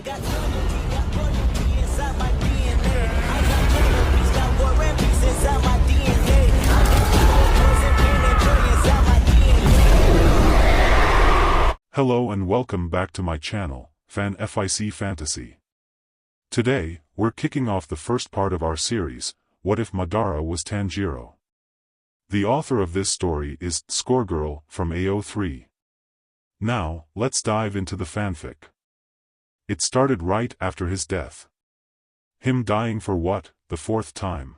got loyalty, got royalty inside my DNA. I got cannabis, got war and peace inside my DNA. I got poison, pain, and joy inside my DNA. Hello and welcome back to my channel, FIC Fantasy. Today, we're kicking off the first part of our series, What If Madara Was Tanjiro? The author of this story is Scoregirl from AO3. Now, let's dive into the fanfic. It started right after his death. Him dying for what, the fourth time?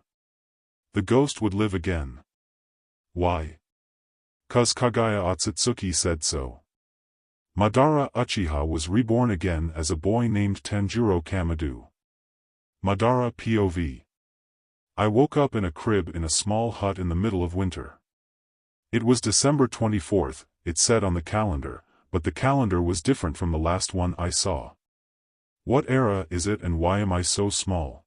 The ghost would live again. Why? 'Cause Kagaya Otsutsuki said so. Madara Uchiha was reborn again as a boy named Tanjiro Kamado. Madara POV. I woke up in a crib in a small hut in the middle of winter. It was December 24th, it said on the calendar, but the calendar was different from the last one I saw. What era is it and why am I so small?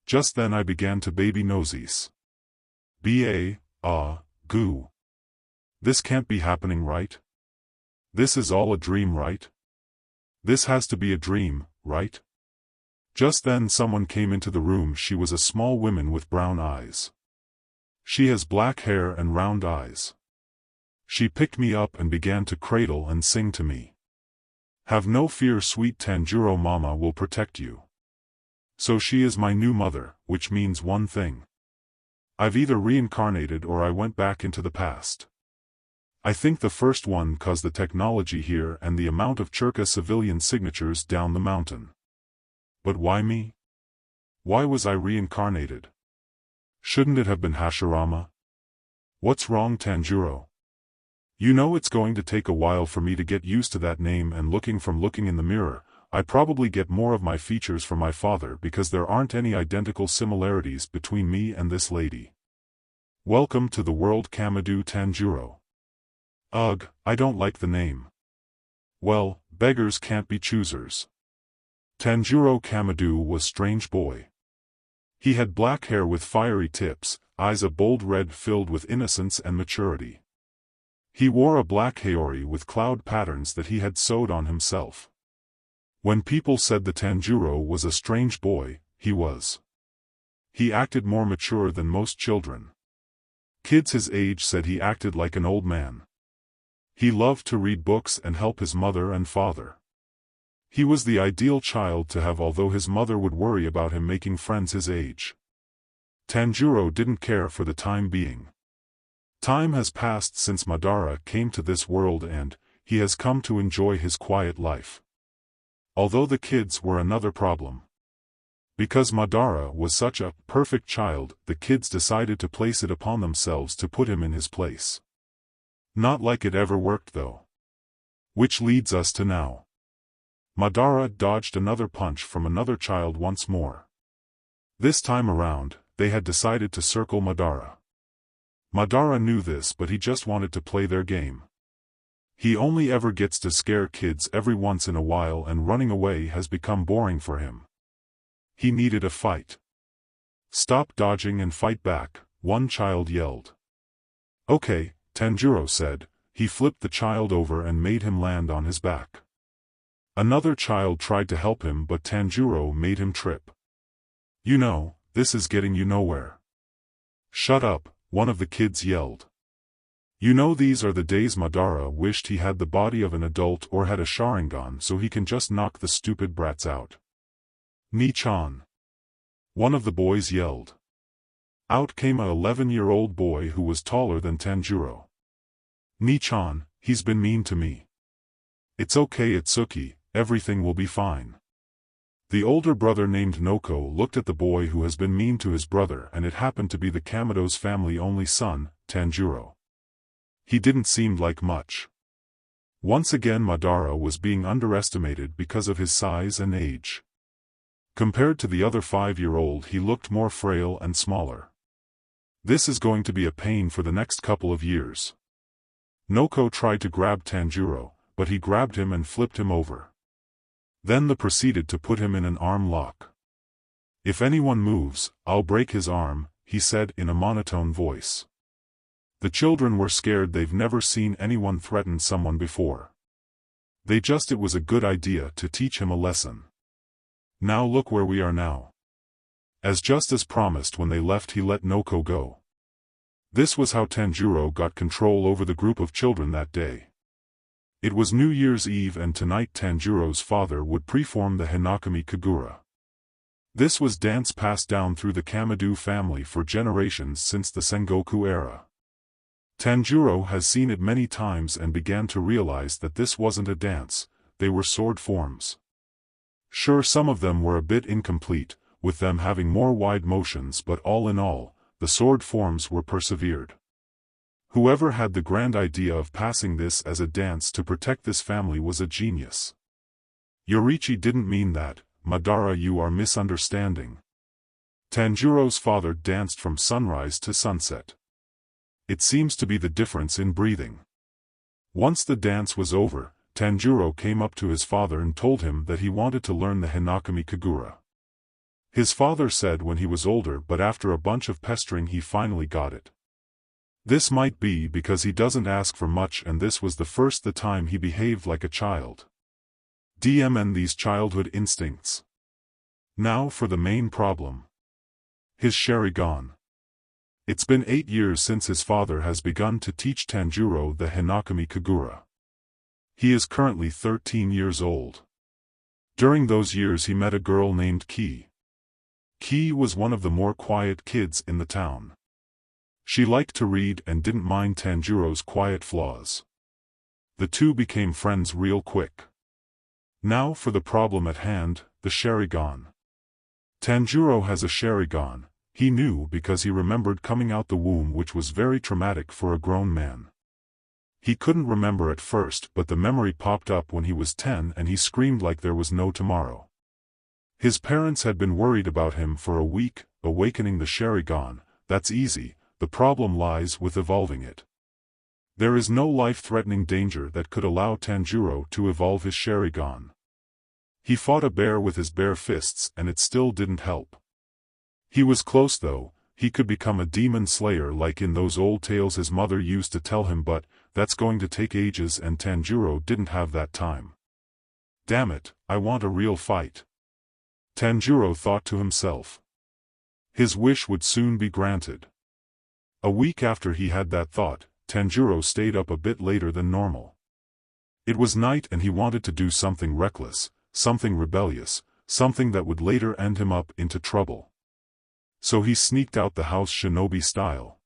Just then I began to baby nosies. Goo. This can't be happening, right? This is all a dream, right? This has to be a dream, right? Just then someone came into the room. She was a small woman with brown eyes. She has black hair and round eyes. She picked me up and began to cradle and sing to me. Have no fear, sweet Tanjiro, mama will protect you. So she is my new mother, which means one thing. I've either reincarnated or I went back into the past. I think the first one, 'cause the technology here and the amount of Churka civilian signatures down the mountain. But why me? Why was I reincarnated? Shouldn't it have been Hashirama? What's wrong, Tanjiro? You know it's going to take a while for me to get used to that name, and looking in the mirror, I probably get more of my features from my father because there aren't any identical similarities between me and this lady. Welcome to the world, Kamado Tanjiro. Ugh, I don't like the name. Well, beggars can't be choosers. Tanjiro Kamado was strange boy. He had black hair with fiery tips, eyes a bold red filled with innocence and maturity. He wore a black haori with cloud patterns that he had sewed on himself. When people said the Tanjiro was a strange boy, he was. He acted more mature than most children. Kids his age said he acted like an old man. He loved to read books and help his mother and father. He was the ideal child to have, although his mother would worry about him making friends his age. Tanjiro didn't care for the time being. Time has passed since Madara came to this world and he has come to enjoy his quiet life. Although the kids were another problem. Because Madara was such a perfect child, the kids decided to place it upon themselves to put him in his place. Not like it ever worked though. Which leads us to now. Madara dodged another punch from another child once more. This time around, they had decided to circle Madara. Madara knew this, but he just wanted to play their game. He only ever gets to scare kids every once in a while, and running away has become boring for him. He needed a fight. Stop dodging and fight back, one child yelled. Okay, Tanjiro said. He flipped the child over and made him land on his back. Another child tried to help him, but Tanjiro made him trip. You know, this is getting you nowhere. Shut up, one of the kids yelled. You know, these are the days Madara wished he had the body of an adult or had a Sharingan so he can just knock the stupid brats out. Ni-chan. One of the boys yelled. Out came a 11-year-old boy who was taller than Tanjiro. Ni-chan, he's been mean to me. It's okay, Itsuki, everything will be fine. The older brother named Noko looked at the boy who has been mean to his brother, and it happened to be the Kamado's family only son, Tanjiro. He didn't seem like much. Once again Madara was being underestimated because of his size and age. Compared to the other 5-year-old, he looked more frail and smaller. This is going to be a pain for the next couple of years. Noko tried to grab Tanjiro, but he grabbed him and flipped him over. Then they proceeded to put him in an arm lock. If anyone moves, I'll break his arm, he said in a monotone voice. The children were scared. They've never seen anyone threaten someone before. It was a good idea to teach him a lesson. Now look where we are now. Just as promised, when they left, he let Noko go. This was how Tanjiro got control over the group of children that day. It was New Year's Eve, and tonight Tanjiro's father would perform the Hinakami Kagura. This was dance passed down through the Kamado family for generations since the Sengoku era. Tanjiro has seen it many times and began to realize that this wasn't a dance, they were sword forms. Sure, some of them were a bit incomplete, with them having more wide motions, but all in all, the sword forms were persevered. Whoever had the grand idea of passing this as a dance to protect this family was a genius. Yorichi didn't mean that, Madara, you are misunderstanding. Tanjiro's father danced from sunrise to sunset. It seems to be the difference in breathing. Once the dance was over, Tanjiro came up to his father and told him that he wanted to learn the Hinakami Kagura. His father said when he was older, but after a bunch of pestering he finally got it. This might be because he doesn't ask for much, and this was the time he behaved like a child. DMN these childhood instincts. Now for the main problem. His Sharingan. It's been 8 years since his father has begun to teach Tanjiro the Hinakami Kagura. He is currently 13 years old. During those years he met a girl named Ki. Ki was one of the more quiet kids in the town. She liked to read and didn't mind Tanjiro's quiet flaws. The two became friends real quick. Now for the problem at hand, the Sharingan. Tanjiro has a Sharingan, he knew because he remembered coming out the womb, which was very traumatic for a grown man. He couldn't remember at first, but the memory popped up when he was 10 and he screamed like there was no tomorrow. His parents had been worried about him for a week. Awakening the Sharingan, that's easy, the problem lies with evolving it. There is no life-threatening danger that could allow Tanjiro to evolve his Sharingan. He fought a bear with his bare fists and it still didn't help. He was close though, he could become a demon slayer like in those old tales his mother used to tell him, but that's going to take ages and Tanjiro didn't have that time. Damn it, I want a real fight. Tanjiro thought to himself. His wish would soon be granted. A week after he had that thought, Tanjiro stayed up a bit later than normal. It was night and he wanted to do something reckless, something rebellious, something that would later end him up into trouble. So he sneaked out the house shinobi style.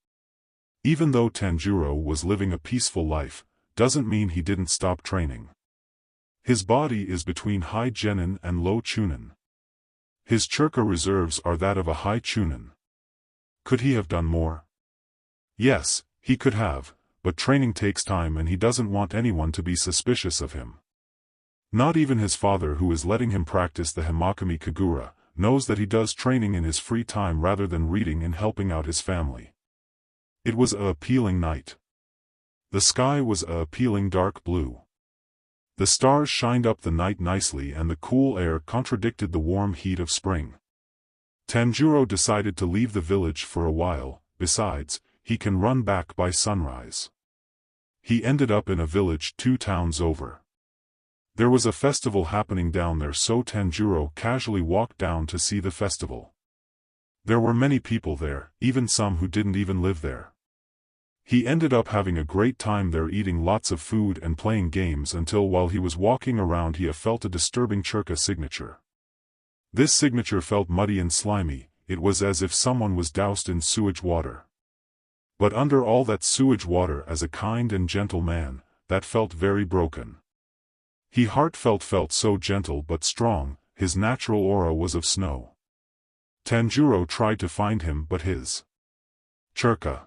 Even though Tanjiro was living a peaceful life, doesn't mean he didn't stop training. His body is between high Genin and low Chunin. His Churka reserves are that of a high Chunin. Could he have done more? Yes, he could have, but training takes time and he doesn't want anyone to be suspicious of him. Not even his father, who is letting him practice the Hinakami Kagura, knows that he does training in his free time rather than reading and helping out his family. It was a appealing night. The sky was a appealing dark blue. The stars shined up the night nicely and the cool air contradicted the warm heat of spring. Tanjiro decided to leave the village for a while, besides, he can run back by sunrise. He ended up in a village 2 towns over. There was a festival happening down there, so Tanjiro casually walked down to see the festival. There were many people there, even some who didn't even live there. He ended up having a great time there, eating lots of food and playing games until while he was walking around he felt a disturbing Churka signature. This signature felt muddy and slimy, it was as if someone was doused in sewage water. But under all that sewage water, as a kind and gentle man, that felt very broken. He heartfelt felt so gentle but strong, his natural aura was of snow. Tanjiro tried to find him, but his Churka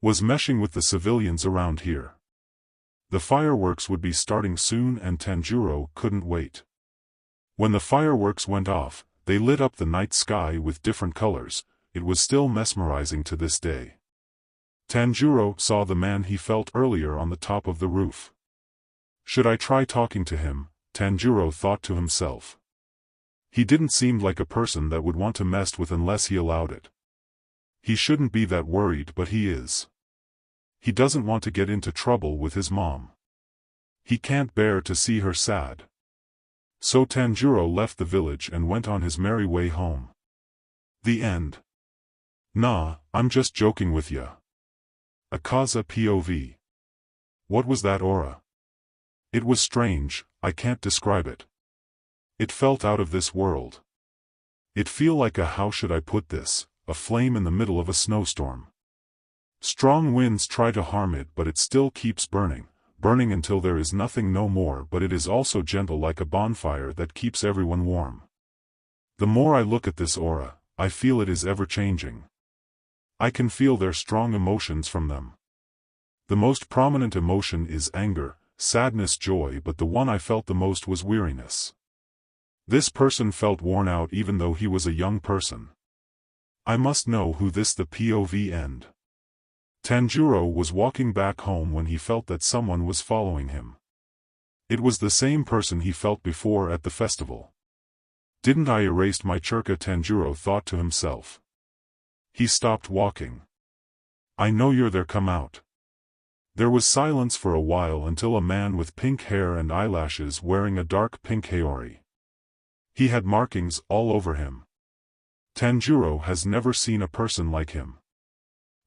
was meshing with the civilians around here. The fireworks would be starting soon and Tanjiro couldn't wait. When the fireworks went off, they lit up the night sky with different colors. It was still mesmerizing to this day. Tanjiro saw the man he felt earlier on the top of the roof. Should I try talking to him? Tanjiro thought to himself. He didn't seem like a person that would want to mess with unless he allowed it. He shouldn't be that worried, but he is. He doesn't want to get into trouble with his mom. He can't bear to see her sad. So Tanjiro left the village and went on his merry way home. The end. Nah, I'm just joking with ya. Akaza POV. What was that aura? It was strange, I can't describe it. It felt out of this world. It feel like a, how should I put this, a flame in the middle of a snowstorm. Strong winds try to harm it but it still keeps burning, burning until there is nothing no more, but it is also gentle like a bonfire that keeps everyone warm. The more I look at this aura, I feel it is ever changing. I can feel their strong emotions from them. The most prominent emotion is anger, sadness, joy, but the one I felt the most was weariness. This person felt worn out even though he was a young person. I must know who this the POV end. Tanjiro was walking back home when he felt that someone was following him. It was the same person he felt before at the festival. Didn't I erase my churka? Tanjiro thought to himself. He stopped walking. I know you're there, come out. There was silence for a while until a man with pink hair and eyelashes wearing a dark pink haori. He had markings all over him. Tanjiro has never seen a person like him.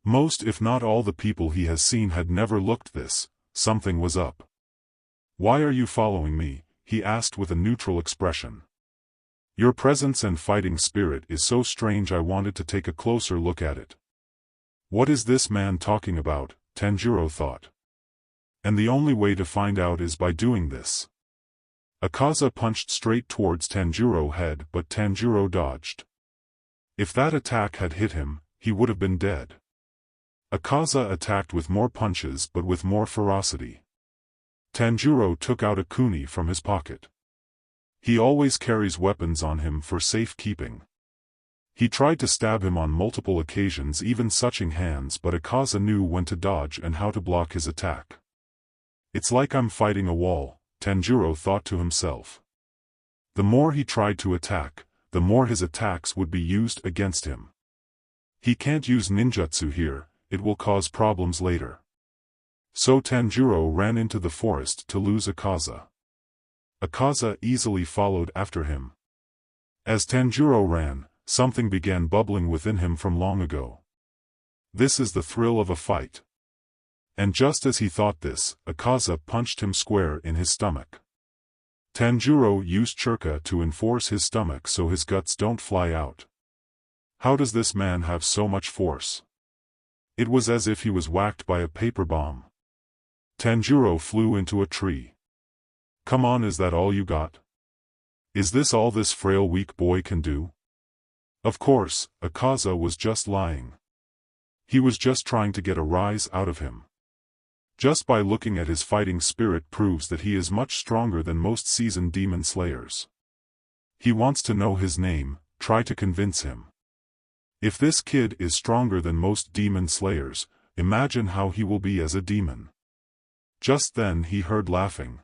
Most if not all the people he has seen had never looked this, something was up. Why are you following me? He asked with a neutral expression. Your presence and fighting spirit is so strange, I wanted to take a closer look at it. What is this man talking about? Tanjiro thought. And the only way to find out is by doing this. Akaza punched straight towards Tanjiro's head but Tanjiro dodged. If that attack had hit him, he would have been dead. Akaza attacked with more punches but with more ferocity. Tanjiro took out a kuni from his pocket. He always carries weapons on him for safekeeping. He tried to stab him on multiple occasions, even touching hands, but Akaza knew when to dodge and how to block his attack. It's like I'm fighting a wall, Tanjiro thought to himself. The more he tried to attack, the more his attacks would be used against him. He can't use ninjutsu here, it will cause problems later. So Tanjiro ran into the forest to lose Akaza. Akaza easily followed after him. As Tanjiro ran, something began bubbling within him from long ago. This is the thrill of a fight. And just as he thought this, Akaza punched him square in his stomach. Tanjiro used churka to enforce his stomach so his guts don't fly out. How does this man have so much force? It was as if he was whacked by a paper bomb. Tanjiro flew into a tree. Come on, is that all you got? Is this all this frail weak boy can do? Of course, Akaza was just lying. He was just trying to get a rise out of him. Just by looking at his fighting spirit proves that he is much stronger than most seasoned demon slayers. He wants to know his name, try to convince him. If this kid is stronger than most demon slayers, imagine how he will be as a demon. Just then he heard laughing.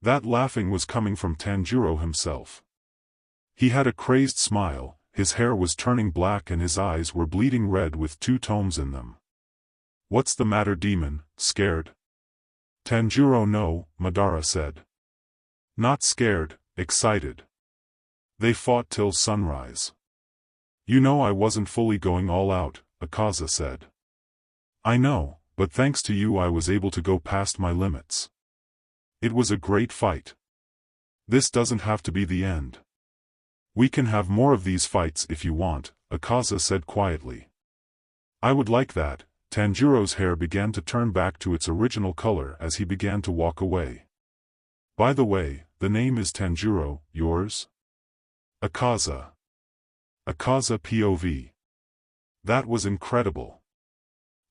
That laughing was coming from Tanjiro himself. He had a crazed smile, his hair was turning black and his eyes were bleeding red with two tomes in them. What's the matter, demon, scared? Tanjiro, no, Madara said. Not scared, excited. They fought till sunrise. You know I wasn't fully going all out, Akaza said. I know, but thanks to you I was able to go past my limits. It was a great fight. This doesn't have to be the end. We can have more of these fights if you want, Akaza said quietly. I would like that. Tanjiro's hair began to turn back to its original color as he began to walk away. By the way, the name is Tanjiro, yours? Akaza. Akaza POV. That was incredible.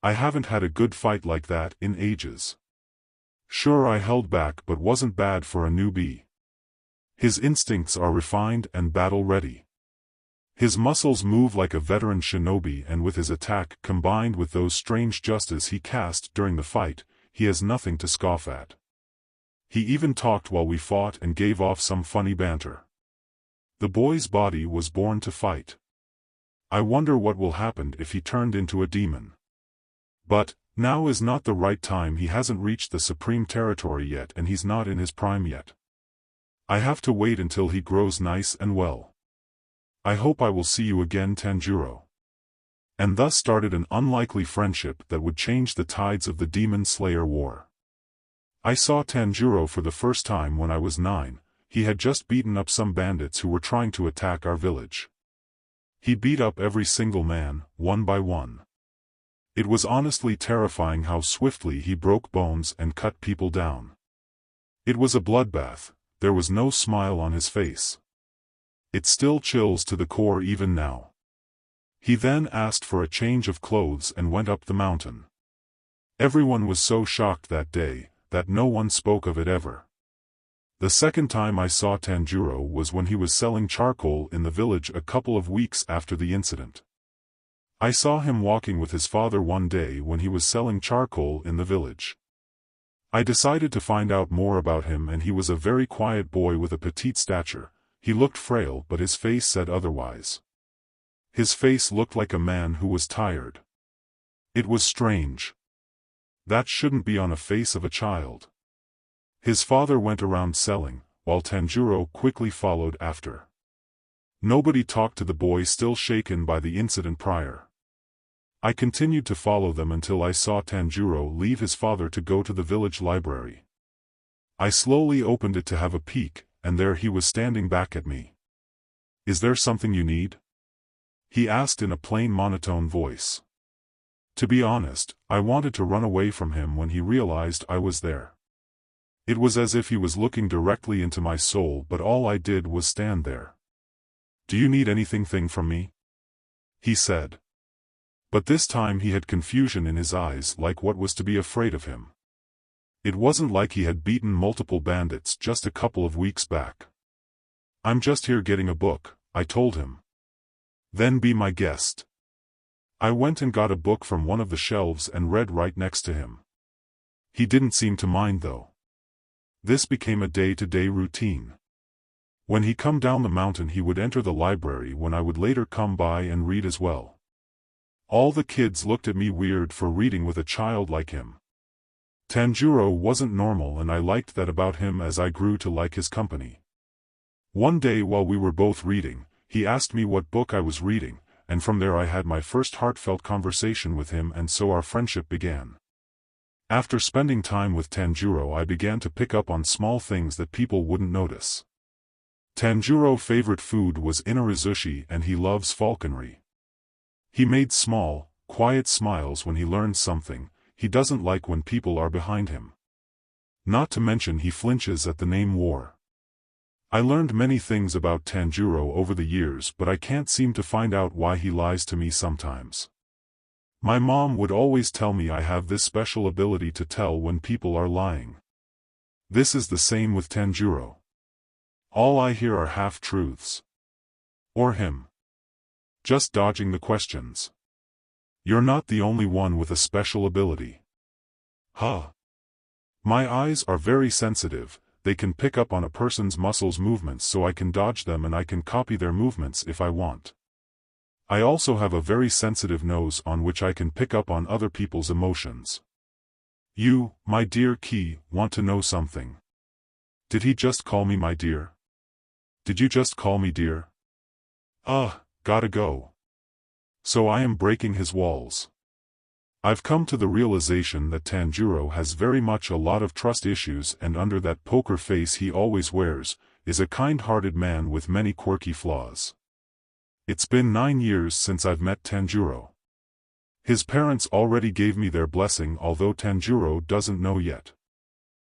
I haven't had a good fight like that in ages. Sure, I held back but wasn't bad for a newbie. His instincts are refined and battle-ready. His muscles move like a veteran shinobi, and with his attack combined with those strange justice he cast during the fight, he has nothing to scoff at. He even talked while we fought and gave off some funny banter. The boy's body was born to fight. I wonder what will happen if he turned into a demon. But, Now is not the right time, he hasn't reached the supreme territory yet and he's not in his prime yet. I have to wait until he grows nice and well. I hope I will see you again, Tanjiro. And thus started an unlikely friendship that would change the tides of the Demon Slayer War. I saw Tanjiro for the first time when I was 9, he had just beaten up some bandits who were trying to attack our village. He beat up every single man, one by one. It was honestly terrifying how swiftly he broke bones and cut people down. It was a bloodbath, there was no smile on his face. It still chills to the core even now. He then asked for a change of clothes and went up the mountain. Everyone was so shocked that day, that no one spoke of it ever. The second time I saw Tanjiro was when he was selling charcoal in the village a couple of weeks after the incident. I saw him walking with his father one day when he was selling charcoal in the village. I decided to find out more about him, and he was a very quiet boy with a petite stature. He looked frail but his face said otherwise. His face looked like a man who was tired. It was strange. That shouldn't be on a face of a child. His father went around selling, while Tanjiro quickly followed after. Nobody talked to the boy still shaken by the incident prior. I continued to follow them until I saw Tanjiro leave his father to go to the village library. I slowly opened it to have a peek, and there he was standing back at me. "Is there something you need?" he asked in a plain monotone voice. To be honest, I wanted to run away from him when he realized I was there. It was as if he was looking directly into my soul, but all I did was stand there. "Do you need anything from me?" he said. But this time he had confusion in his eyes, like what was to be afraid of him. It wasn't like he had beaten multiple bandits just a couple of weeks back. "I'm just here getting a book," I told him. "Then be my guest." I went and got a book from one of the shelves and read right next to him. He didn't seem to mind though. This became a day-to-day routine. When he come down the mountain he would enter the library when I would later come by and read as well. All the kids looked at me weird for reading with a child like him. Tanjiro wasn't normal, and I liked that about him as I grew to like his company. One day while we were both reading, he asked me what book I was reading, and from there I had my first heartfelt conversation with him, and so our friendship began. After spending time with Tanjiro I began to pick up on small things that people wouldn't notice. Tanjiro's favorite food was inarizushi and he loves falconry. He made small, quiet smiles when he learned something. He doesn't like when people are behind him. Not to mention he flinches at the name war. I learned many things about Tanjiro over the years, but I can't seem to find out why he lies to me sometimes. My mom would always tell me I have this special ability to tell when people are lying. This is the same with Tanjiro. All I hear are half-truths. Or him just dodging the questions. "You're not the only one with a special ability." Huh. My eyes are very sensitive, they can pick up on a person's muscles movements, so I can dodge them and I can copy their movements if I want. I also have a very sensitive nose on which I can pick up on other people's emotions. "You, my dear Key, want to know something?" Did he just call me my dear? Did you just call me dear? Gotta go. So I am breaking his walls. I've come to the realization that Tanjiro has very much a lot of trust issues, and under that poker face he always wears, is a kind-hearted man with many quirky flaws. It's been 9 years since I've met Tanjiro. His parents already gave me their blessing, although Tanjiro doesn't know yet.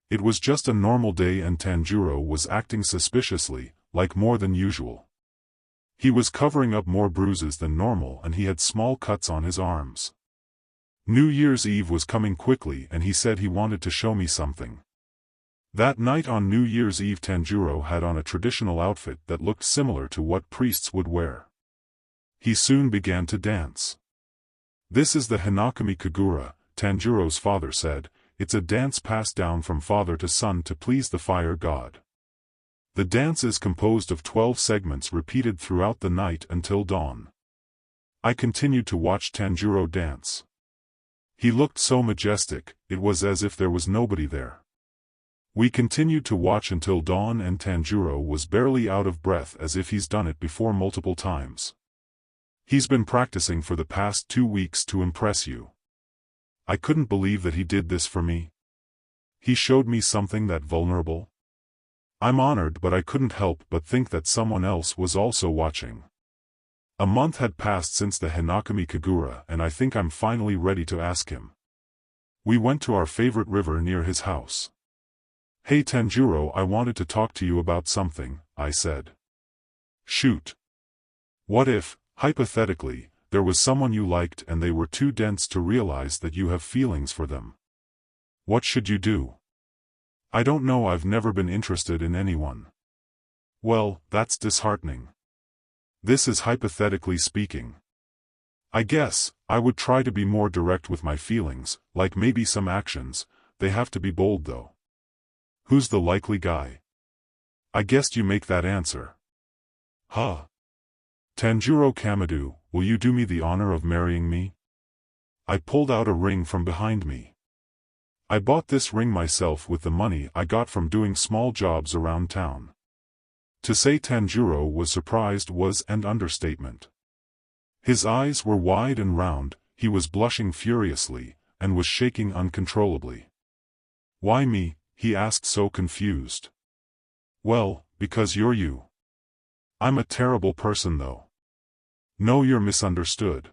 It was just a normal day and Tanjiro was acting suspiciously, like more than usual. He was covering up more bruises than normal and he had small cuts on his arms. New Year's Eve was coming quickly and he said he wanted to show me something. That night on New Year's Eve Tanjiro had on a traditional outfit that looked similar to what priests would wear. He soon began to dance. "This is the Hinakami Kagura," Tanjiro's father said. "It's a dance passed down from father to son to please the fire god." The dance is composed of 12 segments repeated throughout the night until dawn. I continued to watch Tanjiro dance. He looked so majestic, it was as if there was nobody there. We continued to watch until dawn and Tanjiro was barely out of breath as if he's done it before multiple times. He's been practicing for the past 2 weeks to impress you. I couldn't believe that he did this for me. He showed me something that vulnerable. I'm honored, but I couldn't help but think that someone else was also watching. A month had passed since the Hinakami Kagura, and I think I'm finally ready to ask him. We went to our favorite river near his house. Hey Tanjiro, I wanted to talk to you about something, I said. Shoot. What if, hypothetically, there was someone you liked and they were too dense to realize that you have feelings for them? What should you do? I don't know, I've never been interested in anyone. Well, that's disheartening. This is hypothetically speaking. I guess, I would try to be more direct with my feelings, like maybe some actions, they have to be bold though. Who's the likely guy? I guessed you make that answer. Huh. Tanjiro Kamado, will you do me the honor of marrying me? I pulled out a ring from behind me. I bought this ring myself with the money I got from doing small jobs around town. To say Tanjiro was surprised was an understatement. His eyes were wide and round, he was blushing furiously, and was shaking uncontrollably. Why me? He asked so confused. Well, because you're you. I'm a terrible person though. No, you're misunderstood.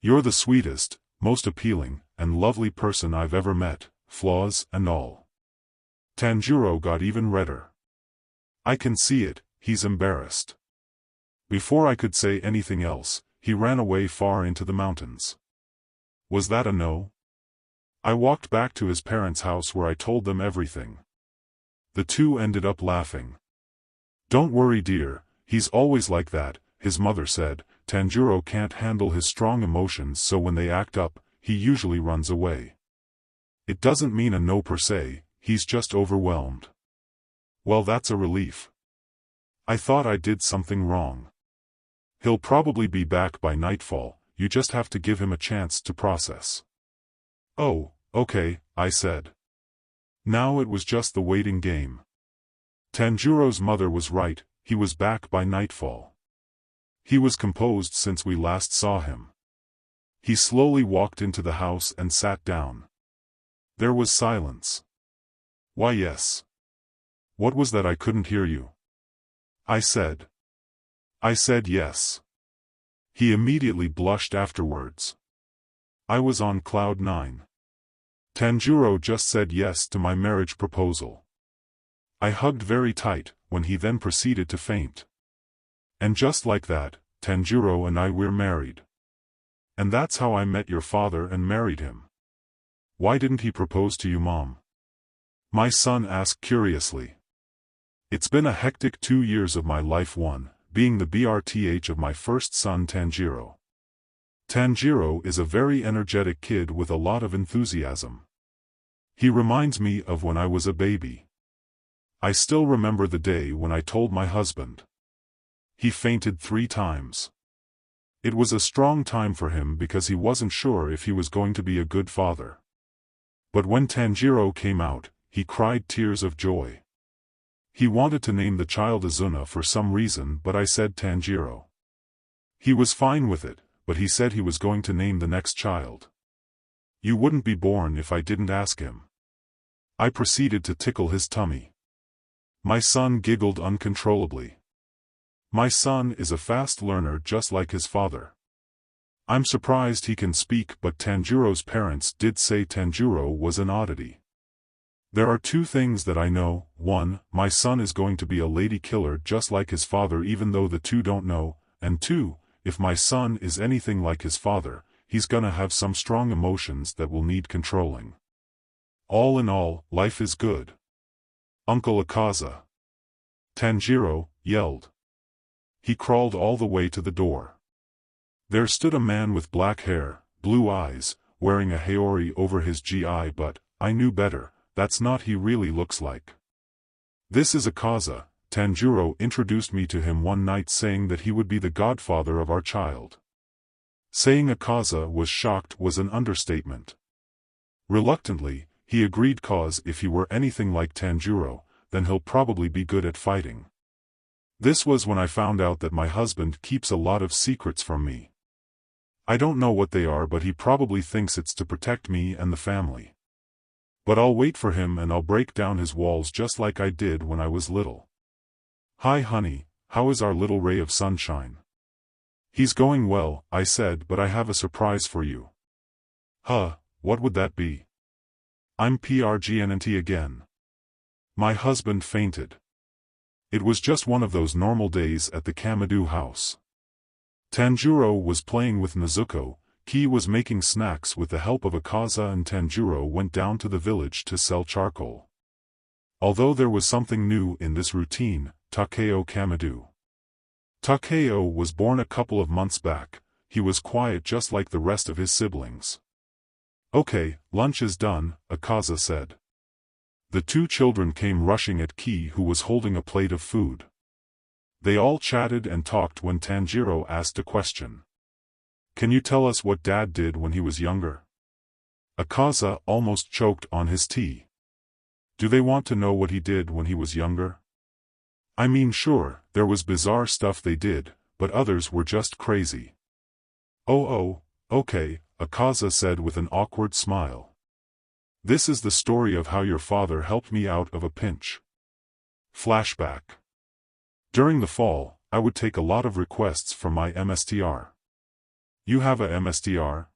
You're the sweetest, most appealing, and lovely person I've ever met, flaws and all. Tanjiro got even redder. I can see it, he's embarrassed. Before I could say anything else, he ran away far into the mountains. Was that a no? I walked back to his parents' house where I told them everything. The two ended up laughing. Don't worry dear, he's always like that, his mother said. Tanjiro can't handle his strong emotions, so when they act up, he usually runs away. It doesn't mean a no per se, he's just overwhelmed. Well, that's a relief. I thought I did something wrong. He'll probably be back by nightfall, you just have to give him a chance to process. Oh, okay, I said. Now it was just the waiting game. Tanjiro's mother was right, he was back by nightfall. He was composed since we last saw him. He slowly walked into the house and sat down. There was silence. Why yes. What was that? I couldn't hear you. I said yes. He immediately blushed afterwards. I was on cloud 9. Tanjiro just said yes to my marriage proposal. I hugged very tight, when he then proceeded to faint. And just like that, Tanjiro and I were married. And that's how I met your father and married him. Why didn't he propose to you, Mom? My son asked curiously. It's been a hectic 2 years of my life, one being the birth of my first son Tanjiro. Tanjiro is a very energetic kid with a lot of enthusiasm. He reminds me of when I was a baby. I still remember the day when I told my husband. He fainted 3 times. It was a strong time for him because he wasn't sure if he was going to be a good father. But when Tanjiro came out, he cried tears of joy. He wanted to name the child Azuna for some reason, but I said Tanjiro. He was fine with it, but he said he was going to name the next child. You wouldn't be born if I didn't ask him. I proceeded to tickle his tummy. My son giggled uncontrollably. My son is a fast learner just like his father. I'm surprised he can speak, but Tanjiro's parents did say Tanjiro was an oddity. There are 2 things that I know. 1, my son is going to be a lady killer just like his father, even though the 2 don't know, and 2, if my son is anything like his father, he's gonna have some strong emotions that will need controlling. All in all, life is good. Uncle Akaza. Tanjiro yelled. He crawled all the way to the door. There stood a man with black hair, blue eyes, wearing a haori over his GI, but I knew better. That's not he really looks like. This is Akaza. Tanjiro introduced me to him one night, saying that he would be the godfather of our child. Saying Akaza was shocked was an understatement. Reluctantly, he agreed cause if he were anything like Tanjiro, then he'll probably be good at fighting. This was when I found out that my husband keeps a lot of secrets from me. I don't know what they are, but he probably thinks it's to protect me and the family. But I'll wait for him and I'll break down his walls just like I did when I was little. Hi honey, how is our little ray of sunshine? He's going well, I said, but I have a surprise for you. Huh, what would that be? I'm pregnant again. My husband fainted. It was just one of those normal days at the Kamado house. Tanjiro was playing with Nezuko, Ki was making snacks with the help of Akaza, and Tanjiro went down to the village to sell charcoal. Although there was something new in this routine, Takeo Kamado. Takeo was born a couple of months back. He was quiet just like the rest of his siblings. Okay, lunch is done, Akaza said. The two children came rushing at Ki, who was holding a plate of food. They all chatted and talked when Tanjiro asked a question. Can you tell us what Dad did when he was younger? Akaza almost choked on his tea. Do they want to know what he did when he was younger? I mean, sure, there was bizarre stuff they did, but others were just crazy. Oh, okay, Akaza said with an awkward smile. This is the story of how your father helped me out of a pinch. Flashback. During the fall, I would take a lot of requests from my MSTR. You have a MSTR?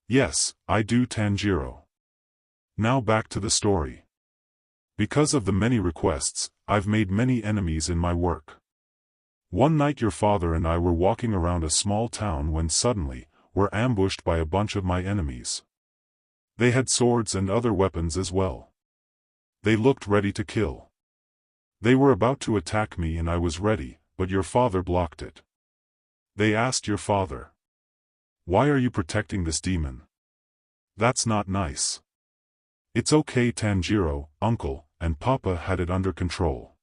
Yes, I do, Tanjiro. Now back to the story. Because of the many requests, I've made many enemies in my work. One night your father and I were walking around a small town when suddenly, we're ambushed by a bunch of my enemies. They had swords and other weapons as well. They looked ready to kill. They were about to attack me and I was ready, but your father blocked it. They asked your father, "Why are you protecting this demon? That's not nice." It's okay, Tanjiro, Uncle and Papa had it under control.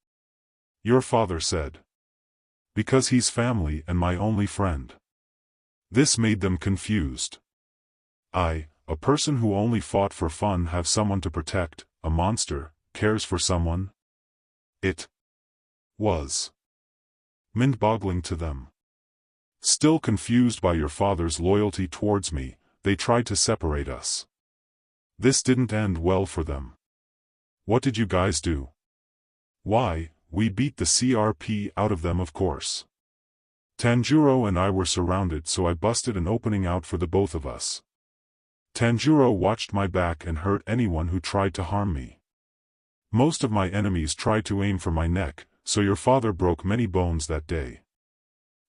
Your father said. Because he's family and my only friend. This made them confused. I, a person who only fought for fun, have someone to protect, a monster, cares for someone? It was mind-boggling to them. Still confused by your father's loyalty towards me, they tried to separate us. This didn't end well for them. What did you guys do? Why, we beat the CRP out of them, of course. Tanjiro and I were surrounded, so I busted an opening out for the both of us. Tanjiro watched my back and hurt anyone who tried to harm me. Most of my enemies tried to aim for my neck, so your father broke many bones that day.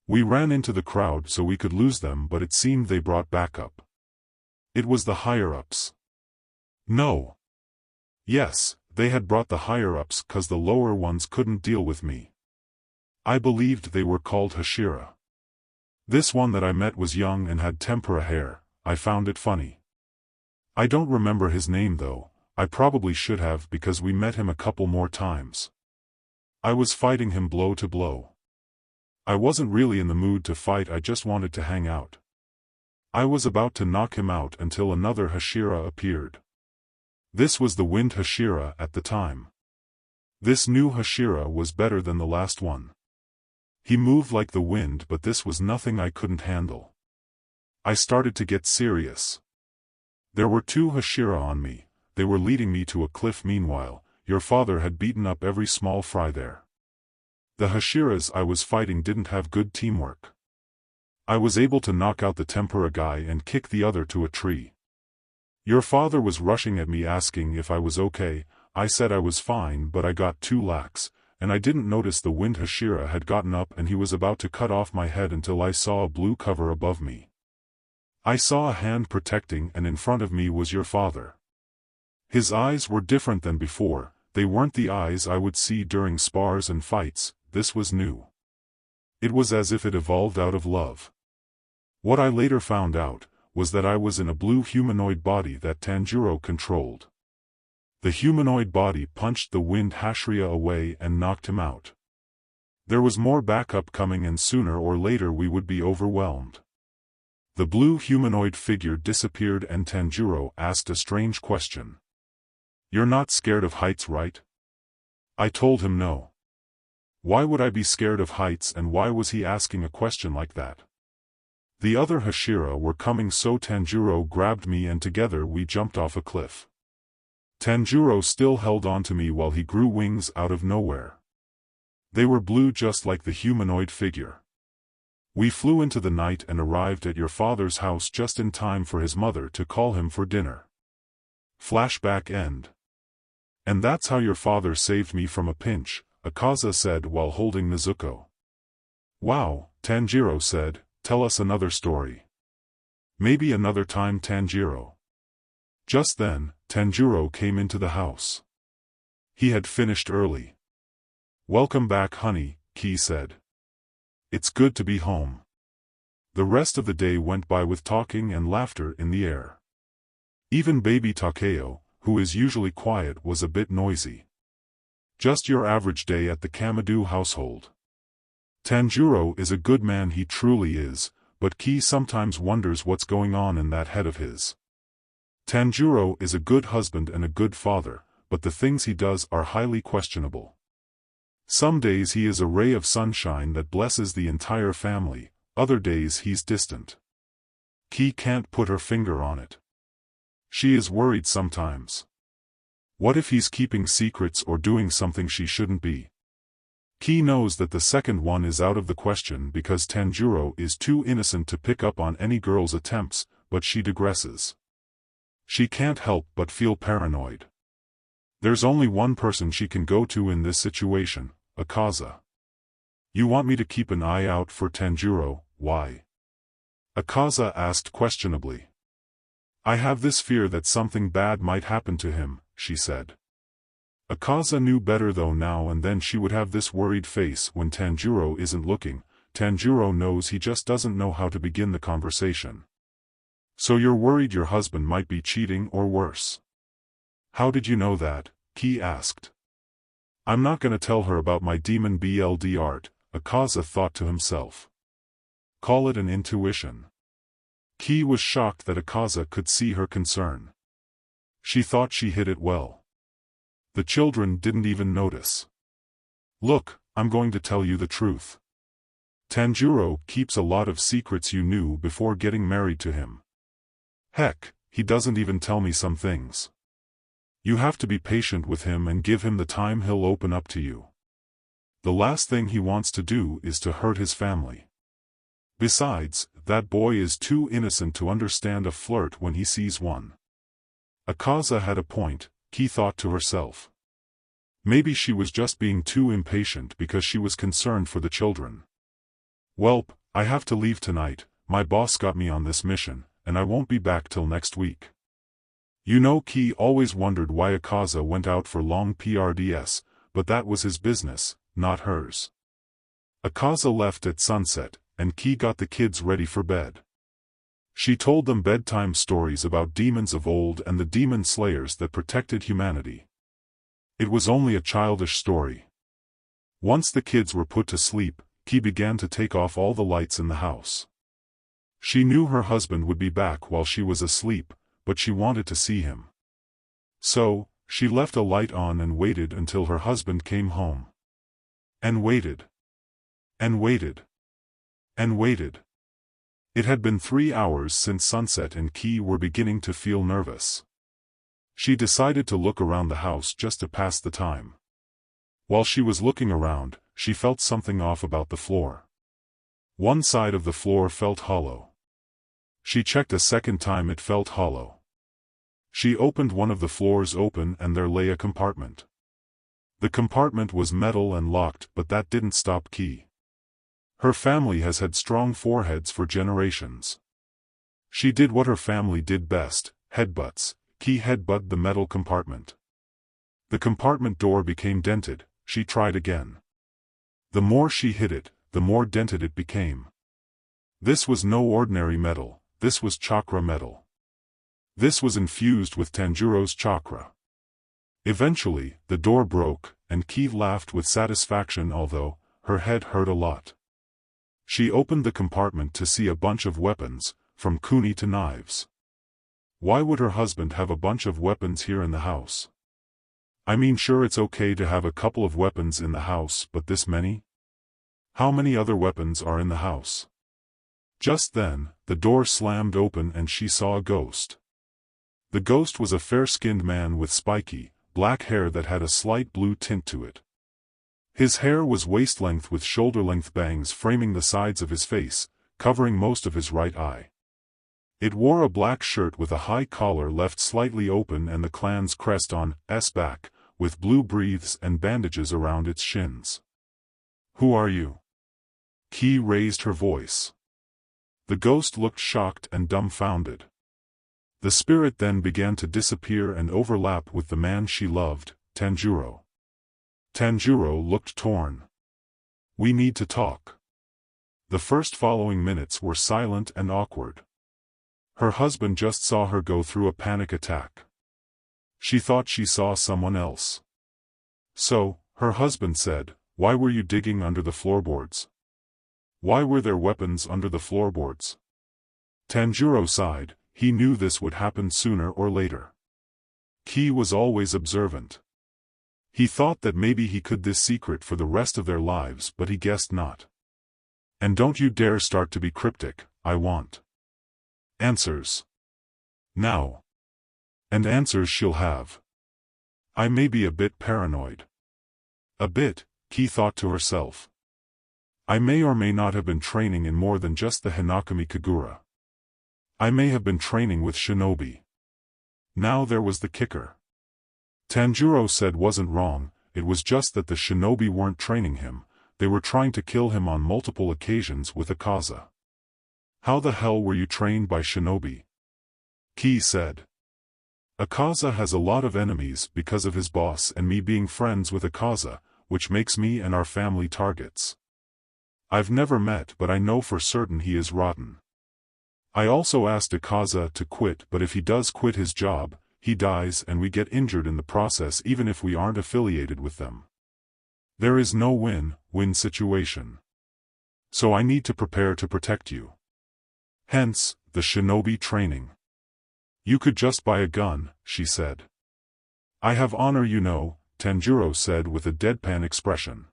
We ran into the crowd so we could lose them, but it seemed they brought backup. It was the higher-ups. No. Yes, they had brought the higher-ups cause the lower ones couldn't deal with me. I believed they were called Hashira. This one that I met was young and had tempera hair. I found it funny. I don't remember his name though. I probably should have because we met him a couple more times. I was fighting him blow to blow. I wasn't really in the mood to fight, I just wanted to hang out. I was about to knock him out until another Hashira appeared. This was the Wind Hashira at the time. This new Hashira was better than the last one. He moved like the wind, but this was nothing I couldn't handle. I started to get serious. There were two Hashira on me. They were leading me to a cliff. Meanwhile, your father had beaten up every small fry there. The Hashiras I was fighting didn't have good teamwork. I was able to knock out the tempera guy and kick the other to a tree. Your father was rushing at me asking if I was okay. I said I was fine, but I got too lax, and I didn't notice the Wind Hashira had gotten up and he was about to cut off my head until I saw a blue cover above me. I saw a hand protecting, and in front of me was your father. His eyes were different than before. They weren't the eyes I would see during spars and fights. This was new. It was as if it evolved out of love. What I later found out was that I was in a blue humanoid body that Tanjiro controlled. The humanoid body punched the Wind Hashira away and knocked him out. There was more backup coming, and sooner or later we would be overwhelmed. The blue humanoid figure disappeared and Tanjiro asked a strange question. "You're not scared of heights, right?" I told him no. Why would I be scared of heights, and why was he asking a question like that? The other Hashira were coming, so Tanjiro grabbed me and together we jumped off a cliff. Tanjiro still held on to me while he grew wings out of nowhere. They were blue just like the humanoid figure. We flew into the night and arrived at your father's house just in time for his mother to call him for dinner. Flashback end. And that's how your father saved me from a pinch, Akaza said while holding Nezuko. Wow, Tanjiro said, tell us another story. Maybe another time, Tanjiro. Just then, Tanjiro came into the house. He had finished early. Welcome back, honey, Ki said. It's good to be home. The rest of the day went by with talking and laughter in the air. Even baby Takeo, who is usually quiet, was a bit noisy. Just your average day at the Kamado household. Tanjiro is a good man, he truly is, but Ki sometimes wonders what's going on in that head of his. Tanjiro is a good husband and a good father, but the things he does are highly questionable. Some days he is a ray of sunshine that blesses the entire family, other days he's distant. Ki can't put her finger on it. She is worried sometimes. What if he's keeping secrets or doing something she shouldn't be? Ki knows that the second one is out of the question because Tanjiro is too innocent to pick up on any girl's attempts, but she digresses. She can't help but feel paranoid. There's only one person she can go to in this situation, Akaza. You want me to keep an eye out for Tanjiro, why? Akaza asked questionably. I have this fear that something bad might happen to him, she said. Akaza knew better though. Now and then she would have this worried face when Tanjiro isn't looking. Tanjiro knows he just doesn't know how to begin the conversation. So you're worried your husband might be cheating or worse? How did you know that? Ki asked. I'm not gonna tell her about my demon BLD art, Akaza thought to himself. Call it an intuition. Ki was shocked that Akaza could see her concern. She thought she hid it well. The children didn't even notice. Look, I'm going to tell you the truth. Tanjiro keeps a lot of secrets you knew before getting married to him. Heck, he doesn't even tell me some things. You have to be patient with him and give him the time, he'll open up to you. The last thing he wants to do is to hurt his family. Besides, that boy is too innocent to understand a flirt when he sees one. Akaza had a point, Ki thought to herself. Maybe she was just being too impatient because she was concerned for the children. Welp, I have to leave tonight, my boss got me on this mission, and I won't be back till next week. You know, Ki always wondered why Akaza went out for long PRDS, but that was his business, not hers. Akaza left at sunset, and Ki got the kids ready for bed. She told them bedtime stories about demons of old and the demon slayers that protected humanity. It was only a childish story. Once the kids were put to sleep, Ki began to take off all the lights in the house. She knew her husband would be back while she was asleep, but she wanted to see him. So, she left a light on and waited until her husband came home. And waited. And waited. And waited. It had been 3 hours since sunset and Ki were beginning to feel nervous. She decided to look around the house just to pass the time. While she was looking around, she felt something off about the floor. One side of the floor felt hollow. She checked a second time, it felt hollow. She opened one of the floors open and there lay a compartment. The compartment was metal and locked, but that didn't stop Ki. Her family has had strong foreheads for generations. She did what her family did best, headbutts. Ki headbutted the metal compartment. The compartment door became dented. She tried again. The more she hit it, the more dented it became. This was no ordinary metal, this was chakra metal. This was infused with Tanjiro's chakra. Eventually, the door broke, and Ki laughed with satisfaction although her head hurt a lot. She opened the compartment to see a bunch of weapons, from kuni to knives. Why would her husband have a bunch of weapons here in the house? I mean, sure, it's okay to have a couple of weapons in the house, but this many? How many other weapons are in the house? Just then, the door slammed open and she saw a ghost. The ghost was a fair-skinned man with spiky, black hair that had a slight blue tint to it. His hair was waist-length with shoulder-length bangs framing the sides of his face, covering most of his right eye. It wore a black shirt with a high collar left slightly open and the clan's crest on its back, with blue breaths and bandages around its shins. "Who are you?" Ki raised her voice. The ghost looked shocked and dumbfounded. The spirit then began to disappear and overlap with the man she loved, Tanjiro. Tanjiro looked torn. "We need to talk." The first following minutes were silent and awkward. Her husband just saw her go through a panic attack. She thought she saw someone else. So, her husband said, "Why were you digging under the floorboards? Why were there weapons under the floorboards?" Tanjiro sighed. He knew this would happen sooner or later. Ki was always observant. He thought that maybe he could this secret for the rest of their lives, but he guessed not. "And don't you dare start to be cryptic, I want answers. Now. And answers she'll have." "I may be a bit paranoid." "A bit," Ki thought to herself. "I may or may not have been training in more than just the Hinakami Kagura. I may have been training with shinobi." Now there was the kicker. Tanjiro said wasn't wrong, it was just that the shinobi weren't training him, they were trying to kill him on multiple occasions with a kaza. "How the hell were you trained by shinobi?" Ki said. "Akaza has a lot of enemies because of his boss and me being friends with Akaza, which makes me and our family targets. I've never met, but I know for certain he is rotten. I also asked Akaza to quit, but if he does quit his job, he dies and we get injured in the process even if we aren't affiliated with them. There is no win-win situation. So I need to prepare to protect you. Hence, the shinobi training." "You could just buy a gun," she said. "I have honor, you know," Tanjiro said with a deadpan expression.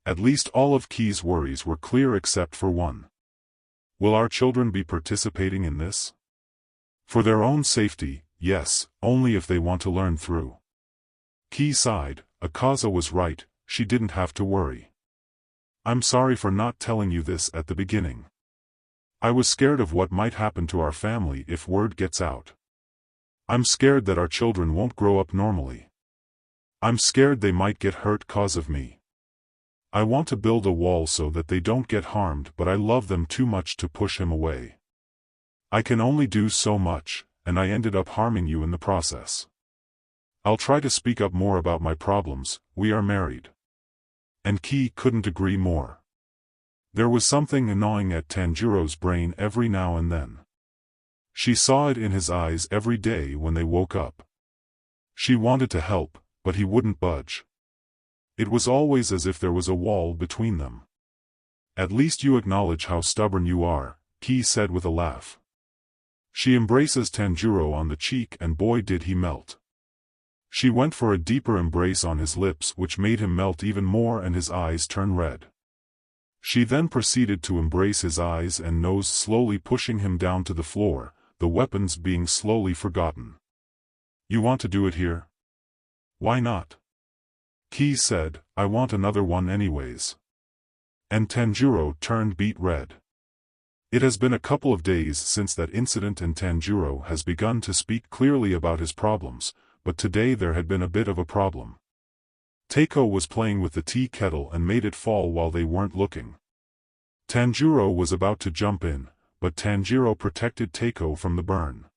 At least all of Ki's worries were clear except for one. Will our children be participating in this? For their own safety, yes, only if they want to learn through. Ki sighed. Akaza was right, she didn't have to worry. "I'm sorry for not telling you this at the beginning. I was scared of what might happen to our family if word gets out. I'm scared that our children won't grow up normally. I'm scared they might get hurt 'cause of me. I want to build a wall so that they don't get harmed, but I love them too much to push him away. I can only do so much, and I ended up harming you in the process. I'll try to speak up more about my problems, we are married." And Ki couldn't agree more. There was something gnawing at Tanjiro's brain every now and then. She saw it in his eyes every day when they woke up. She wanted to help, but he wouldn't budge. It was always as if there was a wall between them. "At least you acknowledge how stubborn you are," Ki said with a laugh. She embraces Tanjiro on the cheek and boy did he melt. She went for a deeper embrace on his lips which made him melt even more and his eyes turn red. She then proceeded to embrace his eyes and nose, slowly pushing him down to the floor, the weapons being slowly forgotten. "You want to do it here?" "Why not?" Ki said, "I want another one anyways." And Tanjiro turned beet red. It has been a couple of days since that incident and Tanjiro has begun to speak clearly about his problems, but today there had been a bit of a problem. Teiko was playing with the tea kettle and made it fall while they weren't looking. Tanjiro was about to jump in, but Tanjiro protected Teiko from the burn.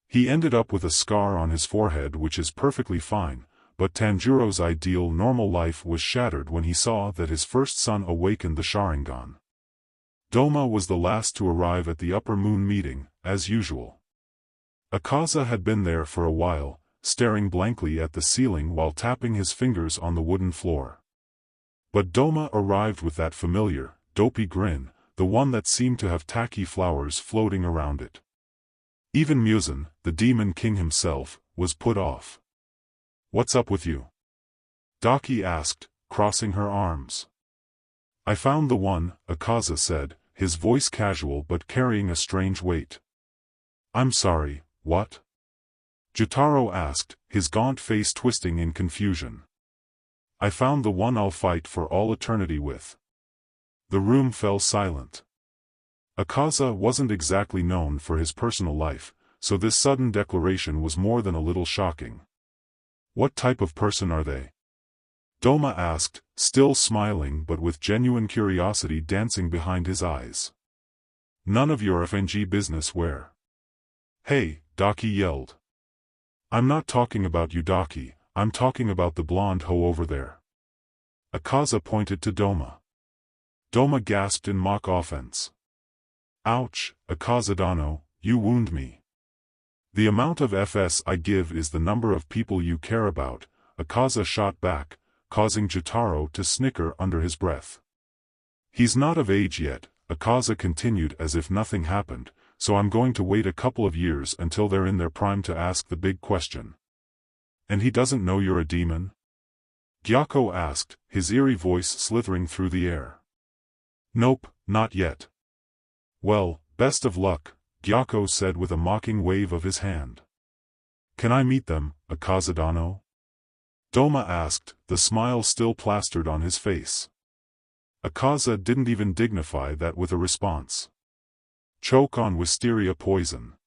He ended up with a scar on his forehead which is perfectly fine, but Tanjiro's ideal normal life was shattered when he saw that his first son awakened the Sharingan. Doma was the last to arrive at the upper moon meeting, as usual. Akaza had been there for a while, staring blankly at the ceiling while tapping his fingers on the wooden floor. But Doma arrived with that familiar, dopey grin, the one that seemed to have tacky flowers floating around it. Even Muzan, the demon king himself, was put off. "What's up with you?" Daki asked, crossing her arms. "I found the one," Akaza said, his voice casual but carrying a strange weight. "I'm sorry, what?" Jotaro asked, his gaunt face twisting in confusion. "I found the one I'll fight for all eternity with." The room fell silent. Akaza wasn't exactly known for his personal life, so this sudden declaration was more than a little shocking. "What type of person are they?" Doma asked, still smiling but with genuine curiosity dancing behind his eyes. "None of your FNG business where." "Hey," Daki yelled. "I'm not talking about you, Daki, I'm talking about the blonde hoe over there." Akaza pointed to Doma. Doma gasped in mock offense. "Ouch, Akaza-dano, you wound me. The amount of FS I give is the number of people you care about," Akaza shot back, causing Jotaro to snicker under his breath. "He's not of age yet," Akaza continued as if nothing happened, "so I'm going to wait a couple of years until they're in their prime to ask the big question." "And he doesn't know you're a demon?" Gyako asked, his eerie voice slithering through the air. "Nope, not yet." "Well, best of luck," Gyako said with a mocking wave of his hand. "Can I meet them, Akaza-dano?" Doma asked, the smile still plastered on his face. Akaza didn't even dignify that with a response. Choke on wisteria poison.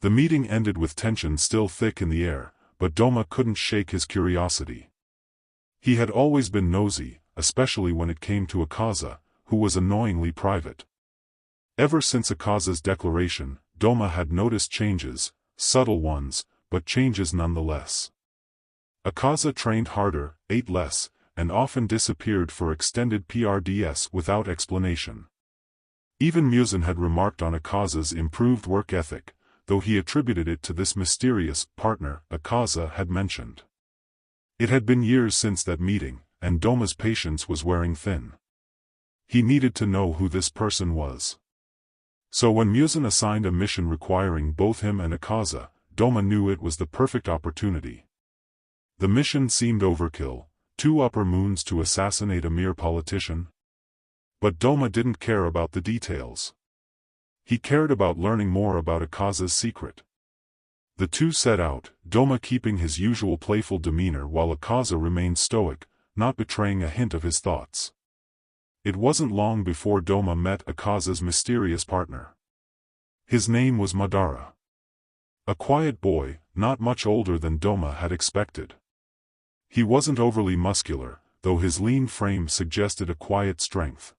The meeting ended with tension still thick in the air, but Doma couldn't shake his curiosity. He had always been nosy, especially when it came to Akaza, who was annoyingly private. Ever since Akaza's declaration, Doma had noticed changes, subtle ones, but changes nonetheless. Akaza trained harder, ate less, and often disappeared for extended PRDS without explanation. Even Muzan had remarked on Akaza's improved work ethic, though he attributed it to this mysterious partner Akaza had mentioned. It had been years since that meeting, and Doma's patience was wearing thin. He needed to know who this person was. So when Muzan assigned a mission requiring both him and Akaza, Doma knew it was the perfect opportunity. The mission seemed overkill, 2 upper moons to assassinate a mere politician. But Doma didn't care about the details. He cared about learning more about Akaza's secret. The two set out, Doma keeping his usual playful demeanor while Akaza remained stoic, not betraying a hint of his thoughts. It wasn't long before Doma met Akaza's mysterious partner. His name was Madara. A quiet boy, not much older than Doma had expected. He wasn't overly muscular, though his lean frame suggested a quiet strength.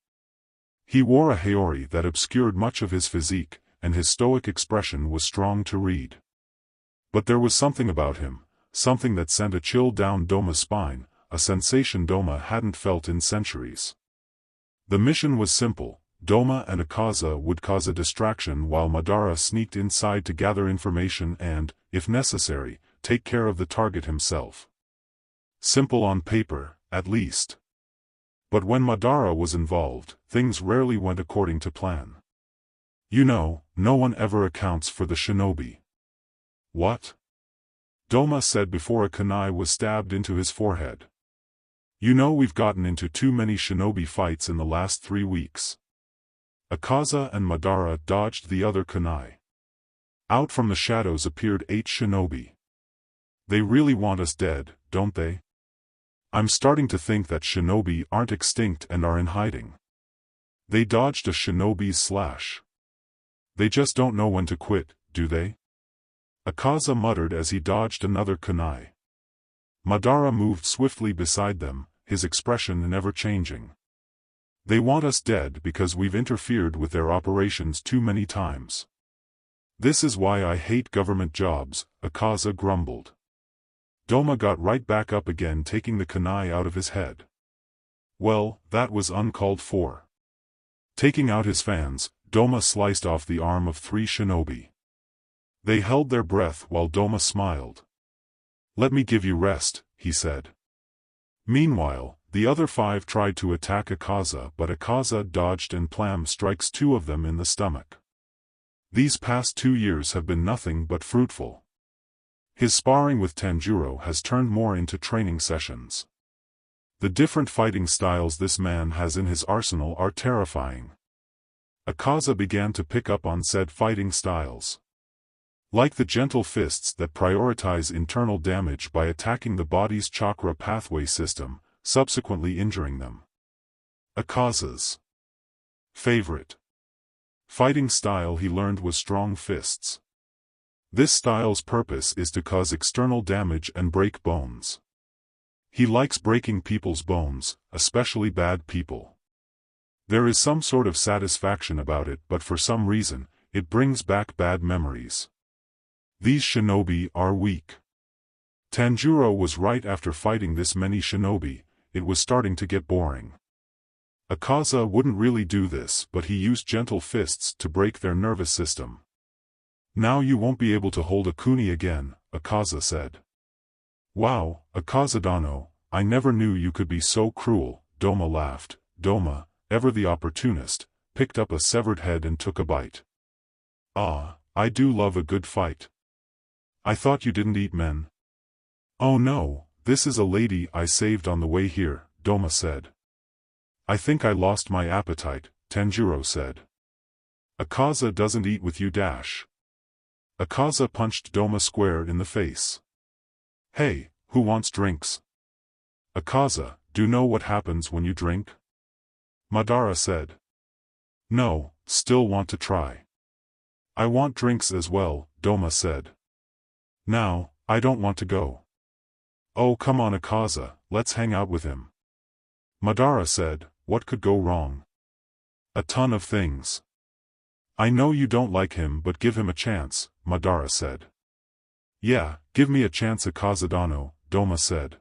He wore a haori that obscured much of his physique, and his stoic expression was strong to read. But there was something about him, something that sent a chill down Doma's spine, a sensation Doma hadn't felt in centuries. The mission was simple: Doma and Akaza would cause a distraction while Madara sneaked inside to gather information and, if necessary, take care of the target himself. Simple on paper, at least. But when Madara was involved, things rarely went according to plan. "You know, no one ever accounts for the shinobi." "What?" Doma said before a kunai was stabbed into his forehead. "You know, we've gotten into too many shinobi fights in the last 3 weeks." Akaza and Madara dodged the other kunai. Out from the shadows appeared 8 shinobi. "They really want us dead, don't they? I'm starting to think that shinobi aren't extinct and are in hiding. They dodged a shinobi's slash. They just don't know when to quit, do they?" Akaza muttered as he dodged another kunai. Madara moved swiftly beside them, his expression never changing. "They want us dead because we've interfered with their operations too many times. This is why I hate government jobs," Akaza grumbled. Doma got right back up again, taking the kunai out of his head. Well, that was uncalled for. Taking out his fans, Doma sliced off the arm of 3 shinobi. They held their breath while Doma smiled. "Let me give you rest," he said. Meanwhile, The other 5 tried to attack Akaza, but Akaza dodged and Plam strikes 2 of them in the stomach. These past 2 years have been nothing but fruitful. His sparring with Tanjiro has turned more into training sessions. The different fighting styles this man has in his arsenal are terrifying. Akaza began to pick up on said fighting styles. Like the gentle fists that prioritize internal damage by attacking the body's chakra pathway system, subsequently injuring them. Akaza's favorite fighting style he learned was strong fists. This style's purpose is to cause external damage and break bones. He likes breaking people's bones, especially bad people. There is some sort of satisfaction about it, but for some reason, it brings back bad memories. These shinobi are weak. Tanjiro was right. After fighting this many shinobi, it was starting to get boring. Akaza wouldn't really do this, but he used gentle fists to break their nervous system. Now you won't be able to hold a kuni again, Akaza said. Wow, Akazadano, I never knew you could be so cruel, Doma laughed. Doma, ever the opportunist, picked up a severed head and took a bite. Ah, I do love a good fight. I thought you didn't eat men. Oh no, this is a lady I saved on the way here, Doma said. I think I lost my appetite, Tanjiro said. Akaza doesn't eat with you dash. Akaza punched Doma square in the face. Hey, who wants drinks? Akaza, do you know what happens when you drink? Madara said. No, still want to try. I want drinks as well, Doma said. Now, I don't want to go. Oh come on Akaza, let's hang out with him. Madara said, what could go wrong? A ton of things. I know you don't like him but give him a chance, Madara said. Yeah, give me a chance Akazadano, Doma said.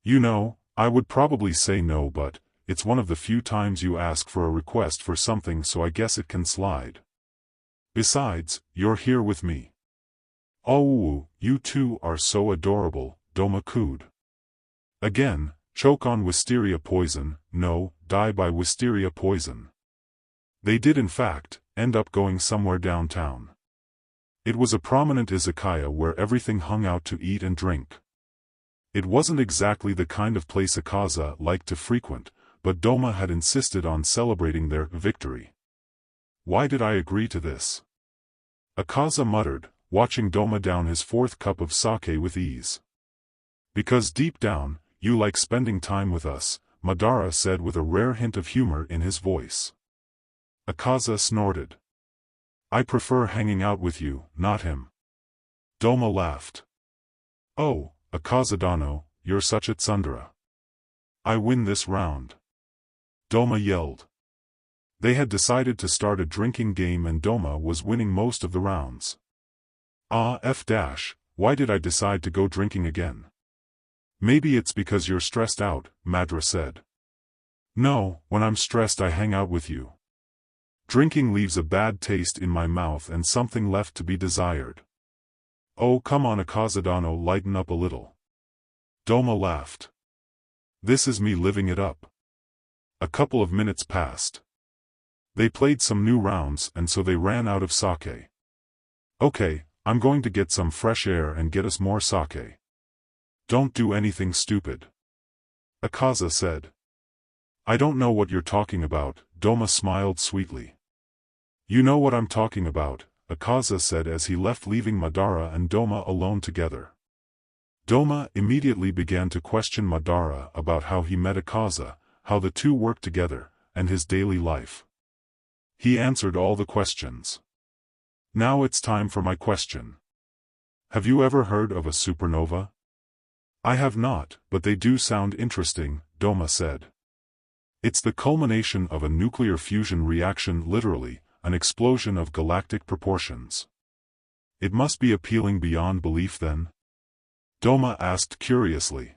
You know, I would probably say no but, it's one of the few times you ask for a request for something so I guess it can slide. Besides, you're here with me. Oh, you two are so adorable, Doma cooed. Again, choke on wisteria poison, no, die by wisteria poison. They did in fact, end up going somewhere downtown. It was a prominent izakaya where everything hung out to eat and drink. It wasn't exactly the kind of place Akaza liked to frequent, but Doma had insisted on celebrating their victory. Why did I agree to this? Akaza muttered, watching Doma down his 4th cup of sake with ease. Because deep down, you like spending time with us, Madara said with a rare hint of humor in his voice. Akaza snorted. I prefer hanging out with you, not him. Doma laughed. Oh, Akazadano, you're such a tsundere. I win this round. Doma yelled. They had decided to start a drinking game and Doma was winning most of the rounds. Ah why did I decide to go drinking again? Maybe it's because you're stressed out, Madara said. No, when I'm stressed I hang out with you. Drinking leaves a bad taste in my mouth and something left to be desired. Oh come on Akazadano, lighten up a little. Doma laughed. This is me living it up. A couple of minutes passed. They played some new rounds and so they ran out of sake. Okay, I'm going to get some fresh air and get us more sake. Don't do anything stupid. Akaza said. I don't know what you're talking about, Doma smiled sweetly. You know what I'm talking about, Akaza said as he left, leaving Madara and Doma alone together. Doma immediately began to question Madara about how he met Akaza, how the two worked together, and his daily life. He answered all the questions. Now it's time for my question. Have you ever heard of a supernova? I have not, but they do sound interesting, Doma said. It's the culmination of a nuclear fusion reaction, literally, an explosion of galactic proportions. It must be appealing beyond belief then? Doma asked curiously.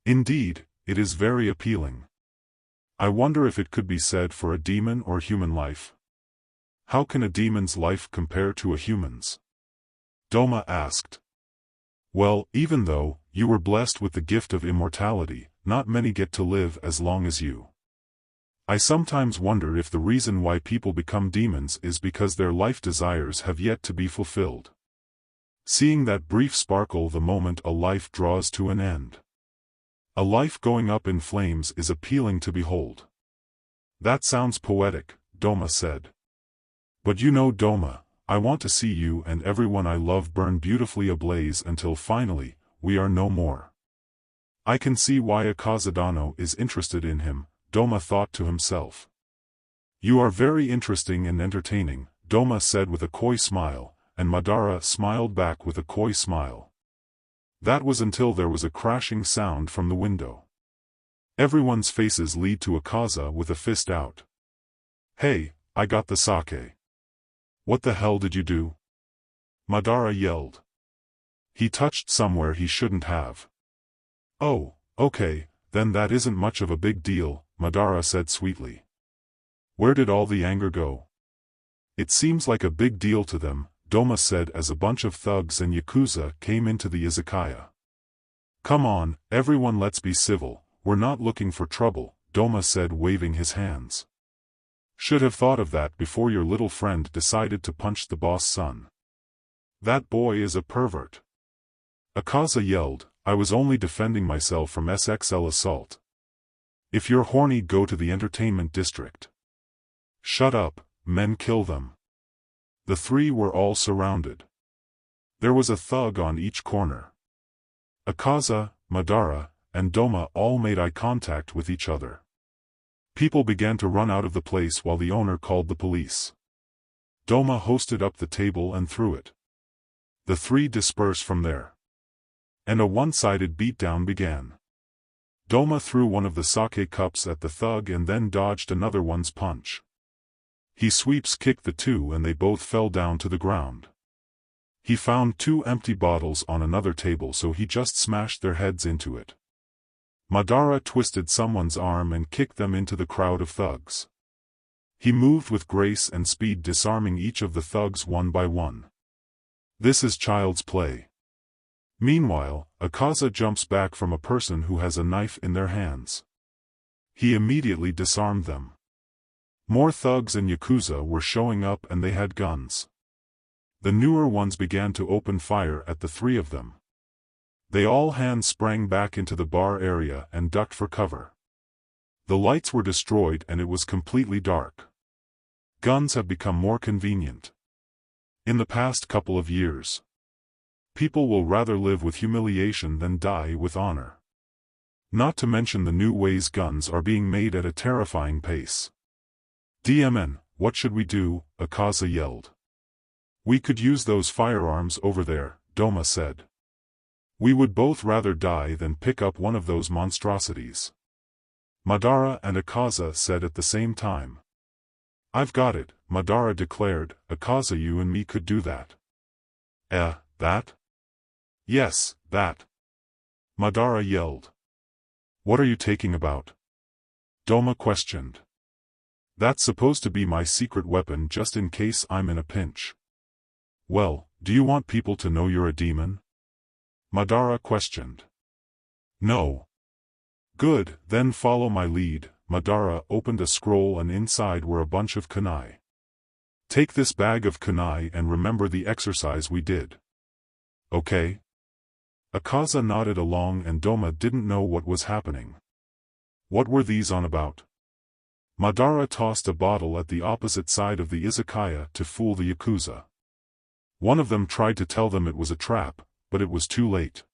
Indeed, it is very appealing. I wonder if it could be said for a demon or human life. How can a demon's life compare to a human's? Doma asked. Well, even though you were blessed with the gift of immortality, not many get to live as long as you. I sometimes wonder if the reason why people become demons is because their life desires have yet to be fulfilled. Seeing that brief sparkle the moment a life draws to an end. A life going up in flames is appealing to behold. That sounds poetic, Doma said. But you know, Doma, I want to see you and everyone I love burn beautifully ablaze until finally, we are no more. I can see why Akazadano is interested in him, Doma thought to himself. You are very interesting and entertaining, Doma said with a coy smile, and Madara smiled back with a coy smile. That was until there was a crashing sound from the window. Everyone's faces lead to Akaza with a fist out. Hey, I got the sake. What the hell did you do? Madara yelled. He touched somewhere he shouldn't have. Oh, okay, then that isn't much of a big deal, Madara said sweetly. Where did all the anger go? It seems like a big deal to them, Doma said as a bunch of thugs and yakuza came into the izakaya. Come on, everyone, let's be civil, we're not looking for trouble, Doma said waving his hands. Should have thought of that before your little friend decided to punch the boss' son. That boy is a pervert. Akaza yelled, I was only defending myself from SXL assault. If you're horny, go to the entertainment district. Shut up, men, kill them. The three were all surrounded. There was a thug on each corner. Akaza, Madara, and Doma all made eye contact with each other. People began to run out of the place while the owner called the police. Doma hosted up the table and threw it. The three dispersed from there. And a one-sided beatdown began. Doma threw one of the sake cups at the thug and then dodged another one's punch. He sweeps kicked the two and they both fell down to the ground. He found two empty bottles on another table, so he just smashed their heads into it. Madara twisted someone's arm and kicked them into the crowd of thugs. He moved with grace and speed, disarming each of the thugs one by one. This is child's play. Meanwhile, Akaza jumps back from a person who has a knife in their hands. He immediately disarmed them. More thugs and yakuza were showing up and they had guns. The newer ones began to open fire at the three of them. They all hands sprang back into the bar area and ducked for cover. The lights were destroyed and it was completely dark. Guns have become more convenient. In the past couple of years, people will rather live with humiliation than die with honor. Not to mention the new ways guns are being made at a terrifying pace. DMN, what should we do? Akaza yelled. We could use those firearms over there, Doma said. We would both rather die than pick up one of those monstrosities. Madara and Akaza said at the same time. I've got it, Madara declared. Akaza, you and me could do that. That? Yes, that. Madara yelled. What are you taking about? Doma questioned. That's supposed to be my secret weapon just in case I'm in a pinch. Well, do you want people to know you're a demon? Madara questioned. No. Good, then follow my lead. Madara opened a scroll and inside were a bunch of kunai. Take this bag of kunai and remember the exercise we did. Okay? Akaza nodded along and Doma didn't know what was happening. What were these on about? Madara tossed a bottle at the opposite side of the izakaya to fool the yakuza. One of them tried to tell them it was a trap, but it was too late.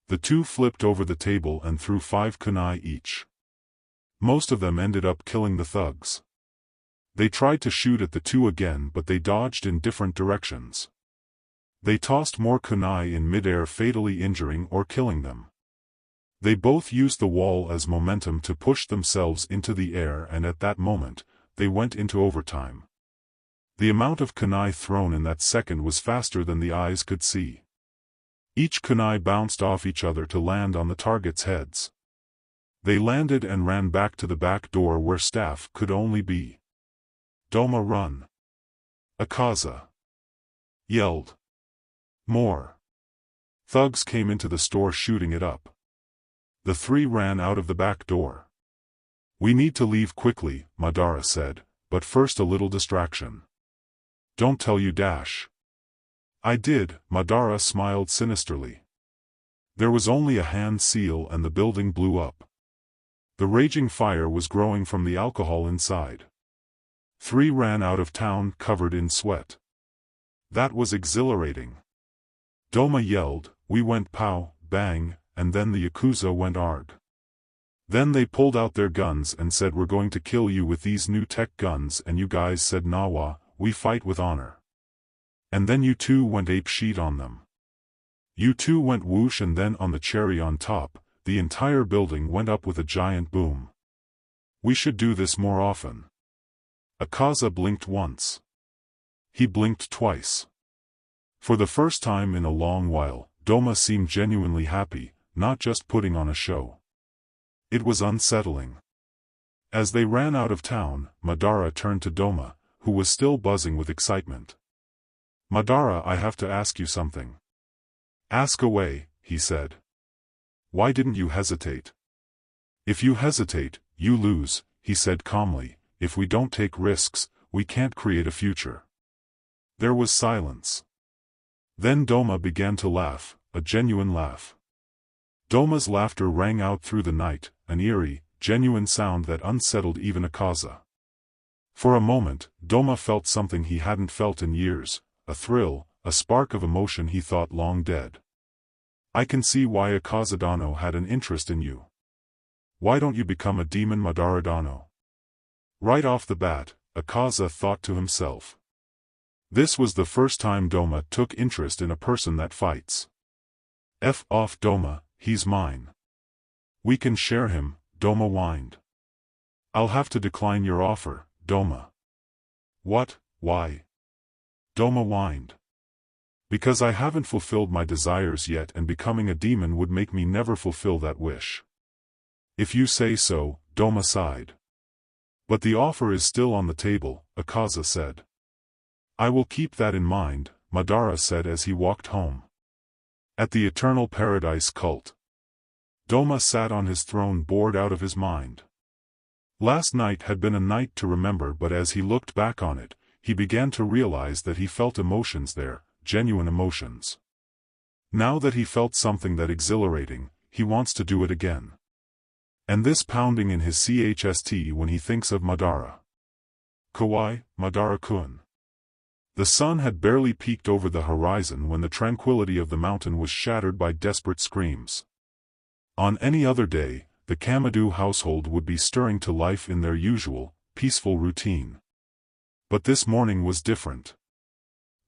The two flipped over the table and threw 5 kunai each. Most of them ended up killing the thugs. They tried to shoot at the two again, but they dodged in different directions. They tossed more kunai in midair, fatally injuring or killing them. They both used the wall as momentum to push themselves into the air, and at that moment, they went into overtime. The amount of kunai thrown in that second was faster than the eyes could see. Each kunai bounced off each other to land on the target's heads. They landed and ran back to the back door where staff could only be. Doma, run! Akaza yelled. More thugs came into the store shooting it up. The three ran out of the back door. "We need to leave quickly," Madara said, "but first a little distraction." "Don't tell you Dash." "I did," Madara smiled sinisterly. There was only a hand seal and the building blew up. The raging fire was growing from the alcohol inside. Three ran out of town covered in sweat. That was exhilarating. Doma yelled, "We went pow, bang," and then the Yakuza went arg. Then they pulled out their guns and said, "We're going to kill you with these new tech guns," and you guys said, "Nawa, we fight with honor." And then you two went ape shit on them. You two went whoosh, and then on the cherry on top, the entire building went up with a giant boom. "We should do this more often." Akaza blinked once. He blinked twice. For the first time in a long while, Doma seemed genuinely happy, not just putting on a show. It was unsettling. As they ran out of town, Madara turned to Doma, who was still buzzing with excitement. "Madara, I have to ask you something." "Ask away," he said. "Why didn't you hesitate?" "If you hesitate, you lose," he said calmly. "If we don't take risks, we can't create a future." There was silence. Then Doma began to laugh, a genuine laugh. Doma's laughter rang out through the night, an eerie, genuine sound that unsettled even Akaza. For a moment, Doma felt something he hadn't felt in years, a thrill, a spark of emotion he thought long dead. "I can see why Akaza Dano had an interest in you. Why don't you become a demon, Madara Dano?" Right off the bat, Akaza thought to himself. This was the first time Doma took interest in a person that fights. "F off Doma, he's mine." "We can share him," Doma whined. "I'll have to decline your offer, Doma." "What, why?" Doma whined. "Because I haven't fulfilled my desires yet, and becoming a demon would make me never fulfill that wish." "If you say so," Doma sighed. "But the offer is still on the table," Akaza said. "I will keep that in mind," Madara said as he walked home. At the Eternal Paradise Cult, Doma sat on his throne bored out of his mind. Last night had been a night to remember, but as he looked back on it, he began to realize that he felt emotions there, genuine emotions. Now that he felt something that exhilarating, he wants to do it again. And this pounding in his chest when he thinks of Madara. Kawaii, Madara-kun. The sun had barely peeked over the horizon when the tranquility of the mountain was shattered by desperate screams. On any other day, the Kamado household would be stirring to life in their usual, peaceful routine. But this morning was different.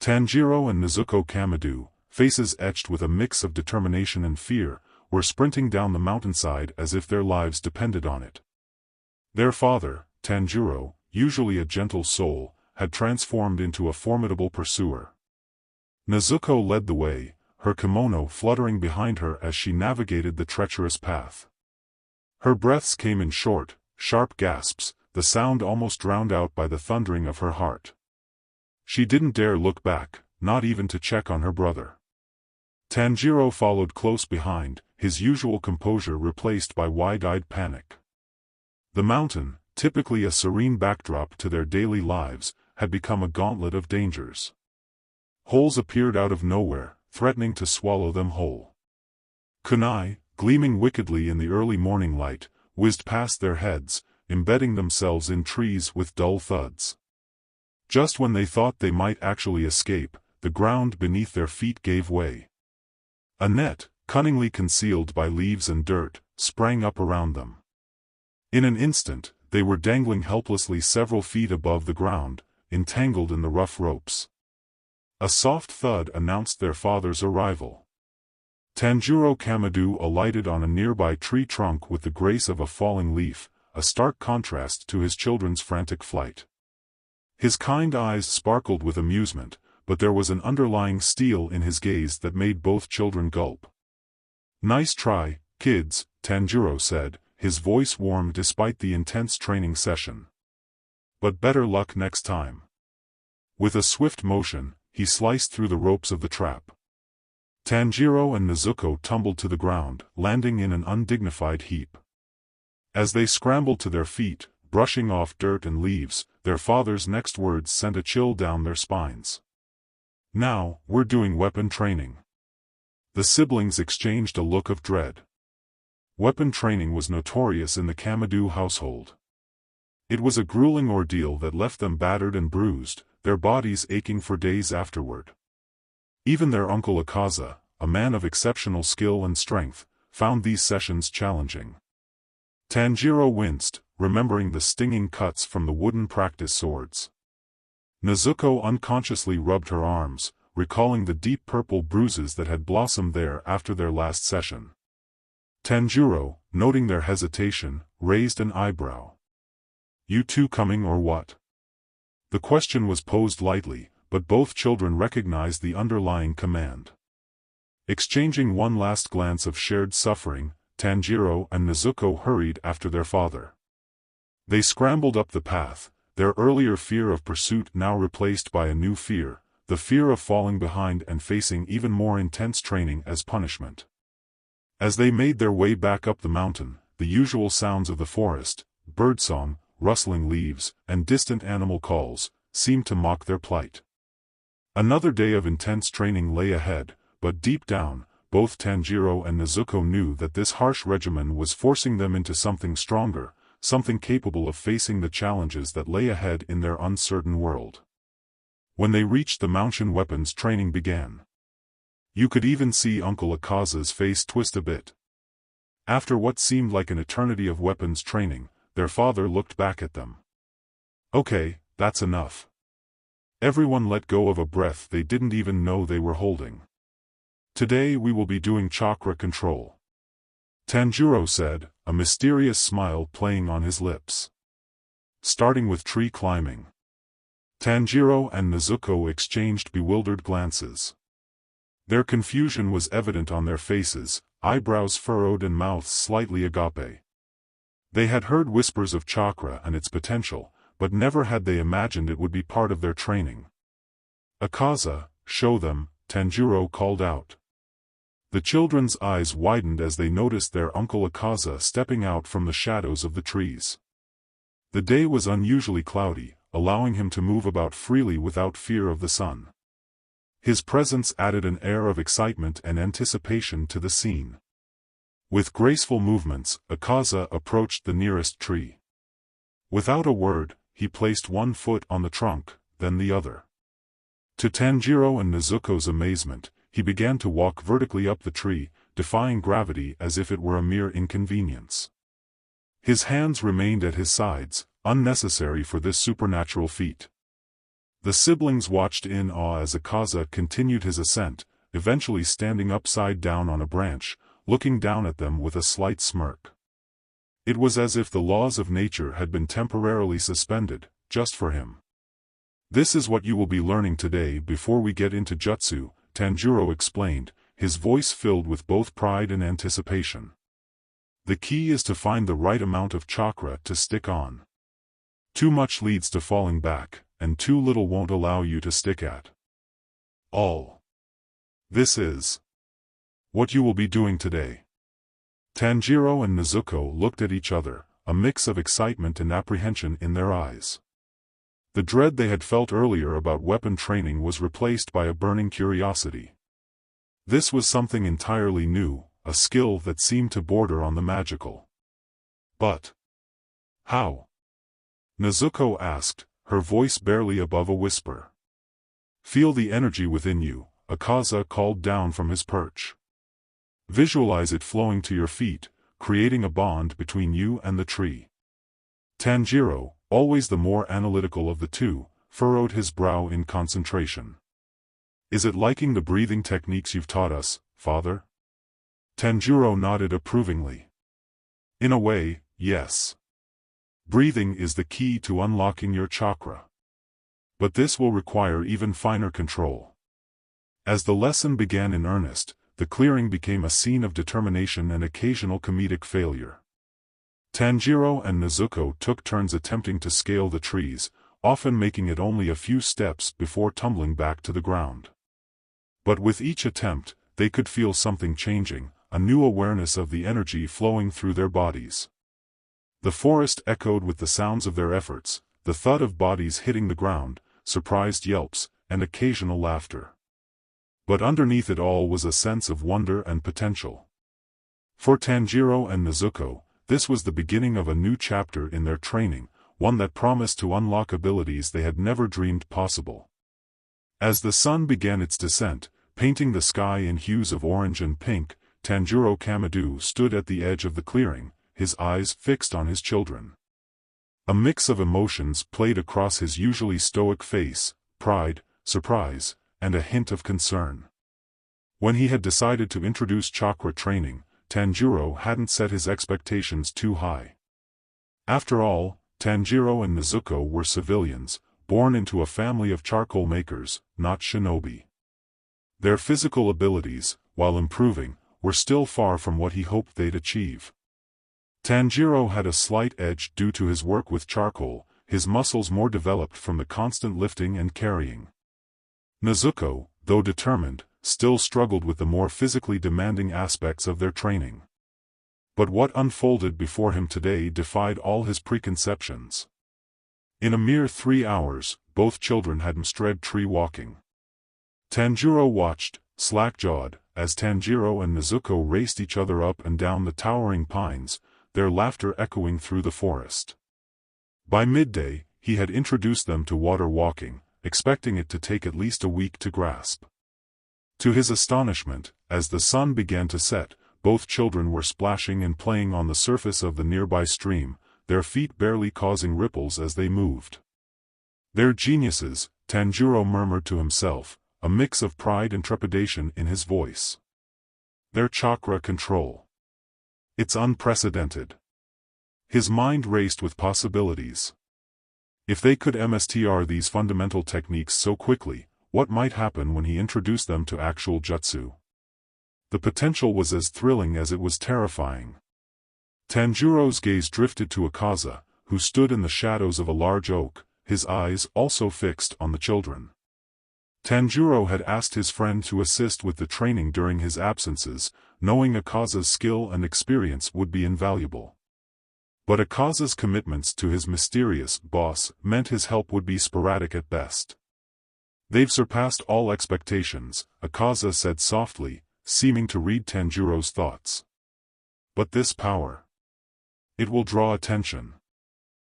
Tanjiro and Nezuko Kamado, faces etched with a mix of determination and fear, were sprinting down the mountainside as if their lives depended on it. Their father, Tanjiro, usually a gentle soul, had transformed into a formidable pursuer. Nezuko led the way, her kimono fluttering behind her as she navigated the treacherous path. Her breaths came in short, sharp gasps, the sound almost drowned out by the thundering of her heart. She didn't dare look back, not even to check on her brother. Tanjiro followed close behind, his usual composure replaced by wide-eyed panic. The mountain, typically a serene backdrop to their daily lives, had become a gauntlet of dangers. Holes appeared out of nowhere, threatening to swallow them whole. Kunai, gleaming wickedly in the early morning light, whizzed past their heads, embedding themselves in trees with dull thuds. Just when they thought they might actually escape, the ground beneath their feet gave way. A net, cunningly concealed by leaves and dirt, sprang up around them. In an instant, they were dangling helplessly several feet above the ground, entangled in the rough ropes. A soft thud announced their father's arrival. Tanjiro Kamado alighted on a nearby tree trunk with the grace of a falling leaf, a stark contrast to his children's frantic flight. His kind eyes sparkled with amusement, but there was an underlying steel in his gaze that made both children gulp. "Nice try, kids," Tanjiro said, his voice warm despite the intense training session. "But better luck next time." With a swift motion, he sliced through the ropes of the trap. Tanjiro and Nezuko tumbled to the ground, landing in an undignified heap. As they scrambled to their feet, brushing off dirt and leaves, their father's next words sent a chill down their spines. "Now, we're doing weapon training." The siblings exchanged a look of dread. Weapon training was notorious in the Kamado household. It was a grueling ordeal that left them battered and bruised, their bodies aching for days afterward. Even their uncle Akaza, a man of exceptional skill and strength, found these sessions challenging. Tanjiro winced, remembering the stinging cuts from the wooden practice swords. Nezuko unconsciously rubbed her arms, recalling the deep purple bruises that had blossomed there after their last session. Tanjiro, noting their hesitation, raised an eyebrow. "You two coming or what?" The question was posed lightly, but both children recognized the underlying command. Exchanging one last glance of shared suffering, Tanjiro and Nezuko hurried after their father. They scrambled up the path, their earlier fear of pursuit now replaced by a new fear, the fear of falling behind and facing even more intense training as punishment. As they made their way back up the mountain, the usual sounds of the forest, birdsong, rustling leaves, and distant animal calls, seemed to mock their plight. Another day of intense training lay ahead, but deep down, both Tanjiro and Nezuko knew that this harsh regimen was forcing them into something stronger, something capable of facing the challenges that lay ahead in their uncertain world. When they reached the mountain, weapons training began. You could even see Uncle Akaza's face twist a bit. After what seemed like an eternity of weapons training, their father looked back at them. "Okay, that's enough." Everyone let go of a breath they didn't even know they were holding. "Today we will be doing chakra control," Tanjiro said, a mysterious smile playing on his lips. "Starting with tree climbing." Tanjiro and Nezuko exchanged bewildered glances. Their confusion was evident on their faces, eyebrows furrowed and mouths slightly agape. They had heard whispers of chakra and its potential, but never had they imagined it would be part of their training. "Akaza, show them," Tanjiro called out. The children's eyes widened as they noticed their Uncle Akaza stepping out from the shadows of the trees. The day was unusually cloudy, allowing him to move about freely without fear of the sun. His presence added an air of excitement and anticipation to the scene. With graceful movements, Akaza approached the nearest tree. Without a word, he placed one foot on the trunk, then the other. To Tanjiro and Nezuko's amazement, he began to walk vertically up the tree, defying gravity as if it were a mere inconvenience. His hands remained at his sides, unnecessary for this supernatural feat. The siblings watched in awe as Akaza continued his ascent, eventually standing upside down on a branch, looking down at them with a slight smirk. It was as if the laws of nature had been temporarily suspended, just for him. "This is what you will be learning today before we get into jutsu," Tanjiro explained, his voice filled with both pride and anticipation. "The key is to find the right amount of chakra to stick on. Too much leads to falling back, and too little won't allow you to stick at all. This is what you will be doing today." Tanjiro and Nezuko looked at each other, a mix of excitement and apprehension in their eyes. The dread they had felt earlier about weapon training was replaced by a burning curiosity. This was something entirely new, a skill that seemed to border on the magical. But how? Nezuko asked, her voice barely above a whisper. "Feel the energy within you," Akaza called down from his perch. "Visualize it flowing to your feet, creating a bond between you and the tree." Tanjiro, always the more analytical of the two, furrowed his brow in concentration. "Is it liking the breathing techniques you've taught us, father?" Tanjiro nodded approvingly. "In a way, yes. Breathing is the key to unlocking your chakra. But this will require even finer control." As the lesson began in earnest, the clearing became a scene of determination and occasional comedic failure. Tanjiro and Nezuko took turns attempting to scale the trees, often making it only a few steps before tumbling back to the ground. But with each attempt, they could feel something changing, a new awareness of the energy flowing through their bodies. The forest echoed with the sounds of their efforts, the thud of bodies hitting the ground, surprised yelps, and occasional laughter. But underneath it all was a sense of wonder and potential. For Tanjiro and Nezuko, this was the beginning of a new chapter in their training, one that promised to unlock abilities they had never dreamed possible. As the sun began its descent, painting the sky in hues of orange and pink, Tanjiro Kamado stood at the edge of the clearing, his eyes fixed on his children. A mix of emotions played across his usually stoic face, pride, surprise, and a hint of concern. When he had decided to introduce chakra training, Tanjiro hadn't set his expectations too high. After all, Tanjiro and Nezuko were civilians, born into a family of charcoal makers, not shinobi. Their physical abilities, while improving, were still far from what he hoped they'd achieve. Tanjiro had a slight edge due to his work with charcoal, his muscles more developed from the constant lifting and carrying. Nezuko, though determined, still struggled with the more physically demanding aspects of their training. But what unfolded before him today defied all his preconceptions. In a mere 3 hours, both children had mastered tree walking. Tanjiro watched, slack-jawed, as Tanjiro and Nezuko raced each other up and down the towering pines, their laughter echoing through the forest. By midday, he had introduced them to water walking, expecting it to take at least a week to grasp. To his astonishment, as the sun began to set, both children were splashing and playing on the surface of the nearby stream, their feet barely causing ripples as they moved. "They're geniuses," Tanjiro murmured to himself, a mix of pride and trepidation in his voice. "Their chakra control. It's unprecedented." His mind raced with possibilities. If they could master these fundamental techniques so quickly, what might happen when he introduced them to actual jutsu? The potential was as thrilling as it was terrifying. Tanjiro's gaze drifted to Akaza, who stood in the shadows of a large oak, his eyes also fixed on the children. Tanjiro had asked his friend to assist with the training during his absences, knowing Akaza's skill and experience would be invaluable. But Akaza's commitments to his mysterious boss meant his help would be sporadic at best. "They've surpassed all expectations," Akaza said softly, seeming to read Tanjiro's thoughts. "But this power. It will draw attention.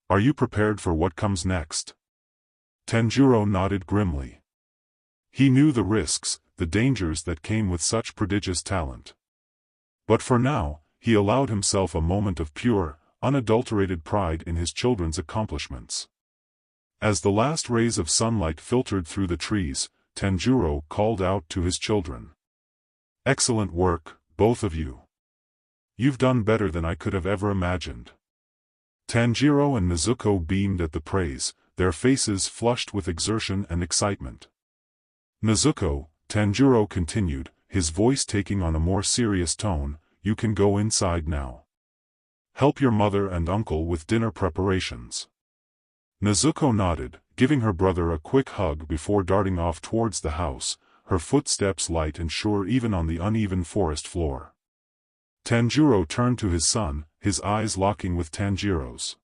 Are you prepared for what comes next?" Tanjiro nodded grimly. He knew the risks, the dangers that came with such prodigious talent. But for now, he allowed himself a moment of pure, unadulterated pride in his children's accomplishments. As the last rays of sunlight filtered through the trees, Tanjiro called out to his children. "Excellent work, both of you. You've done better than I could have ever imagined." Tanjiro and Nezuko beamed at the praise, their faces flushed with exertion and excitement. "Nezuko," Tanjiro continued, his voice taking on a more serious tone, "you can go inside now. Help your mother and uncle with dinner preparations." Nezuko nodded, giving her brother a quick hug before darting off towards the house, her footsteps light and sure even on the uneven forest floor. Tanjiro turned to his son, his eyes locking with Tanjiro's.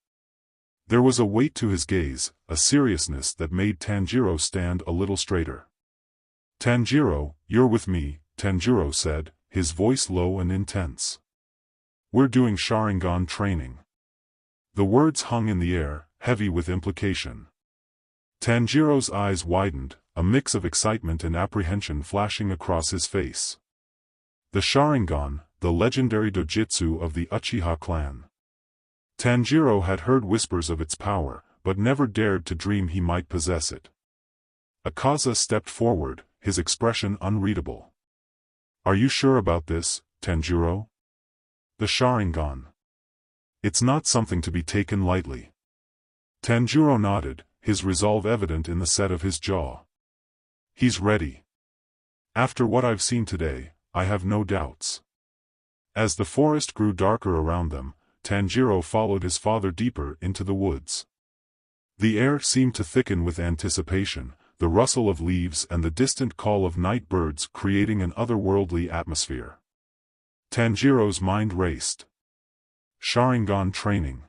There was a weight to his gaze, a seriousness that made Tanjiro stand a little straighter. "Tanjiro, you're with me," Tanjiro said, his voice low and intense. "We're doing Sharingan training." The words hung in the air, heavy with implication. Tanjiro's eyes widened, a mix of excitement and apprehension flashing across his face. The Sharingan, the legendary dojutsu of the Uchiha clan. Tanjiro had heard whispers of its power, but never dared to dream he might possess it. Akaza stepped forward, his expression unreadable. "Are you sure about this, Tanjiro? The Sharingan. It's not something to be taken lightly." Tanjiro nodded, his resolve evident in the set of his jaw. "He's ready. After what I've seen today, I have no doubts." As the forest grew darker around them, Tanjiro followed his father deeper into the woods. The air seemed to thicken with anticipation, the rustle of leaves and the distant call of night birds creating an otherworldly atmosphere. Tanjiro's mind raced. Sharingan training.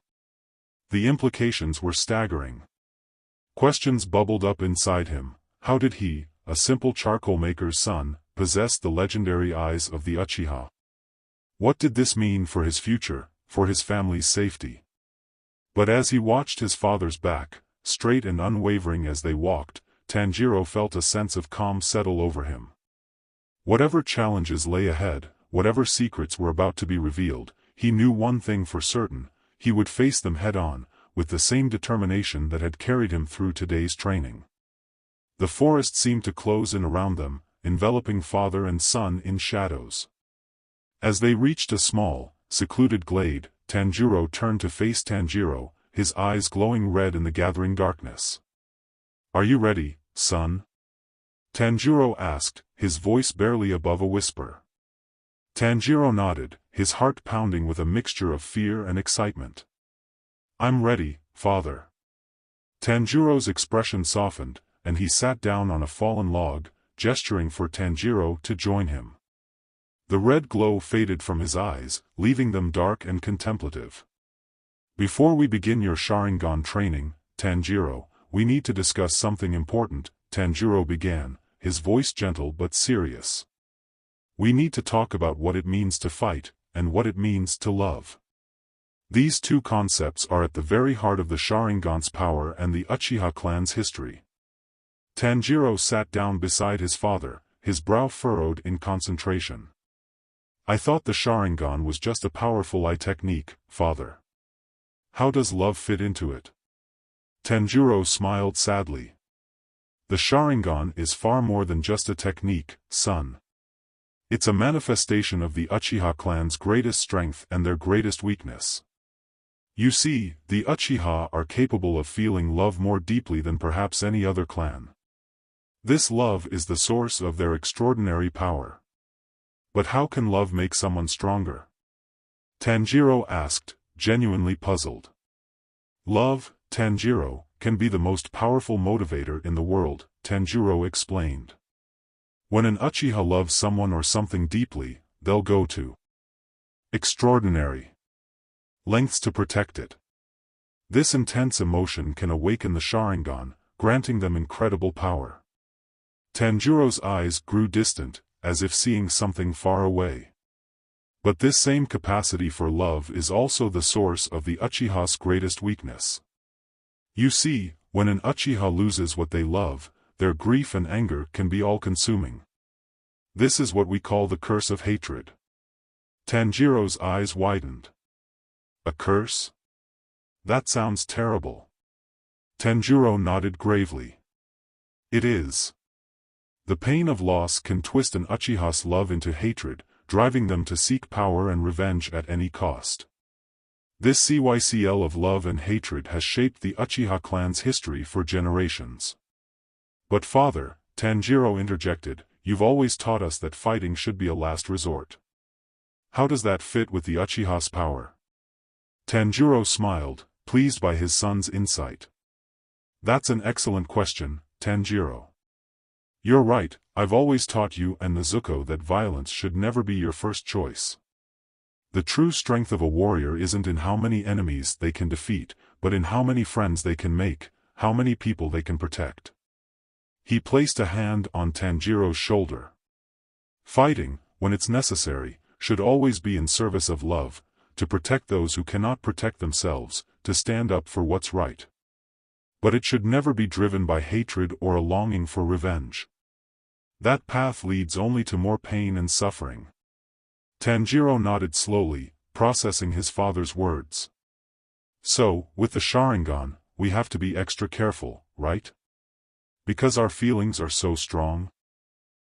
The implications were staggering. Questions bubbled up inside him. How did he, a simple charcoal maker's son, possess the legendary eyes of the Uchiha? What did this mean for his future, for his family's safety? But as he watched his father's back, straight and unwavering as they walked, Tanjiro felt a sense of calm settle over him. Whatever challenges lay ahead, whatever secrets were about to be revealed, he knew one thing for certain: he would face them head-on, with the same determination that had carried him through today's training. The forest seemed to close in around them, enveloping father and son in shadows. As they reached a small, secluded glade, Tanjiro turned to face Tanjiro, his eyes glowing red in the gathering darkness. "Are you ready, son?" Tanjiro asked, his voice barely above a whisper. Tanjiro nodded, his heart pounding with a mixture of fear and excitement. "I'm ready, father." Tanjiro's expression softened, and he sat down on a fallen log, gesturing for Tanjiro to join him. The red glow faded from his eyes, leaving them dark and contemplative. "Before we begin your Sharingan training, Tanjiro, we need to discuss something important," Tanjiro began, his voice gentle but serious. "We need to talk about what it means to fight, and what it means to love. These two concepts are at the very heart of the Sharingan's power and the Uchiha clan's history." Tanjiro sat down beside his father, his brow furrowed in concentration. "I thought the Sharingan was just a powerful eye technique, father. How does love fit into it?" Tanjiro smiled sadly. "The Sharingan is far more than just a technique, son. It's a manifestation of the Uchiha clan's greatest strength and their greatest weakness. You see, the Uchiha are capable of feeling love more deeply than perhaps any other clan. This love is the source of their extraordinary power. But how can love make someone stronger?" Tanjiro asked, genuinely puzzled. "Love, Tanjiro, can be the most powerful motivator in the world," Tanjiro explained. "When an Uchiha loves someone or something deeply, they'll go to extraordinary lengths to protect it. This intense emotion can awaken the Sharingan, granting them incredible power." Tanjiro's eyes grew distant, as if seeing something far away. "But this same capacity for love is also the source of the Uchiha's greatest weakness. You see, when an Uchiha loses what they love, their grief and anger can be all-consuming. This is what we call the curse of hatred." Tanjiro's eyes widened. "A curse? That sounds terrible." Tanjiro nodded gravely. "It is. The pain of loss can twist an Uchiha's love into hatred, driving them to seek power and revenge at any cost. This cycle of love and hatred has shaped the Uchiha clan's history for generations." "But father," Tanjiro interjected, "you've always taught us that fighting should be a last resort. How does that fit with the Uchiha's power?" Tanjiro smiled, pleased by his son's insight. "That's an excellent question, Tanjiro. You're right, I've always taught you and Nezuko that violence should never be your first choice. The true strength of a warrior isn't in how many enemies they can defeat, but in how many friends they can make, how many people they can protect." He placed a hand on Tanjiro's shoulder. "Fighting, when it's necessary, should always be in service of love, to protect those who cannot protect themselves, to stand up for what's right. But it should never be driven by hatred or a longing for revenge. That path leads only to more pain and suffering." Tanjiro nodded slowly, processing his father's words. "So, with the Sharingan, we have to be extra careful, right? Because our feelings are so strong?"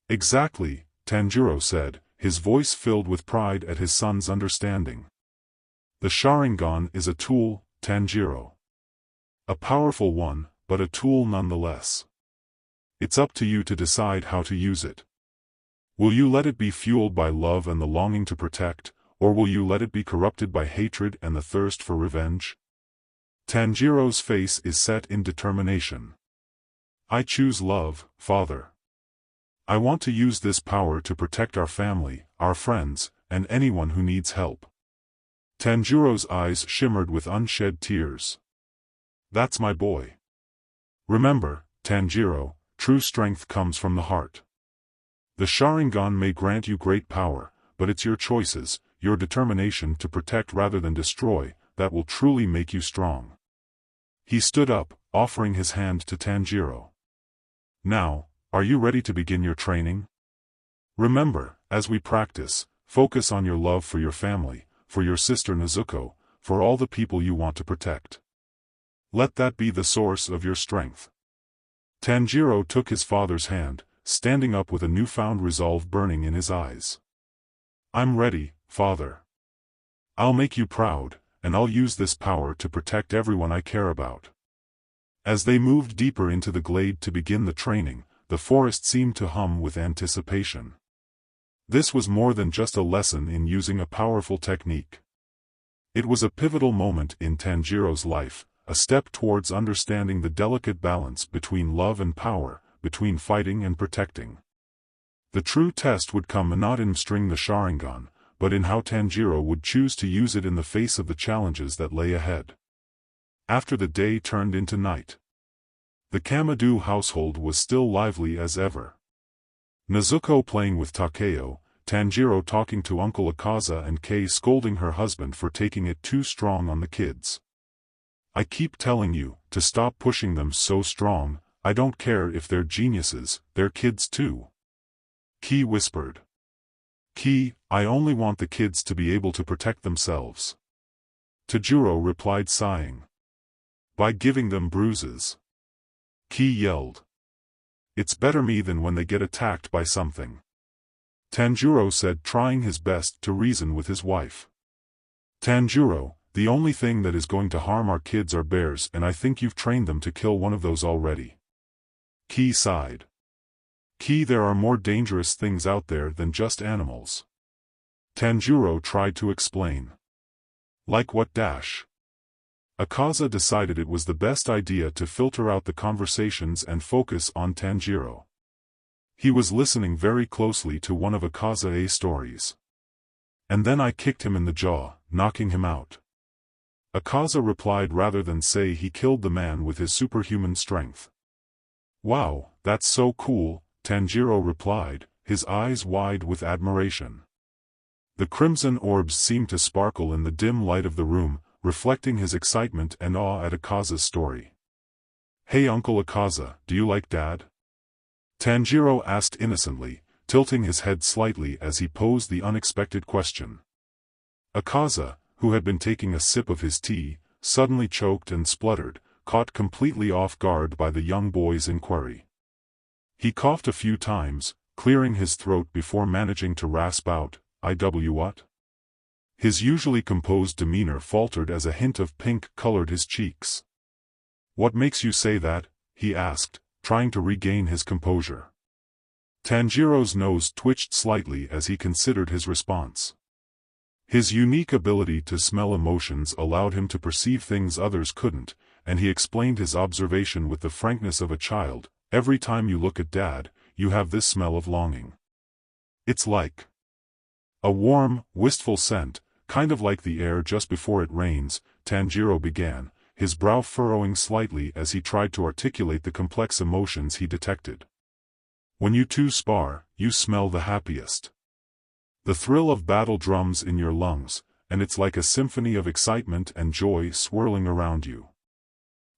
"Exactly," Tanjiro said, his voice filled with pride at his son's understanding. "The Sharingan is a tool, Tanjiro. A powerful one, but a tool nonetheless. It's up to you to decide how to use it. Will you let it be fueled by love and the longing to protect, or will you let it be corrupted by hatred and the thirst for revenge?" Tanjiro's face is set in determination. I choose love, father. I want to use this power to protect our family, our friends, and anyone who needs help. Tanjiro's eyes shimmered with unshed tears. That's my boy. Remember, Tanjiro, true strength comes from the heart. The Sharingan may grant you great power, but it's your choices, your determination to protect rather than destroy, that will truly make you strong. He stood up, offering his hand to Tanjiro. Now, are you ready to begin your training? Remember, as we practice, focus on your love for your family, for your sister Nezuko, for all the people you want to protect. Let that be the source of your strength. Tanjiro took his father's hand, standing up with a newfound resolve burning in his eyes. I'm ready, father. I'll make you proud, and I'll use this power to protect everyone I care about. As they moved deeper into the glade to begin the training, the forest seemed to hum with anticipation. This was more than just a lesson in using a powerful technique. It was a pivotal moment in Tanjiro's life, a step towards understanding the delicate balance between love and power, between fighting and protecting. The true test would come not in mastering the Sharingan, but in how Tanjiro would choose to use it in the face of the challenges that lay ahead. After the day turned into night, the Kamado household was still lively as ever. Nezuko playing with Takeo, Tanjiro talking to Uncle Akaza and Kei scolding her husband for taking it too strong on the kids. I keep telling you, to stop pushing them so strong, I don't care if they're geniuses, they're kids too. Kei whispered. Kei, I only want the kids to be able to protect themselves. Tanjiro replied sighing. By giving them bruises. Kei yelled. It's better me than when they get attacked by something. Tanjiro said, trying his best to reason with his wife. Tanjiro, the only thing that is going to harm our kids are bears, and I think you've trained them to kill one of those already. Kei sighed. Kei, there are more dangerous things out there than just animals. Tanjiro tried to explain. Like what dash? Akaza decided it was the best idea to filter out the conversations and focus on Tanjiro. He was listening very closely to one of Akaza's stories. And then I kicked him in the jaw, knocking him out. Akaza replied rather than say he killed the man with his superhuman strength. Wow, that's so cool, Tanjiro replied, his eyes wide with admiration. The crimson orbs seemed to sparkle in the dim light of the room, reflecting his excitement and awe at Akaza's story. Hey Uncle Akaza, do you like Dad? Tanjiro asked innocently, tilting his head slightly as he posed the unexpected question. Akaza, who had been taking a sip of his tea, suddenly choked and spluttered, caught completely off guard by the young boy's inquiry. He coughed a few times, clearing his throat before managing to rasp out, what? His usually composed demeanor faltered as a hint of pink colored his cheeks. What makes you say that? He asked, trying to regain his composure. Tanjiro's nose twitched slightly as he considered his response. His unique ability to smell emotions allowed him to perceive things others couldn't, and he explained his observation with the frankness of a child. Every time you look at Dad, you have this smell of longing. It's like a warm, wistful scent, kind of like the air just before it rains, Tanjiro began, his brow furrowing slightly as he tried to articulate the complex emotions he detected. When you two spar, you smell the happiest. The thrill of battle drums in your lungs, and it's like a symphony of excitement and joy swirling around you.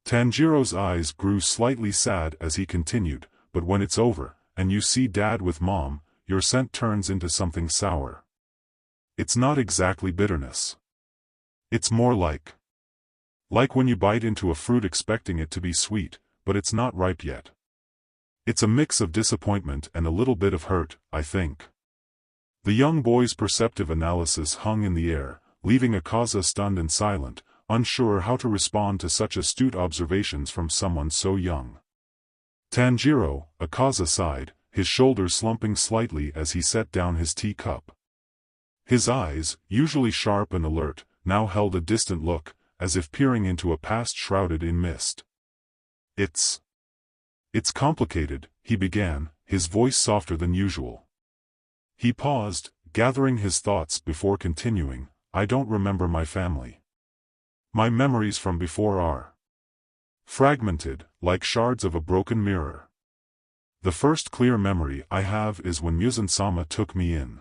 Tanjiro's eyes grew slightly sad as he continued, but when it's over, and you see Dad with Mom, your scent turns into something sour. It's not exactly bitterness. It's more like when you bite into a fruit expecting it to be sweet, but it's not ripe yet. It's a mix of disappointment and a little bit of hurt, I think. The young boy's perceptive analysis hung in the air, leaving Akaza stunned and silent, unsure how to respond to such astute observations from someone so young. Tanjiro, Akaza sighed, his shoulders slumping slightly as he set down his teacup. His eyes, usually sharp and alert, now held a distant look, as if peering into a past shrouded in mist. It's It's complicated, he began, his voice softer than usual. He paused, gathering his thoughts before continuing. I don't remember my family. My memories from before are fragmented, like shards of a broken mirror. The first clear memory I have is when Muzan-sama took me in.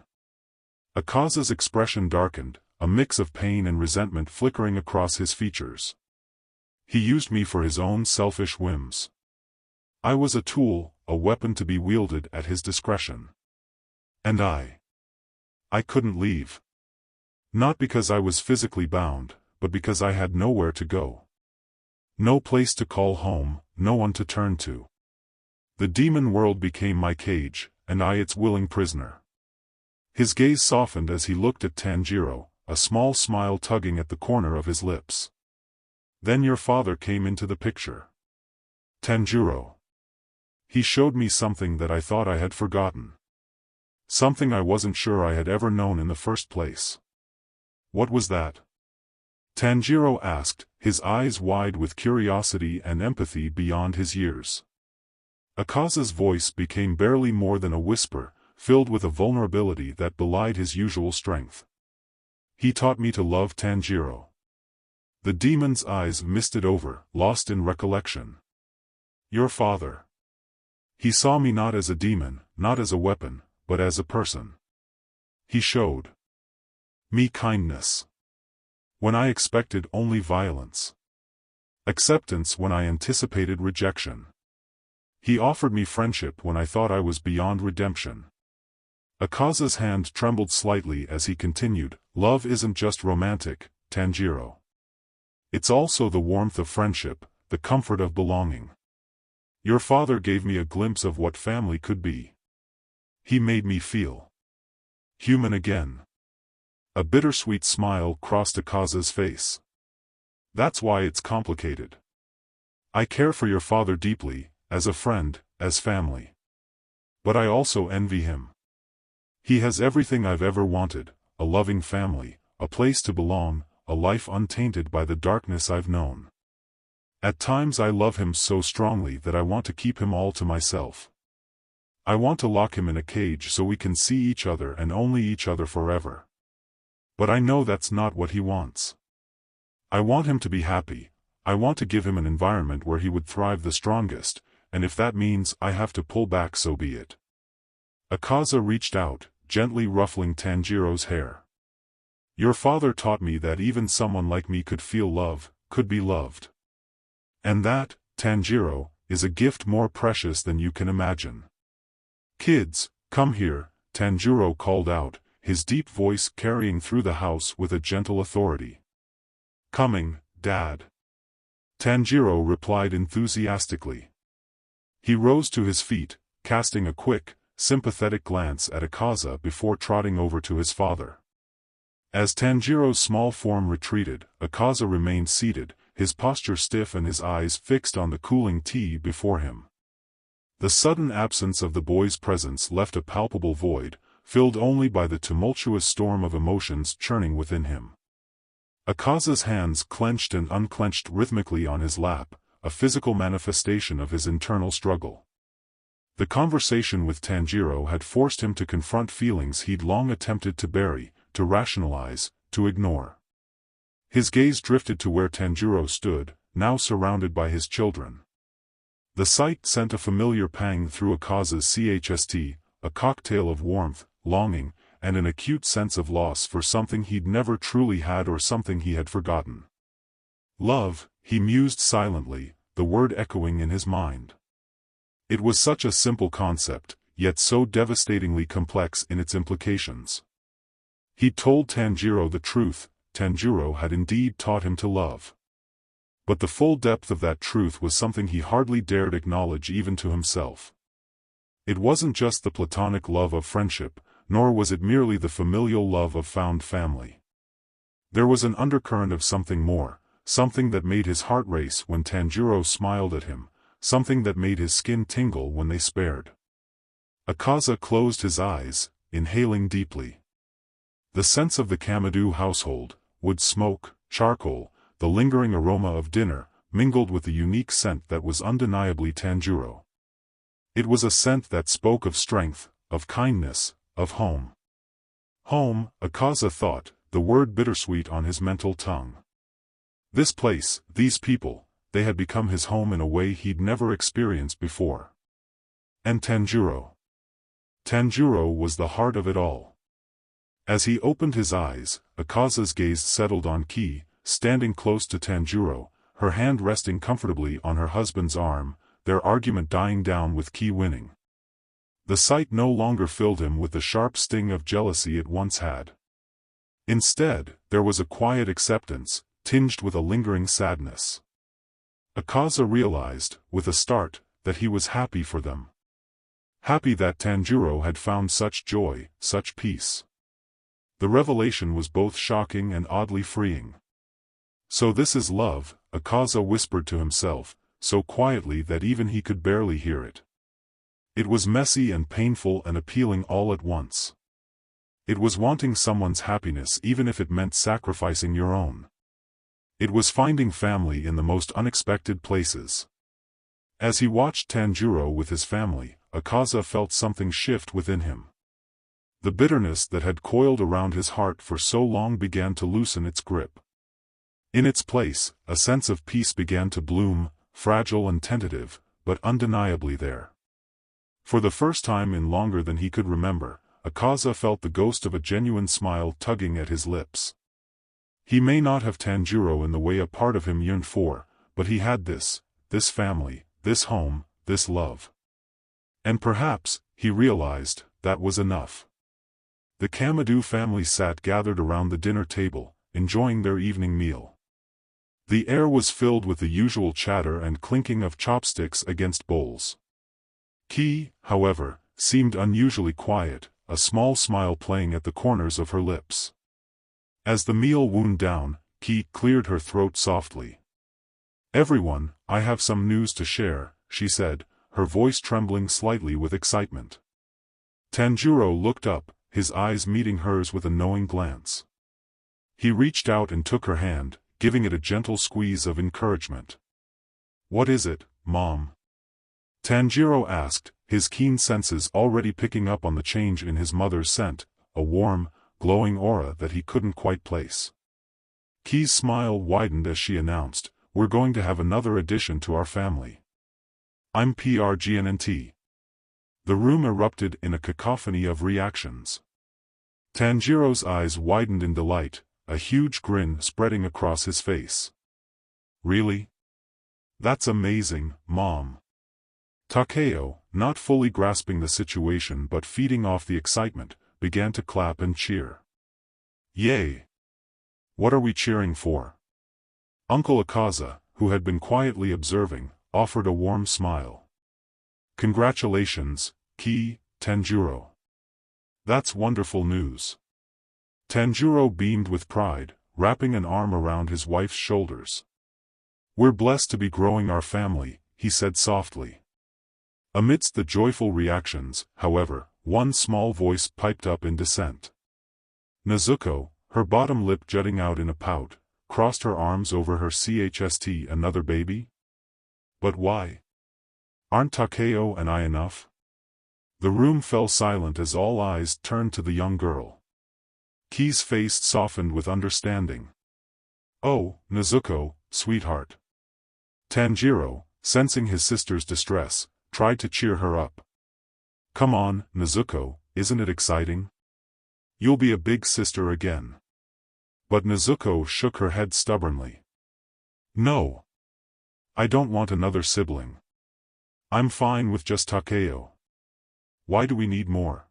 Akaza's expression darkened, a mix of pain and resentment flickering across his features. He used me for his own selfish whims. I was a tool, a weapon to be wielded at his discretion. And I couldn't leave. Not because I was physically bound, but because I had nowhere to go. No place to call home, no one to turn to. The demon world became my cage, and I its willing prisoner. His gaze softened as he looked at Tanjiro, a small smile tugging at the corner of his lips. Then your father came into the picture. Tanjiro. He showed me something that I thought I had forgotten. Something I wasn't sure I had ever known in the first place. What was that? Tanjiro asked, his eyes wide with curiosity and empathy beyond his years. Akaza's voice became barely more than a whisper, filled with a vulnerability that belied his usual strength. He taught me to love Tanjiro. The demon's eyes misted over, lost in recollection. Your father. He saw me not as a demon, not as a weapon, but as a person. He showed me kindness when I expected only violence. Acceptance when I anticipated rejection. He offered me friendship when I thought I was beyond redemption. Akaza's hand trembled slightly as he continued, love isn't just romantic, Tanjiro. It's also the warmth of friendship, the comfort of belonging. Your father gave me a glimpse of what family could be. He made me feel human again. A bittersweet smile crossed Akaza's face. That's why it's complicated. I care for your father deeply, as a friend, as family. But I also envy him. He has everything I've ever wanted, a loving family, a place to belong, a life untainted by the darkness I've known. At times I love him so strongly that I want to keep him all to myself. I want to lock him in a cage so we can see each other and only each other forever. But I know that's not what he wants. I want him to be happy. I want to give him an environment where he would thrive the strongest, and if that means I have to pull back, so be it. Akaza reached out, gently ruffling Tanjiro's hair. Your father taught me that even someone like me could feel love, could be loved. And that, Tanjiro, is a gift more precious than you can imagine. Kids, come here, Tanjiro called out, his deep voice carrying through the house with a gentle authority. Coming, Dad. Tanjiro replied enthusiastically. He rose to his feet, casting a quick, sympathetic glance at Akaza before trotting over to his father. As Tanjiro's small form retreated, Akaza remained seated, his posture stiff and his eyes fixed on the cooling tea before him. The sudden absence of the boy's presence left a palpable void, filled only by the tumultuous storm of emotions churning within him. Akaza's hands clenched and unclenched rhythmically on his lap, a physical manifestation of his internal struggle. The conversation with Tanjiro had forced him to confront feelings he'd long attempted to bury, to rationalize, to ignore. His gaze drifted to where Tanjiro stood, now surrounded by his children. The sight sent a familiar pang through Akaza's chest, a cocktail of warmth, longing, and an acute sense of loss for something he'd never truly had or something he had forgotten. Love, he mused silently, the word echoing in his mind. It was such a simple concept, yet so devastatingly complex in its implications. He'd told Tanjiro the truth, Tanjiro had indeed taught him to love. But the full depth of that truth was something he hardly dared acknowledge even to himself. It wasn't just the platonic love of friendship, nor was it merely the familial love of found family. There was an undercurrent of something more, something that made his heart race when Tanjiro smiled at him, something that made his skin tingle when they spared. Akaza closed his eyes, inhaling deeply. The sense of the Kamadu household, wood smoke, charcoal, the lingering aroma of dinner, mingled with the unique scent that was undeniably Tanjiro. It was a scent that spoke of strength, of kindness, of home. Home, Akaza thought, the word bittersweet on his mental tongue. This place, these people, they had become his home in a way he'd never experienced before. And Tanjiro. Tanjiro was the heart of it all. As he opened his eyes, Akaza's gaze settled on Ki, standing close to Tanjiro, her hand resting comfortably on her husband's arm, their argument dying down with Ki winning. The sight no longer filled him with the sharp sting of jealousy it once had. Instead, there was a quiet acceptance, tinged with a lingering sadness. Akaza realized, with a start, that he was happy for them. Happy that Tanjiro had found such joy, such peace. The revelation was both shocking and oddly freeing. So this is love, Akaza whispered to himself, so quietly that even he could barely hear it. It was messy and painful and appealing all at once. It was wanting someone's happiness even if it meant sacrificing your own. It was finding family in the most unexpected places. As he watched Tanjiro with his family, Akaza felt something shift within him. The bitterness that had coiled around his heart for so long began to loosen its grip. In its place, a sense of peace began to bloom, fragile and tentative, but undeniably there. For the first time in longer than he could remember, Akaza felt the ghost of a genuine smile tugging at his lips. He may not have Tanjiro in the way a part of him yearned for, but he had this family, this home, this love. And perhaps, he realized, that was enough. The Kamadu family sat gathered around the dinner table, enjoying their evening meal. The air was filled with the usual chatter and clinking of chopsticks against bowls. Ki, however, seemed unusually quiet, a small smile playing at the corners of her lips. As the meal wound down, Ki cleared her throat softly. "Everyone, I have some news to share," she said, her voice trembling slightly with excitement. Tanjiro looked up, his eyes meeting hers with a knowing glance. He reached out and took her hand, giving it a gentle squeeze of encouragement. "What is it, Mom?" Tanjiro asked, his keen senses already picking up on the change in his mother's scent, a warm, glowing aura that he couldn't quite place. Ki's smile widened as she announced, "We're going to have another addition to our family. I'm pregnant." The room erupted in a cacophony of reactions. Tanjiro's eyes widened in delight, a huge grin spreading across his face. "Really? That's amazing, Mom." Takeo, not fully grasping the situation but feeding off the excitement, began to clap and cheer. "Yay! What are we cheering for?" Uncle Akaza, who had been quietly observing, offered a warm smile. "Congratulations, Ki, Tanjiro. That's wonderful news." Tanjiro beamed with pride, wrapping an arm around his wife's shoulders. "We're blessed to be growing our family," he said softly. Amidst the joyful reactions, however, one small voice piped up in dissent. Nezuko, her bottom lip jutting out in a pout, crossed her arms over her chest. "Another baby? But why? Aren't Takeo and I enough?" The room fell silent as all eyes turned to the young girl. Ki's face softened with understanding. "Oh, Nezuko, sweetheart." Tanjiro, sensing his sister's distress, tried to cheer her up. "Come on, Nezuko, isn't it exciting? You'll be a big sister again." But Nezuko shook her head stubbornly. "No. I don't want another sibling. I'm fine with just Takeo. Why do we need more?"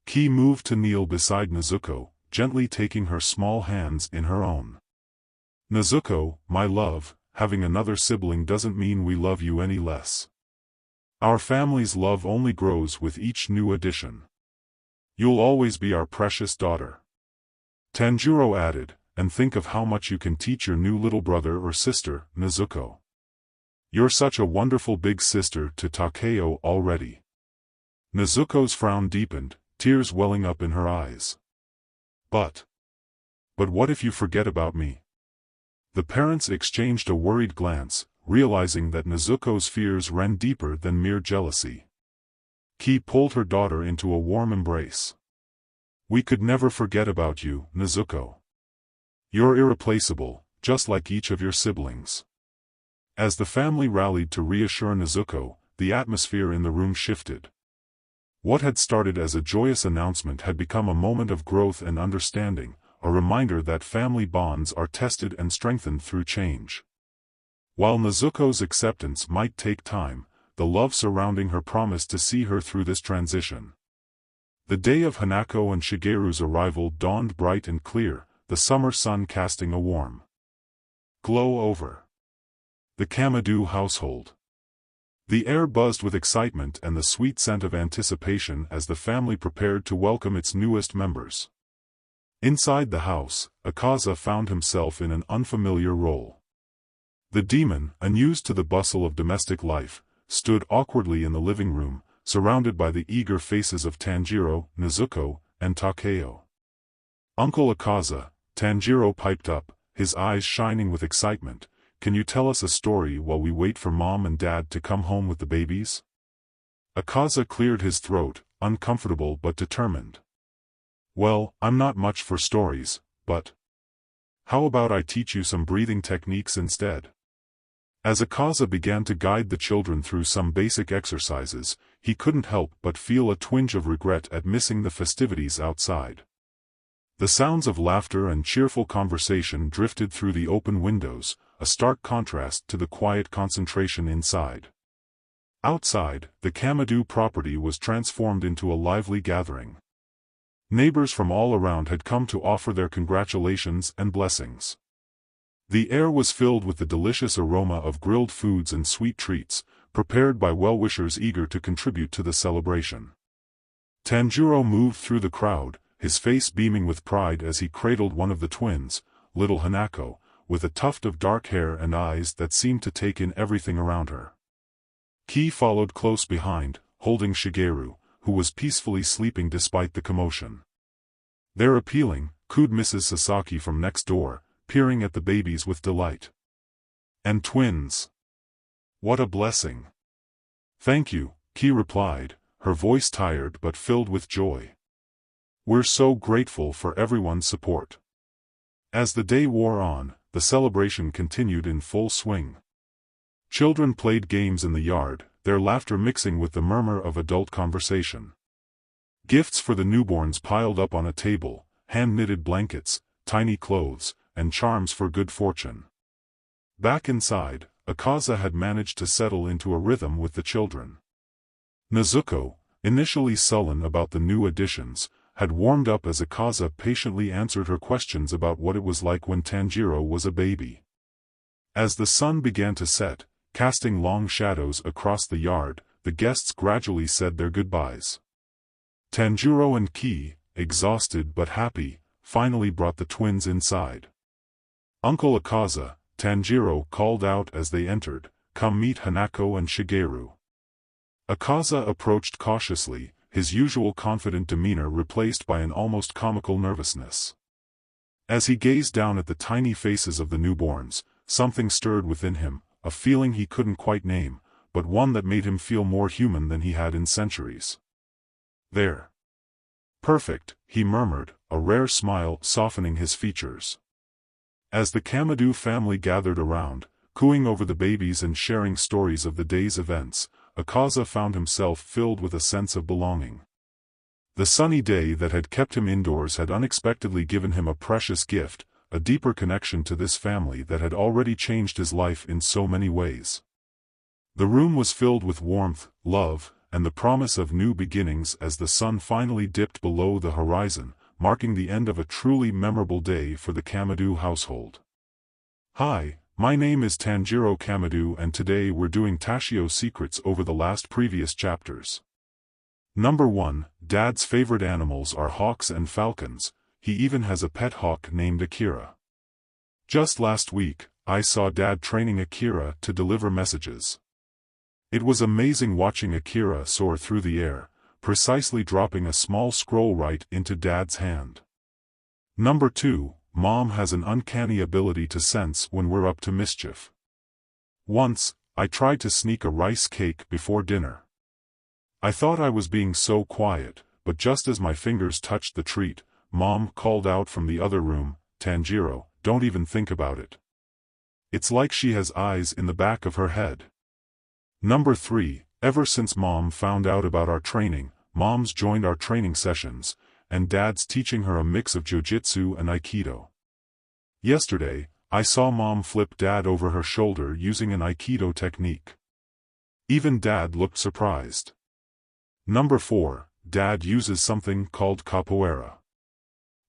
Ki moved to kneel beside Nezuko, gently taking her small hands in her own. "Nezuko, my love, having another sibling doesn't mean we love you any less. Our family's love only grows with each new addition. You'll always be our precious daughter." Tanjiro added, "And think of how much you can teach your new little brother or sister, Nezuko. You're such a wonderful big sister to Takeo already." Nezuko's frown deepened, tears welling up in her eyes. But what if you forget about me?" The parents exchanged a worried glance, realizing that Nezuko's fears ran deeper than mere jealousy. Ki pulled her daughter into a warm embrace. "We could never forget about you, Nezuko. You're irreplaceable, just like each of your siblings." As the family rallied to reassure Nezuko, the atmosphere in the room shifted. What had started as a joyous announcement had become a moment of growth and understanding, a reminder that family bonds are tested and strengthened through change. While Nezuko's acceptance might take time, the love surrounding her promised to see her through this transition. The day of Hanako and Shigeru's arrival dawned bright and clear, the summer sun casting a warm glow over the Kamado household. The air buzzed with excitement and the sweet scent of anticipation as the family prepared to welcome its newest members. Inside the house, Akaza found himself in an unfamiliar role. The demon, unused to the bustle of domestic life, stood awkwardly in the living room, surrounded by the eager faces of Tanjiro, Nezuko, and Takeo. "Uncle Akaza," Tanjiro piped up, his eyes shining with excitement, "can you tell us a story while we wait for Mom and Dad to come home with the babies?" Akaza cleared his throat, uncomfortable but determined. "Well, I'm not much for stories, but how about I teach you some breathing techniques instead?" As Akaza began to guide the children through some basic exercises, he couldn't help but feel a twinge of regret at missing the festivities outside. The sounds of laughter and cheerful conversation drifted through the open windows, a stark contrast to the quiet concentration inside. Outside, the Kamado property was transformed into a lively gathering. Neighbors from all around had come to offer their congratulations and blessings. The air was filled with the delicious aroma of grilled foods and sweet treats, prepared by well-wishers eager to contribute to the celebration. Tanjiro moved through the crowd, his face beaming with pride as he cradled one of the twins, little Hanako, with a tuft of dark hair and eyes that seemed to take in everything around her. Ki followed close behind, holding Shigeru, who was peacefully sleeping despite the commotion. "They're appealing," cooed Mrs. Sasaki from next door, peering at the babies with delight. "And twins. What a blessing." "Thank you," Ki replied, her voice tired but filled with joy. "We're so grateful for everyone's support." As the day wore on, the celebration continued in full swing. Children played games in the yard, their laughter mixing with the murmur of adult conversation. Gifts for the newborns piled up on a table, hand-knitted blankets, tiny clothes, and charms for good fortune. Back inside, Akaza had managed to settle into a rhythm with the children. Nezuko, initially sullen about the new additions, had warmed up as Akaza patiently answered her questions about what it was like when Tanjiro was a baby. As the sun began to set, casting long shadows across the yard, the guests gradually said their goodbyes. Tanjiro and Ki, exhausted but happy, finally brought the twins inside. "Uncle Akaza," Tanjiro called out as they entered, "come meet Hanako and Shigeru." Akaza approached cautiously, his usual confident demeanor replaced by an almost comical nervousness. As he gazed down at the tiny faces of the newborns, something stirred within him, a feeling he couldn't quite name, but one that made him feel more human than he had in centuries. "They're perfect," he murmured, a rare smile softening his features. As the Kamado family gathered around, cooing over the babies and sharing stories of the day's events, Akaza found himself filled with a sense of belonging. The sunny day that had kept him indoors had unexpectedly given him a precious gift, a deeper connection to this family that had already changed his life in so many ways. The room was filled with warmth, love, and the promise of new beginnings as the sun finally dipped below the horizon, marking the end of a truly memorable day for the Kamado household. "Hi, my name is Tanjiro Kamado and today we're doing Tashio secrets over the previous chapters. Number 1, Dad's favorite animals are hawks and falcons, he even has a pet hawk named Akira. Just last week, I saw Dad training Akira to deliver messages. It was amazing watching Akira soar through the air, precisely dropping a small scroll right into Dad's hand. Number 2, Mom has an uncanny ability to sense when we're up to mischief. Once, I tried to sneak a rice cake before dinner. I thought I was being so quiet, but just as my fingers touched the treat, Mom called out from the other room, "Tanjiro, don't even think about it. It's like she has eyes in the back of her head." Number 3, ever since Mom found out about our training, Mom's joined our training sessions, and Dad's teaching her a mix of jiu-jitsu and aikido. Yesterday, I saw Mom flip Dad over her shoulder using an aikido technique. Even Dad looked surprised. Number 4, Dad uses something called capoeira.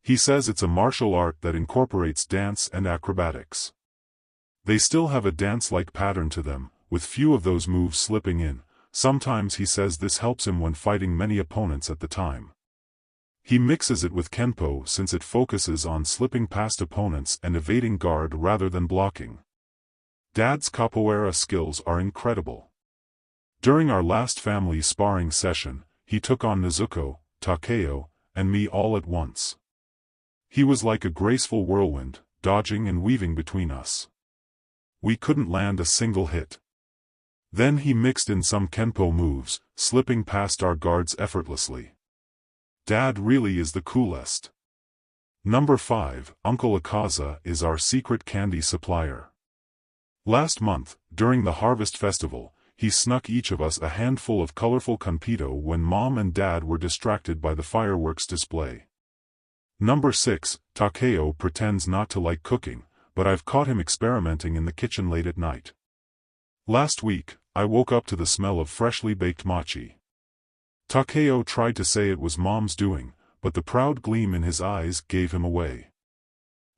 He says it's a martial art that incorporates dance and acrobatics. They still have a dance-like pattern to them, with few of those moves slipping in. Sometimes he says this helps him when fighting many opponents at the time. He mixes it with kenpo since it focuses on slipping past opponents and evading guard rather than blocking. Dad's capoeira skills are incredible. During our last family sparring session, he took on Nezuko, Takeo, and me all at once. He was like a graceful whirlwind, dodging and weaving between us. We couldn't land a single hit. Then he mixed in some kenpo moves, slipping past our guards effortlessly. Dad really is the coolest. Number 5, Uncle Akaza is our secret candy supplier. Last month, during the Harvest Festival, he snuck each of us a handful of colorful confito when Mom and Dad were distracted by the fireworks display. Number 6, Takeo pretends not to like cooking, but I've caught him experimenting in the kitchen late at night. Last week, I woke up to the smell of freshly baked mochi. Takeo tried to say it was Mom's doing, but the proud gleam in his eyes gave him away.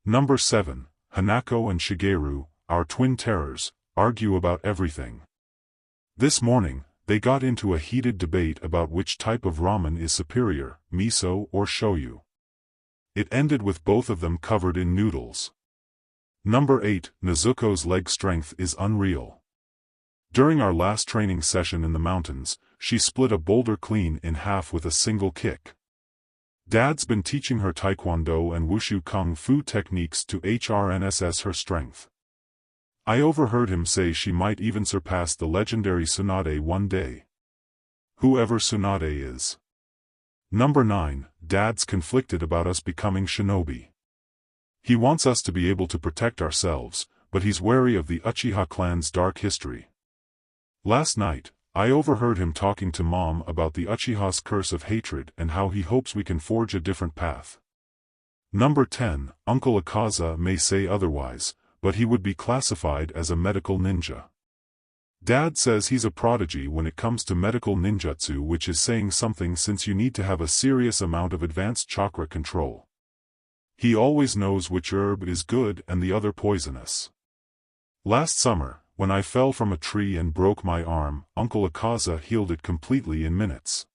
Number 7, Hanako and Shigeru, our twin terrors, argue about everything. This morning, they got into a heated debate about which type of ramen is superior, miso or shoyu. It ended with both of them covered in noodles. Number 8, Nezuko's leg strength is unreal. During our last training session in the mountains, she split a boulder clean in half with a single kick. Dad's been teaching her taekwondo and wushu kung fu techniques to HRNSS her strength. I overheard him say she might even surpass the legendary Tsunade one day. Whoever Tsunade is. Number 9, Dad's conflicted about us becoming shinobi. He wants us to be able to protect ourselves, but he's wary of the Uchiha clan's dark history. Last night, I overheard him talking to Mom about the Uchiha's curse of hatred and how he hopes we can forge a different path. Number 10, Uncle Akaza may say otherwise, but he would be classified as a medical ninja. Dad says he's a prodigy when it comes to medical ninjutsu, which is saying something since you need to have a serious amount of advanced chakra control. He always knows which herb is good and the other poisonous. Last summer, when I fell from a tree and broke my arm, Uncle Akaza healed it completely in minutes.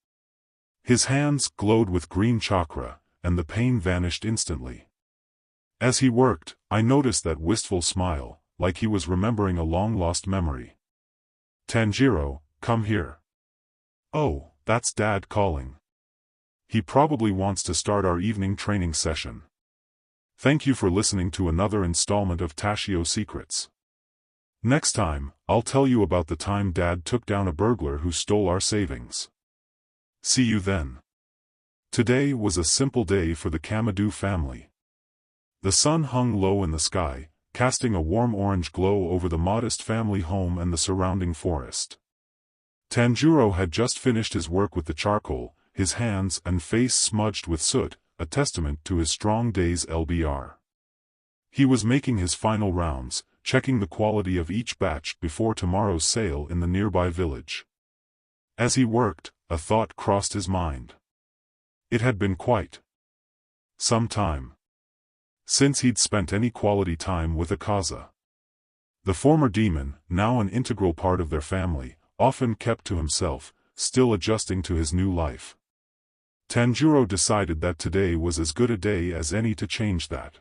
His hands glowed with green chakra, and the pain vanished instantly. As he worked, I noticed that wistful smile, like he was remembering a long-lost memory. "Tanjiro, come here." Oh, that's Dad calling. He probably wants to start our evening training session. Thank you for listening to another installment of Tashio Secrets. Next time, I'll tell you about the time Dad took down a burglar who stole our savings. See you then. Today was a simple day for the Kamadu family. The sun hung low in the sky, casting a warm orange glow over the modest family home and the surrounding forest. Tanjiro had just finished his work with the charcoal, his hands and face smudged with soot, a testament to his strong day's LBR. He was making his final rounds, checking the quality of each batch before tomorrow's sale in the nearby village. As he worked, a thought crossed his mind. It had been quite some time since he'd spent any quality time with Akaza. The former demon, now an integral part of their family, often kept to himself, still adjusting to his new life. Tanjiro decided that today was as good a day as any to change that.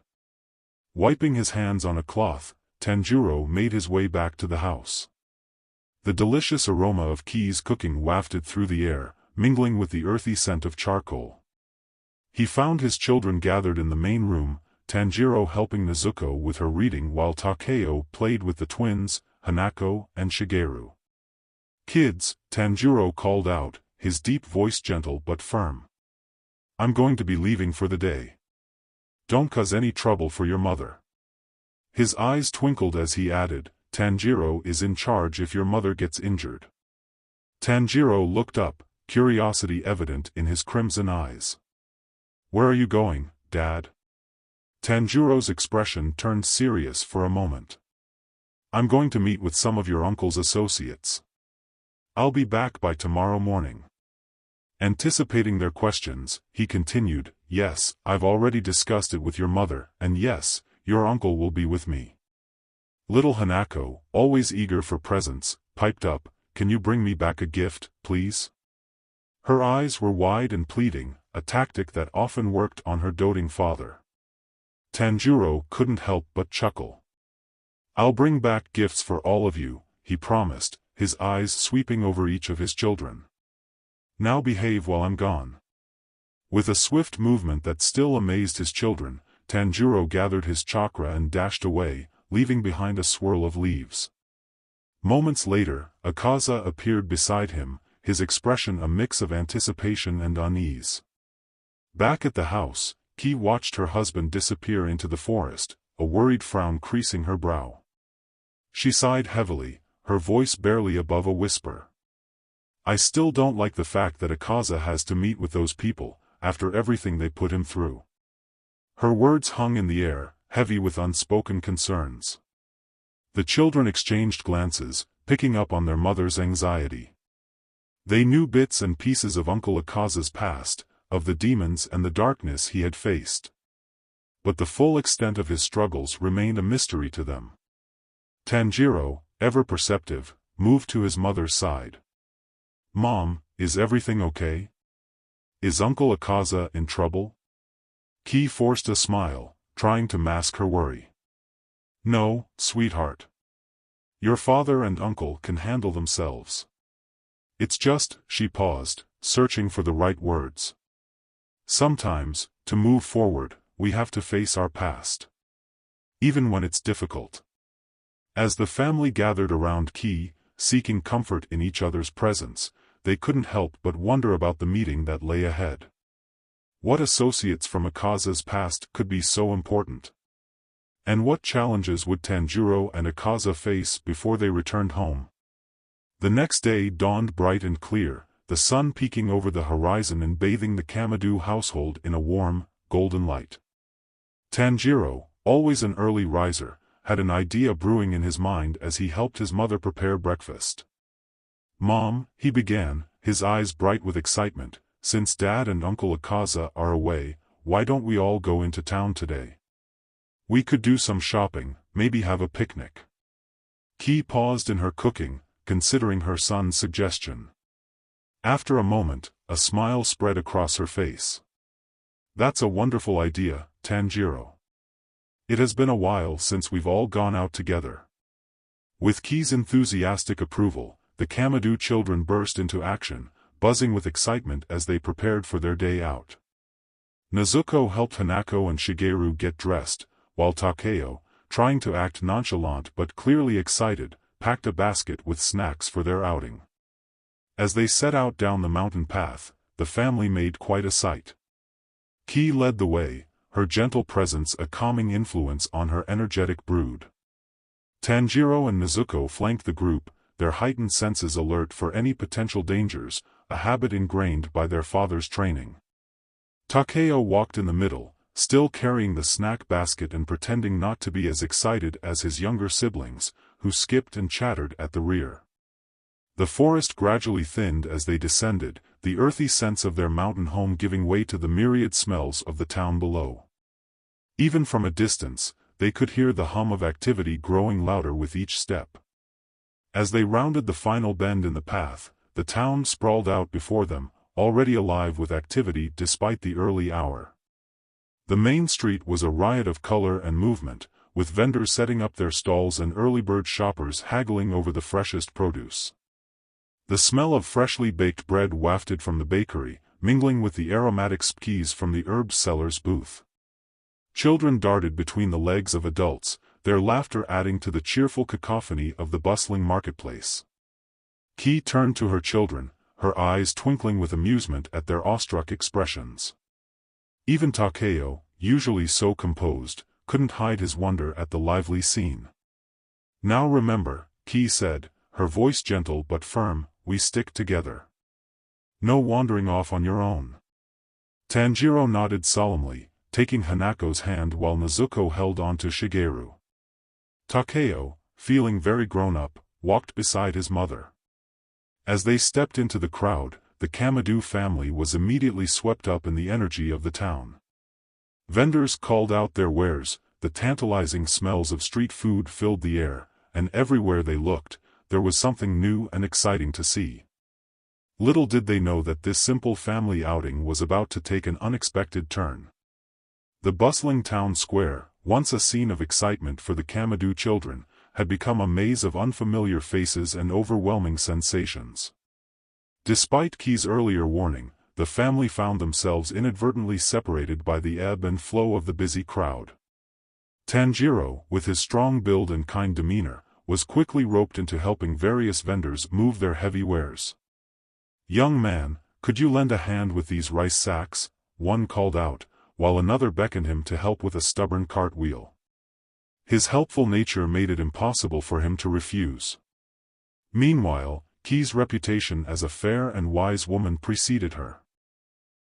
Wiping his hands on a cloth, Tanjiro made his way back to the house. The delicious aroma of Ki's cooking wafted through the air, mingling with the earthy scent of charcoal. He found his children gathered in the main room, Tanjiro helping Nezuko with her reading while Takeo played with the twins, Hanako and Shigeru. "Kids," Tanjiro called out, his deep voice gentle but firm. I'm going to be leaving for the day. Don't cause any trouble for your mother. His eyes twinkled as he added, Tanjiro is in charge if your mother gets injured. Tanjiro looked up, curiosity evident in his crimson eyes. Where are you going, Dad? Tanjiro's expression turned serious for a moment. I'm going to meet with some of your uncle's associates. I'll be back by tomorrow morning. Anticipating their questions, he continued, yes, I've already discussed it with your mother, and yes, your uncle will be with me. Little Hanako, always eager for presents, piped up, can you bring me back a gift, please? Her eyes were wide and pleading, a tactic that often worked on her doting father. Tanjiro couldn't help but chuckle. I'll bring back gifts for all of you, he promised, his eyes sweeping over each of his children. Now behave while I'm gone. With a swift movement that still amazed his children, Tanjiro gathered his chakra and dashed away, leaving behind a swirl of leaves. Moments later, Akaza appeared beside him, his expression a mix of anticipation and unease. Back at the house, Ki watched her husband disappear into the forest, a worried frown creasing her brow. She sighed heavily, her voice barely above a whisper. I still don't like the fact that Akaza has to meet with those people, after everything they put him through. Her words hung in the air, heavy with unspoken concerns. The children exchanged glances, picking up on their mother's anxiety. They knew bits and pieces of Uncle Akaza's past, of the demons and the darkness he had faced. But the full extent of his struggles remained a mystery to them. Tanjiro, ever perceptive, moved to his mother's side. Mom, is everything okay? Is Uncle Akaza in trouble? Ki forced a smile, trying to mask her worry. No, sweetheart. Your father and uncle can handle themselves. It's just, she paused, searching for the right words. Sometimes, to move forward, we have to face our past. Even when it's difficult. As the family gathered around Ki, seeking comfort in each other's presence, they couldn't help but wonder about the meeting that lay ahead. What associates from Akaza's past could be so important? And what challenges would Tanjiro and Akaza face before they returned home? The next day dawned bright and clear, the sun peeking over the horizon and bathing the Kamado household in a warm, golden light. Tanjiro, always an early riser, had an idea brewing in his mind as he helped his mother prepare breakfast. Mom, he began, his eyes bright with excitement, since Dad and Uncle Akaza are away, why don't we all go into town today? We could do some shopping, maybe have a picnic. Ki paused in her cooking, considering her son's suggestion. After a moment, a smile spread across her face. That's a wonderful idea, Tanjiro. It has been a while since we've all gone out together. With Ki's enthusiastic approval, the Kamado children burst into action, buzzing with excitement as they prepared for their day out. Nezuko helped Hanako and Shigeru get dressed, while Takeo, trying to act nonchalant but clearly excited, packed a basket with snacks for their outing. As they set out down the mountain path, the family made quite a sight. Ki led the way, her gentle presence a calming influence on her energetic brood. Tanjiro and Nezuko flanked the group, their heightened senses alert for any potential dangers, a habit ingrained by their father's training. Takeo walked in the middle, still carrying the snack basket and pretending not to be as excited as his younger siblings, who skipped and chattered at the rear. The forest gradually thinned as they descended, the earthy scents of their mountain home giving way to the myriad smells of the town below. Even from a distance, they could hear the hum of activity growing louder with each step. As they rounded the final bend in the path, the town sprawled out before them, already alive with activity despite the early hour. The main street was a riot of color and movement, with vendors setting up their stalls and early bird shoppers haggling over the freshest produce. The smell of freshly baked bread wafted from the bakery, mingling with the aromatic spkees from the herb seller's booth. Children darted between the legs of adults, their laughter adding to the cheerful cacophony of the bustling marketplace. Ki turned to her children, her eyes twinkling with amusement at their awestruck expressions. Even Takeo, usually so composed, couldn't hide his wonder at the lively scene. "Now remember," Ki said, her voice gentle but firm, "we stick together. No wandering off on your own." Tanjiro nodded solemnly, taking Hanako's hand while Nezuko held on to Shigeru. Takeo, feeling very grown up, walked beside his mother. As they stepped into the crowd, the Kamado family was immediately swept up in the energy of the town. Vendors called out their wares, the tantalizing smells of street food filled the air, and everywhere they looked, there was something new and exciting to see. Little did they know that this simple family outing was about to take an unexpected turn. The bustling town square, once a scene of excitement for the Kamado children, had become a maze of unfamiliar faces and overwhelming sensations. Despite Ki's earlier warning, the family found themselves inadvertently separated by the ebb and flow of the busy crowd. Tanjiro, with his strong build and kind demeanor, was quickly roped into helping various vendors move their heavy wares. "Young man, could you lend a hand with these rice sacks?" one called out, while another beckoned him to help with a stubborn cartwheel. His helpful nature made it impossible for him to refuse. Meanwhile, Ki's reputation as a fair and wise woman preceded her.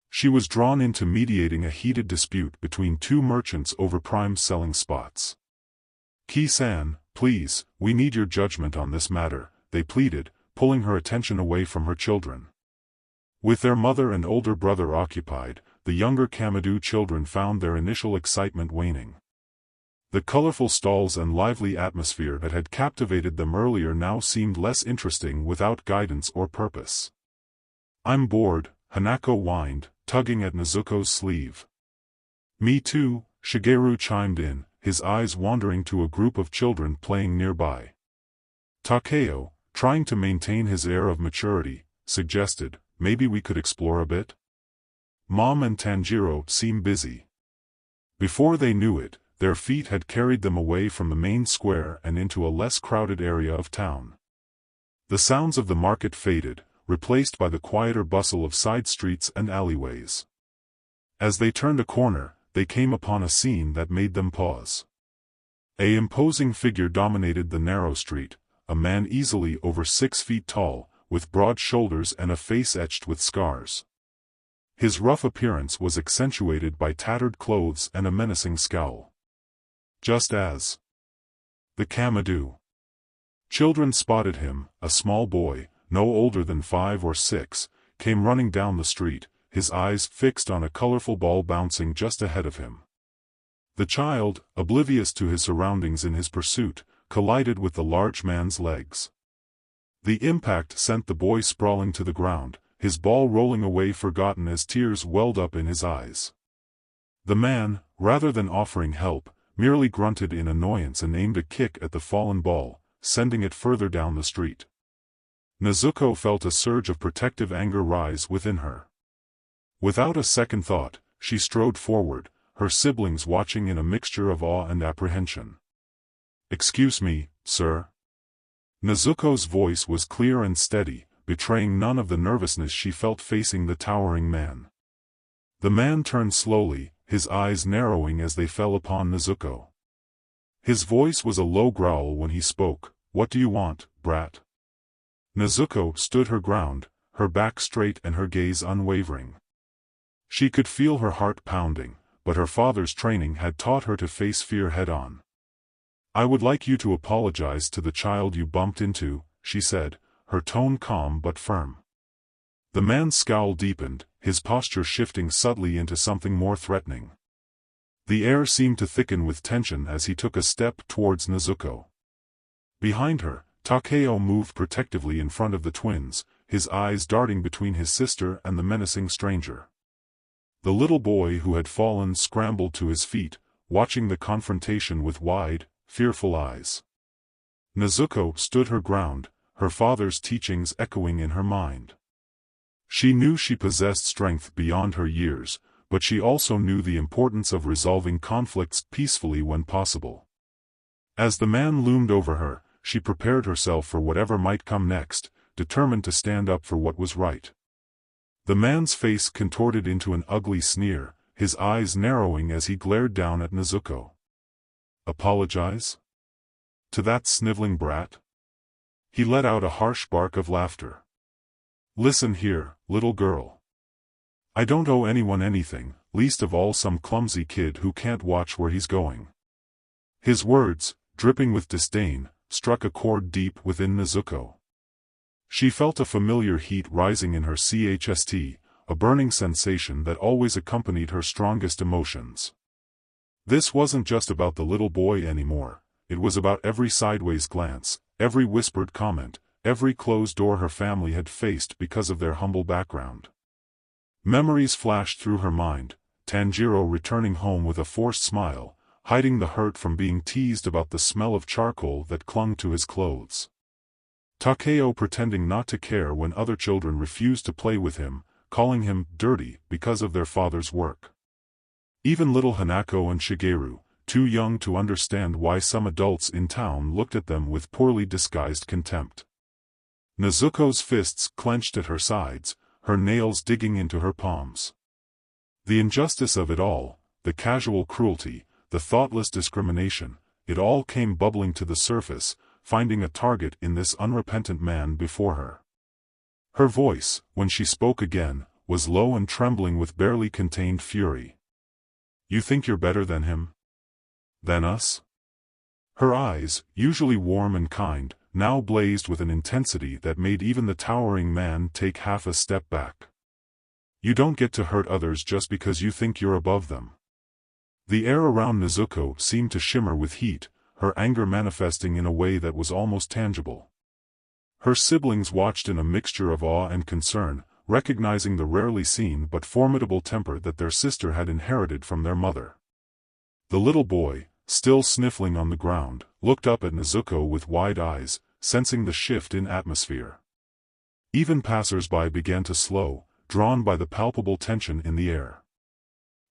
She was drawn into mediating a heated dispute between two merchants over prime selling spots. "Ki-san, please, we need your judgment on this matter," they pleaded, pulling her attention away from her children. With their mother and older brother occupied, the younger Kamado children found their initial excitement waning. The colorful stalls and lively atmosphere that had captivated them earlier now seemed less interesting without guidance or purpose. "I'm bored," Hanako whined, tugging at Nezuko's sleeve. "Me too," Shigeru chimed in, his eyes wandering to a group of children playing nearby. Takeo, trying to maintain his air of maturity, suggested, "Maybe we could explore a bit?" Mom and Tanjiro seemed busy. Before they knew it, their feet had carried them away from the main square and into a less crowded area of town. The sounds of the market faded, replaced by the quieter bustle of side streets and alleyways. As they turned a corner, they came upon a scene that made them pause. An imposing figure dominated the narrow street, a man easily over 6 feet tall, with broad shoulders and a face etched with scars. His rough appearance was accentuated by tattered clothes and a menacing scowl. Just as the Kamado children spotted him, a small boy, no older than 5 or 6, came running down the street, his eyes fixed on a colorful ball bouncing just ahead of him. The child, oblivious to his surroundings in his pursuit, collided with the large man's legs. The impact sent the boy sprawling to the ground, his ball rolling away forgotten as tears welled up in his eyes. The man, rather than offering help, merely grunted in annoyance and aimed a kick at the fallen ball, sending it further down the street. Nezuko felt a surge of protective anger rise within her. Without a second thought, she strode forward, her siblings watching in a mixture of awe and apprehension. "Excuse me, sir." Nezuko's voice was clear and steady, betraying none of the nervousness she felt facing the towering man. The man turned slowly, his eyes narrowing as they fell upon Nezuko. His voice was a low growl when he spoke, "What do you want, brat?" Nezuko stood her ground, her back straight and her gaze unwavering. She could feel her heart pounding, but her father's training had taught her to face fear head-on. "I would like you to apologize to the child you bumped into," she said, her tone calm but firm. The man's scowl deepened, his posture shifting subtly into something more threatening. The air seemed to thicken with tension as he took a step towards Nezuko. Behind her, Takeo moved protectively in front of the twins, his eyes darting between his sister and the menacing stranger. The little boy who had fallen scrambled to his feet, watching the confrontation with wide, fearful eyes. Nezuko stood her ground, her father's teachings echoing in her mind. She knew she possessed strength beyond her years, but she also knew the importance of resolving conflicts peacefully when possible. As the man loomed over her, she prepared herself for whatever might come next, determined to stand up for what was right. The man's face contorted into an ugly sneer, his eyes narrowing as he glared down at Nezuko. Apologize? To that sniveling brat? He let out a harsh bark of laughter. Listen here, little girl. I don't owe anyone anything, least of all some clumsy kid who can't watch where he's going. His words, dripping with disdain, struck a chord deep within Nezuko. She felt a familiar heat rising in her chest, a burning sensation that always accompanied her strongest emotions. This wasn't just about the little boy anymore, it was about every sideways glance, every whispered comment, every closed door her family had faced because of their humble background. Memories flashed through her mind, Tanjiro returning home with a forced smile, hiding the hurt from being teased about the smell of charcoal that clung to his clothes. Takeo pretending not to care when other children refused to play with him, calling him dirty because of their father's work. Even little Hanako and Shigeru, too young to understand why some adults in town looked at them with poorly disguised contempt. Nezuko's fists clenched at her sides, her nails digging into her palms. The injustice of it all, the casual cruelty, the thoughtless discrimination, it all came bubbling to the surface, finding a target in this unrepentant man before her. Her voice, when she spoke again, was low and trembling with barely contained fury. You think you're better than him? Than us? Her eyes, usually warm and kind, now blazed with an intensity that made even the towering man take half a step back. You don't get to hurt others just because you think you're above them. The air around Nezuko seemed to shimmer with heat, her anger manifesting in a way that was almost tangible. Her siblings watched in a mixture of awe and concern, recognizing the rarely seen but formidable temper that their sister had inherited from their mother. The little boy, still sniffling on the ground, looked up at Nezuko with wide eyes, sensing the shift in atmosphere. Even passers-by began to slow, drawn by the palpable tension in the air.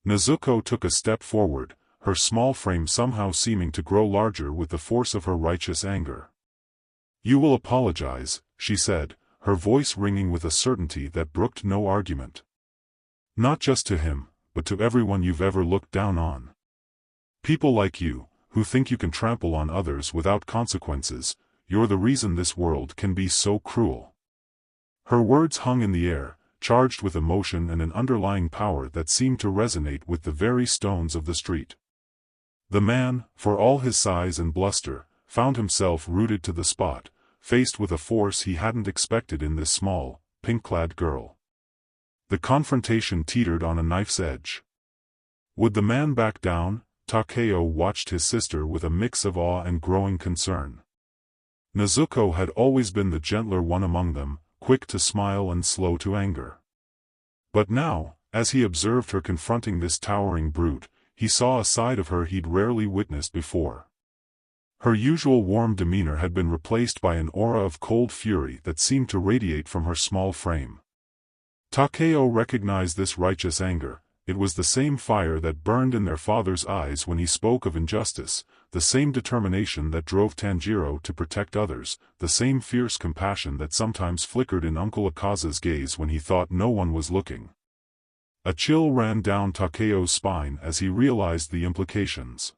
Nezuko took a step forward, her small frame somehow seeming to grow larger with the force of her righteous anger. You will apologize, she said, her voice ringing with a certainty that brooked no argument. Not just to him, but to everyone you've ever looked down on. People like you, who think you can trample on others without consequences, you're the reason this world can be so cruel. Her words hung in the air, charged with emotion and an underlying power that seemed to resonate with the very stones of the street. The man, for all his size and bluster, found himself rooted to the spot, faced with a force he hadn't expected in this small, pink-clad girl. The confrontation teetered on a knife's edge. Would the man back down? Takeo watched his sister with a mix of awe and growing concern. Nezuko had always been the gentler one among them, quick to smile and slow to anger. But now, as he observed her confronting this towering brute, he saw a side of her he'd rarely witnessed before. Her usual warm demeanor had been replaced by an aura of cold fury that seemed to radiate from her small frame. Takeo recognized this righteous anger. It was the same fire that burned in their father's eyes when he spoke of injustice, the same determination that drove Tanjiro to protect others, the same fierce compassion that sometimes flickered in Uncle Akaza's gaze when he thought no one was looking. A chill ran down Takeo's spine as he realized the implications.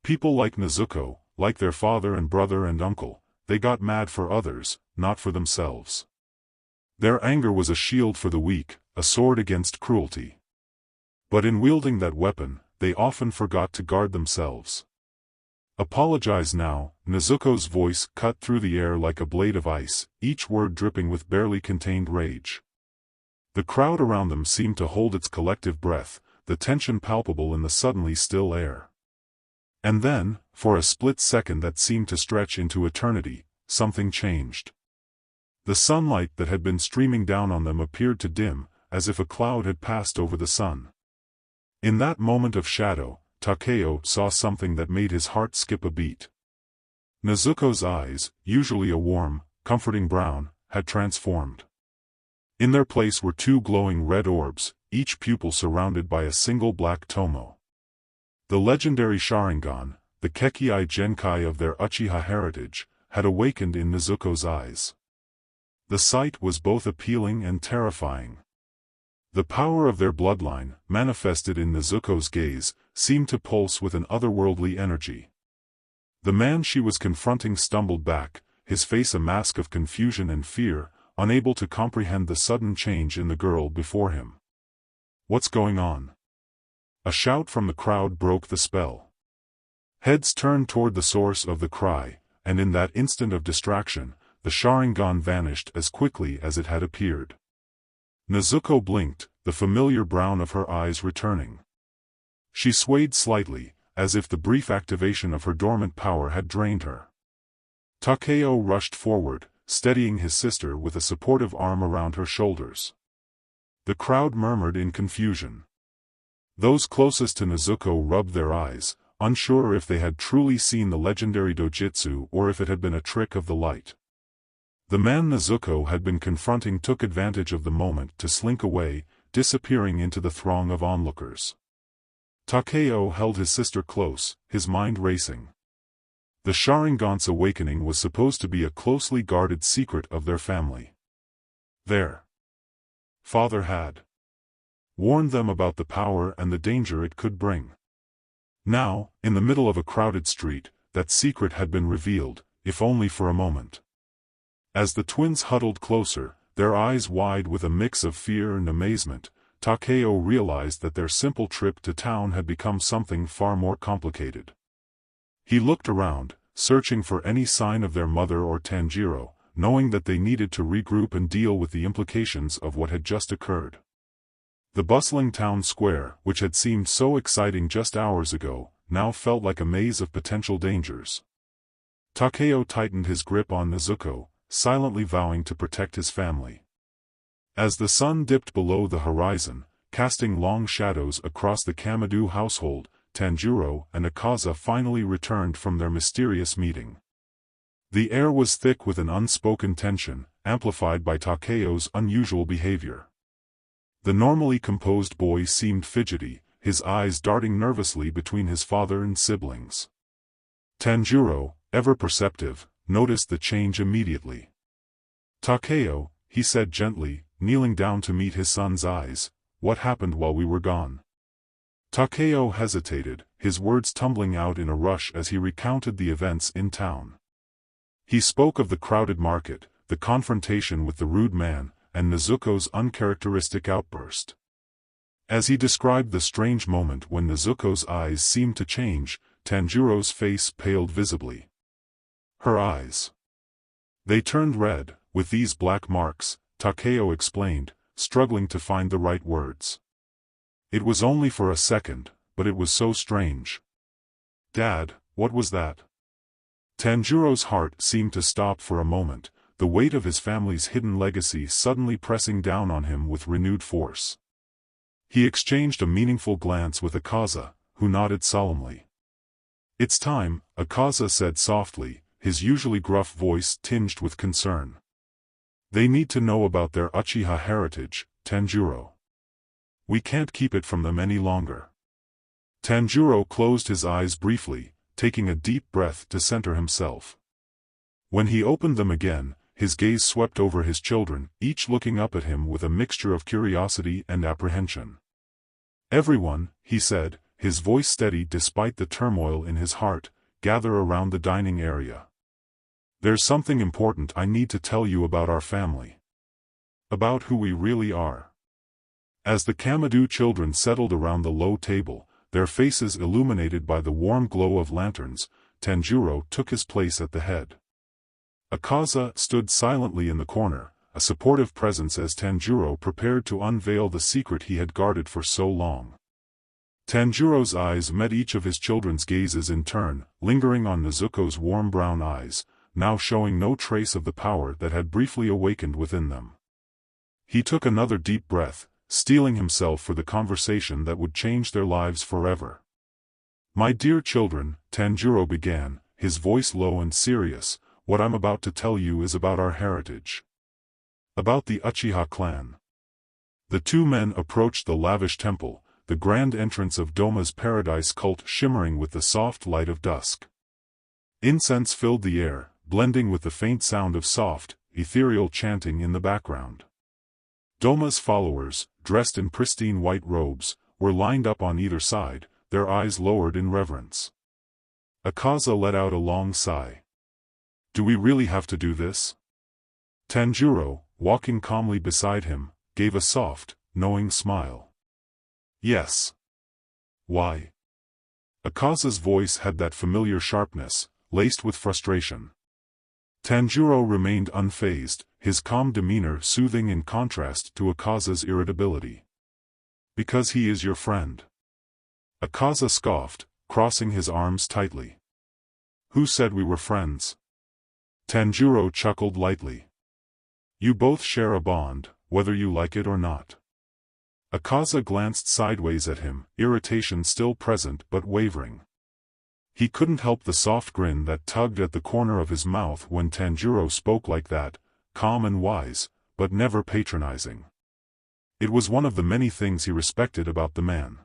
People like Nezuko, like their father and brother and uncle, they got mad for others, not for themselves. Their anger was a shield for the weak, a sword against cruelty. But in wielding that weapon, they often forgot to guard themselves. Apologize now, Nezuko's voice cut through the air like a blade of ice, each word dripping with barely contained rage. The crowd around them seemed to hold its collective breath, the tension palpable in the suddenly still air. And then, for a split second that seemed to stretch into eternity, something changed. The sunlight that had been streaming down on them appeared to dim, as if a cloud had passed over the sun. In that moment of shadow, Takeo saw something that made his heart skip a beat. Nezuko's eyes, usually a warm, comforting brown, had transformed. In their place were two glowing red orbs, each pupil surrounded by a single black tomo. The legendary Sharingan, the Kekkai Genkai of their Uchiha heritage, had awakened in Nezuko's eyes. The sight was both appealing and terrifying. The power of their bloodline, manifested in Nezuko's gaze, seemed to pulse with an otherworldly energy. The man she was confronting stumbled back, his face a mask of confusion and fear, unable to comprehend the sudden change in the girl before him. "What's going on?" A shout from the crowd broke the spell. Heads turned toward the source of the cry, and in that instant of distraction, the Sharingan vanished as quickly as it had appeared. Nezuko blinked, the familiar brown of her eyes returning. She swayed slightly, as if the brief activation of her dormant power had drained her. Takeo rushed forward, steadying his sister with a supportive arm around her shoulders. The crowd murmured in confusion. Those closest to Nezuko rubbed their eyes, unsure if they had truly seen the legendary dojutsu or if it had been a trick of the light. The man Nezuko had been confronting took advantage of the moment to slink away, disappearing into the throng of onlookers. Takeo held his sister close, his mind racing. The Sharingan's awakening was supposed to be a closely guarded secret of their family. Their father had warned them about the power and the danger it could bring. Now, in the middle of a crowded street, that secret had been revealed, if only for a moment. As the twins huddled closer, their eyes wide with a mix of fear and amazement, Takeo realized that their simple trip to town had become something far more complicated. He looked around, searching for any sign of their mother or Tanjiro, knowing that they needed to regroup and deal with the implications of what had just occurred. The bustling town square, which had seemed so exciting just hours ago, now felt like a maze of potential dangers. Takeo tightened his grip on Nezuko, silently vowing to protect his family. As the sun dipped below the horizon, casting long shadows across the Kamado household, Tanjiro and Akaza finally returned from their mysterious meeting. The air was thick with an unspoken tension, amplified by Takeo's unusual behavior. The normally composed boy seemed fidgety, his eyes darting nervously between his father and siblings. Tanjiro, ever perceptive, noticed the change immediately. "Takeo," he said gently, kneeling down to meet his son's eyes, "what happened while we were gone?" Takeo hesitated, his words tumbling out in a rush as he recounted the events in town. He spoke of the crowded market, the confrontation with the rude man, and Nezuko's uncharacteristic outburst. As he described the strange moment when Nezuko's eyes seemed to change, Tanjiro's face paled visibly. Her eyes. They turned red, with these black marks, Takeo explained, struggling to find the right words. It was only for a second, but it was so strange. "Dad, what was that?" Tanjiro's heart seemed to stop for a moment, the weight of his family's hidden legacy suddenly pressing down on him with renewed force. He exchanged a meaningful glance with Akaza, who nodded solemnly. "It's time," Akaza said softly, his usually gruff voice tinged with concern. "They need to know about their Uchiha heritage, Tanjiro. We can't keep it from them any longer." Tanjiro closed his eyes briefly, taking a deep breath to center himself. When he opened them again, his gaze swept over his children, each looking up at him with a mixture of curiosity and apprehension. "Everyone," he said, his voice steady despite the turmoil in his heart, "gather around the dining area. There's something important I need to tell you about our family. About who we really are." As the Kamado children settled around the low table, their faces illuminated by the warm glow of lanterns, Tanjiro took his place at the head. Akaza stood silently in the corner, a supportive presence as Tanjiro prepared to unveil the secret he had guarded for so long. Tanjiro's eyes met each of his children's gazes in turn, lingering on Nezuko's warm brown eyes, now showing no trace of the power that had briefly awakened within them. He took another deep breath, steeling himself for the conversation that would change their lives forever. "My dear children," Tanjiro began, his voice low and serious, "what I'm about to tell you is about our heritage. About the Uchiha clan." The two men approached the lavish temple, the grand entrance of Doma's paradise cult shimmering with the soft light of dusk. Incense filled the air, blending with the faint sound of soft, ethereal chanting in the background. Doma's followers, dressed in pristine white robes, were lined up on either side, their eyes lowered in reverence. Akaza let out a long sigh. Do we really have to do this? Tanjiro, walking calmly beside him, gave a soft, knowing smile. Yes. Why? Akaza's voice had that familiar sharpness, laced with frustration. Tanjiro remained unfazed, his calm demeanor soothing in contrast to Akaza's irritability. Because he is your friend. Akaza scoffed, crossing his arms tightly. Who said we were friends? Tanjiro chuckled lightly. You both share a bond, whether you like it or not. Akaza glanced sideways at him, irritation still present but wavering. He couldn't help the soft grin that tugged at the corner of his mouth when Tanjiro spoke like that, calm and wise, but never patronizing. It was one of the many things he respected about the man.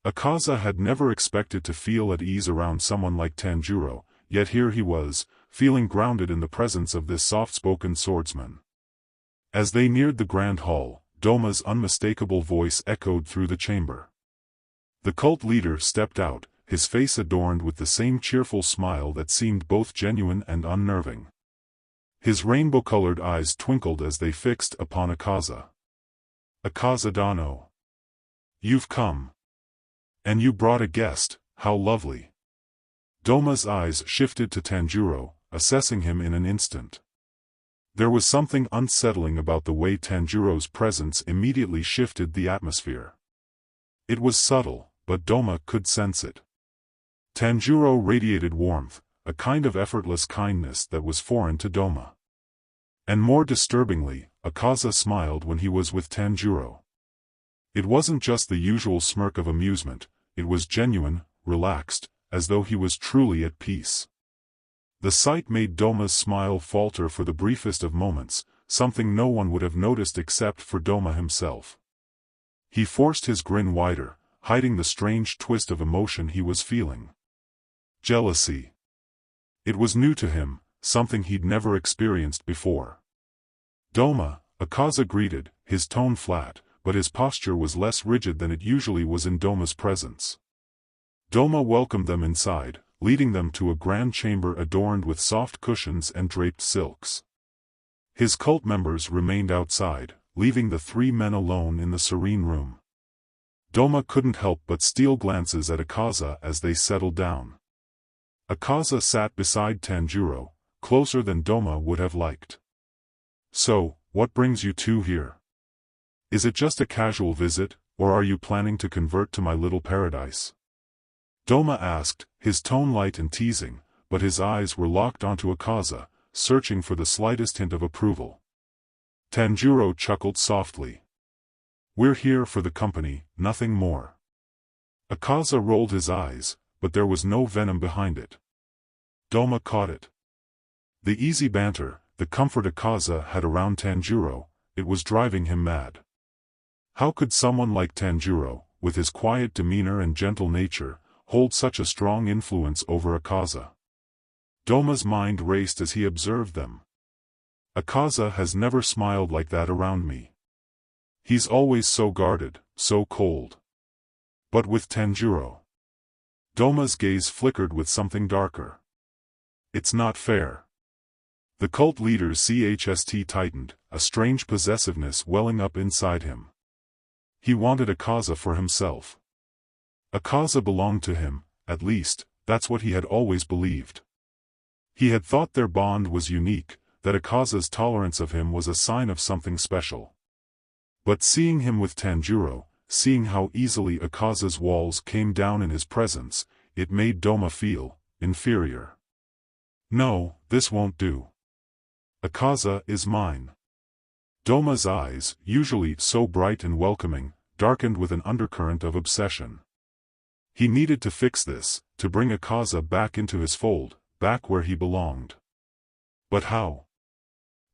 Akaza had never expected to feel at ease around someone like Tanjiro, yet here he was, feeling grounded in the presence of this soft-spoken swordsman. As they neared the grand hall, Doma's unmistakable voice echoed through the chamber. The cult leader stepped out, his face adorned with the same cheerful smile that seemed both genuine and unnerving. His rainbow-colored eyes twinkled as they fixed upon Akaza. Akaza Dano. You've come. And you brought a guest, how lovely. Doma's eyes shifted to Tanjiro, assessing him in an instant. There was something unsettling about the way Tanjiro's presence immediately shifted the atmosphere. It was subtle, but Doma could sense it. Tanjiro radiated warmth, a kind of effortless kindness that was foreign to Doma. And more disturbingly, Akaza smiled when he was with Tanjiro. It wasn't just the usual smirk of amusement, it was genuine, relaxed, as though he was truly at peace. The sight made Doma's smile falter for the briefest of moments, something no one would have noticed except for Doma himself. He forced his grin wider, hiding the strange twist of emotion he was feeling. Jealousy. It was new to him, something he'd never experienced before. Doma, Akaza greeted, his tone flat, but his posture was less rigid than it usually was in Doma's presence. Doma welcomed them inside, leading them to a grand chamber adorned with soft cushions and draped silks. His cult members remained outside, leaving the three men alone in the serene room. Doma couldn't help but steal glances at Akaza as they settled down. Akaza sat beside Tanjiro, closer than Doma would have liked. So, what brings you two here? Is it just a casual visit, or are you planning to convert to my little paradise? Doma asked, his tone light and teasing, but his eyes were locked onto Akaza, searching for the slightest hint of approval. Tanjiro chuckled softly. We're here for the company, nothing more. Akaza rolled his eyes, but there was no venom behind it. Doma caught it. The easy banter, the comfort Akaza had around Tanjiro, it was driving him mad. How could someone like Tanjiro, with his quiet demeanor and gentle nature, hold such a strong influence over Akaza? Doma's mind raced as he observed them. Akaza has never smiled like that around me. He's always so guarded, so cold. But with Tanjiro. Doma's gaze flickered with something darker. It's not fair. The cult leader's chest tightened, a strange possessiveness welling up inside him. He wanted Akaza for himself. Akaza belonged to him, at least, that's what he had always believed. He had thought their bond was unique, that Akaza's tolerance of him was a sign of something special. But seeing him with Tanjiro, seeing how easily Akaza's walls came down in his presence, it made Doma feel inferior. No, this won't do. Akaza is mine. Doma's eyes, usually so bright and welcoming, darkened with an undercurrent of obsession. He needed to fix this, to bring Akaza back into his fold, back where he belonged. But how?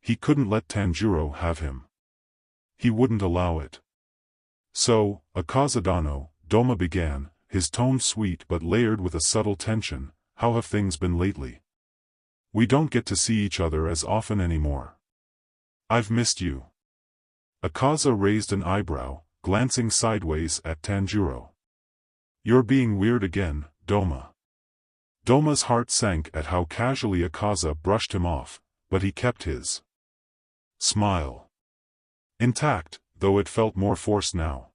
He couldn't let Tanjiro have him. He wouldn't allow it. So, Akaza Dano, Doma began, his tone sweet but layered with a subtle tension, how have things been lately? We don't get to see each other as often anymore. I've missed you. Akaza raised an eyebrow, glancing sideways at Tanjiro. You're being weird again, Doma. Doma's heart sank at how casually Akaza brushed him off, but he kept his smile intact, though it felt more forced now.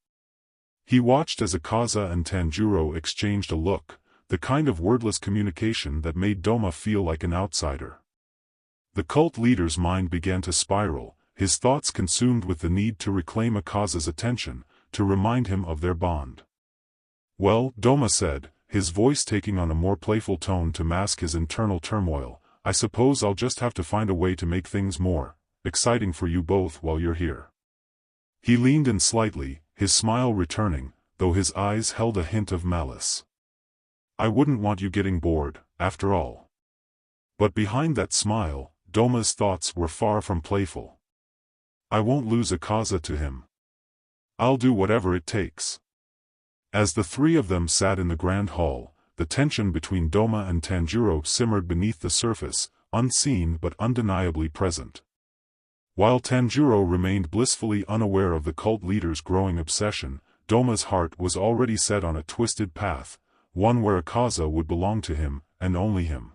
He watched as Akaza and Tanjiro exchanged a look, the kind of wordless communication that made Doma feel like an outsider. The cult leader's mind began to spiral, his thoughts consumed with the need to reclaim Akaza's attention, to remind him of their bond. Well, Doma said, his voice taking on a more playful tone to mask his internal turmoil, I suppose I'll just have to find a way to make things more exciting for you both while you're here. He leaned in slightly, his smile returning, though his eyes held a hint of malice. I wouldn't want you getting bored, after all. But behind that smile, Doma's thoughts were far from playful. I won't lose Akaza to him. I'll do whatever it takes. As the three of them sat in the grand hall, the tension between Doma and Tanjiro simmered beneath the surface, unseen but undeniably present. While Tanjiro remained blissfully unaware of the cult leader's growing obsession, Doma's heart was already set on a twisted path, one where Akaza would belong to him, and only him.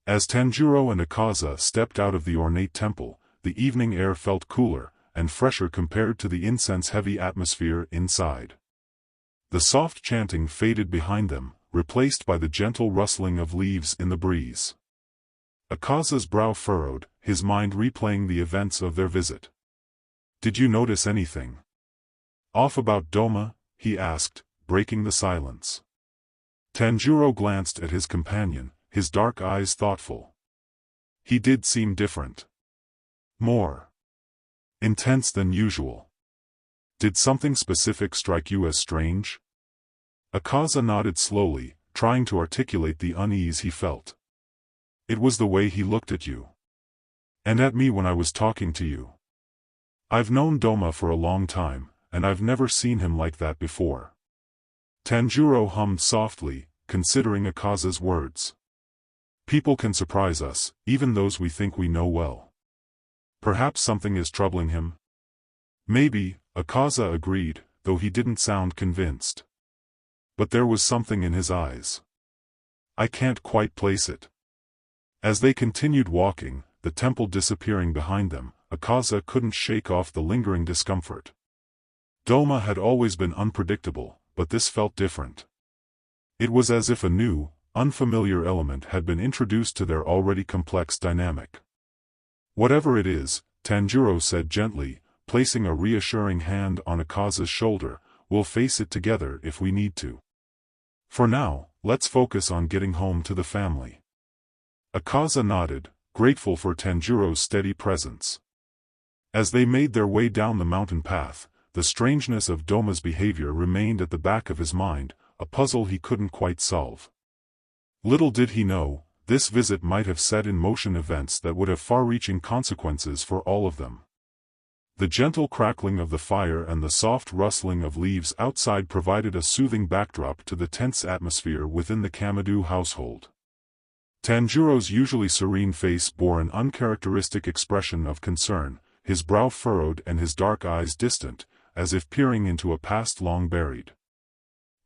As Tanjiro and Akaza stepped out of the ornate temple, the evening air felt cooler and fresher compared to the incense-heavy atmosphere inside. The soft chanting faded behind them, replaced by the gentle rustling of leaves in the breeze. Akaza's brow furrowed, his mind replaying the events of their visit. Did you notice anything off about Doma? He asked, breaking the silence. Tanjiro glanced at his companion, his dark eyes thoughtful. He did seem different. More intense than usual. Did something specific strike you as strange? Akaza nodded slowly, trying to articulate the unease he felt. It was the way he looked at you. And at me when I was talking to you. I've known Doma for a long time, and I've never seen him like that before. Tanjiro hummed softly, considering Akaza's words. People can surprise us, even those we think we know well. Perhaps something is troubling him? Maybe, Akaza agreed, though he didn't sound convinced. But there was something in his eyes. I can't quite place it. As they continued walking, the temple disappearing behind them, Akaza couldn't shake off the lingering discomfort. Doma had always been unpredictable, but this felt different. It was as if a new, unfamiliar element had been introduced to their already complex dynamic. Whatever it is, Tanjiro said gently, placing a reassuring hand on Akaza's shoulder, we'll face it together if we need to. For now, let's focus on getting home to the family. Akaza nodded, grateful for Tanjiro's steady presence. As they made their way down the mountain path, the strangeness of Doma's behavior remained at the back of his mind, a puzzle he couldn't quite solve. Little did he know, this visit might have set in motion events that would have far-reaching consequences for all of them. The gentle crackling of the fire and the soft rustling of leaves outside provided a soothing backdrop to the tense atmosphere within the Kamadu household. Tanjiro's usually serene face bore an uncharacteristic expression of concern, his brow furrowed and his dark eyes distant, as if peering into a past long buried.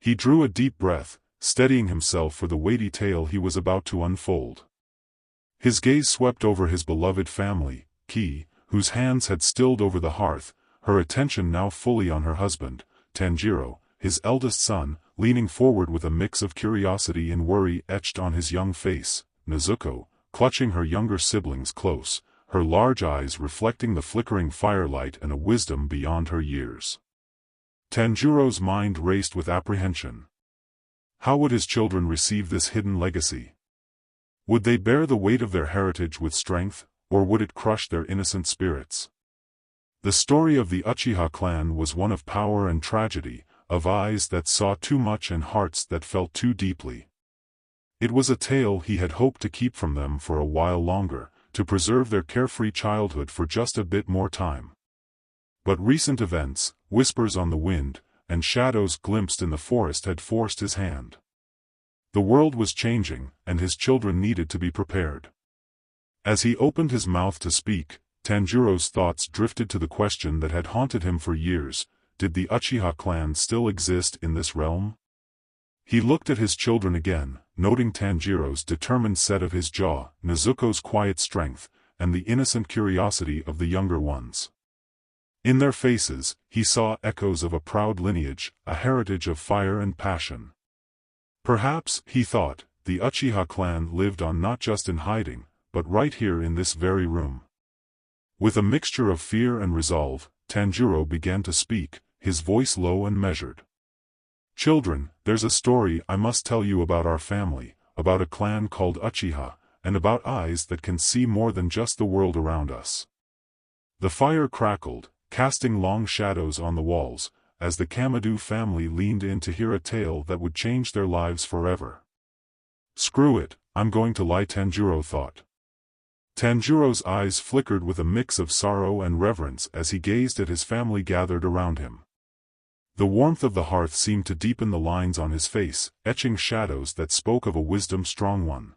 He drew a deep breath, steadying himself for the weighty tale he was about to unfold. His gaze swept over his beloved family, Ki, whose hands had stilled over the hearth, her attention now fully on her husband, Tanjiro, his eldest son, leaning forward with a mix of curiosity and worry etched on his young face, Nezuko, clutching her younger siblings close, her large eyes reflecting the flickering firelight and a wisdom beyond her years. Tanjiro's mind raced with apprehension. How would his children receive this hidden legacy? Would they bear the weight of their heritage with strength, or would it crush their innocent spirits? The story of the Uchiha clan was one of power and tragedy, of eyes that saw too much and hearts that felt too deeply. It was a tale he had hoped to keep from them for a while longer, to preserve their carefree childhood for just a bit more time. But recent events, whispers on the wind, and shadows glimpsed in the forest had forced his hand. The world was changing, and his children needed to be prepared. As he opened his mouth to speak, Tanjiro's thoughts drifted to the question that had haunted him for years: did the Uchiha clan still exist in this realm? He looked at his children again, noting Tanjiro's determined set of his jaw, Nezuko's quiet strength, and the innocent curiosity of the younger ones. In their faces, he saw echoes of a proud lineage, a heritage of fire and passion. Perhaps, he thought, the Uchiha clan lived on not just in hiding, but right here in this very room. With a mixture of fear and resolve, Tanjiro began to speak, his voice low and measured. "Children, there's a story I must tell you about our family, about a clan called Uchiha, and about eyes that can see more than just the world around us." The fire crackled, casting long shadows on the walls, as the Kamado family leaned in to hear a tale that would change their lives forever. "Screw it, I'm going to lie," Tanjiro thought. Tanjiro's eyes flickered with a mix of sorrow and reverence as he gazed at his family gathered around him. The warmth of the hearth seemed to deepen the lines on his face, etching shadows that spoke of a wisdom-strong one.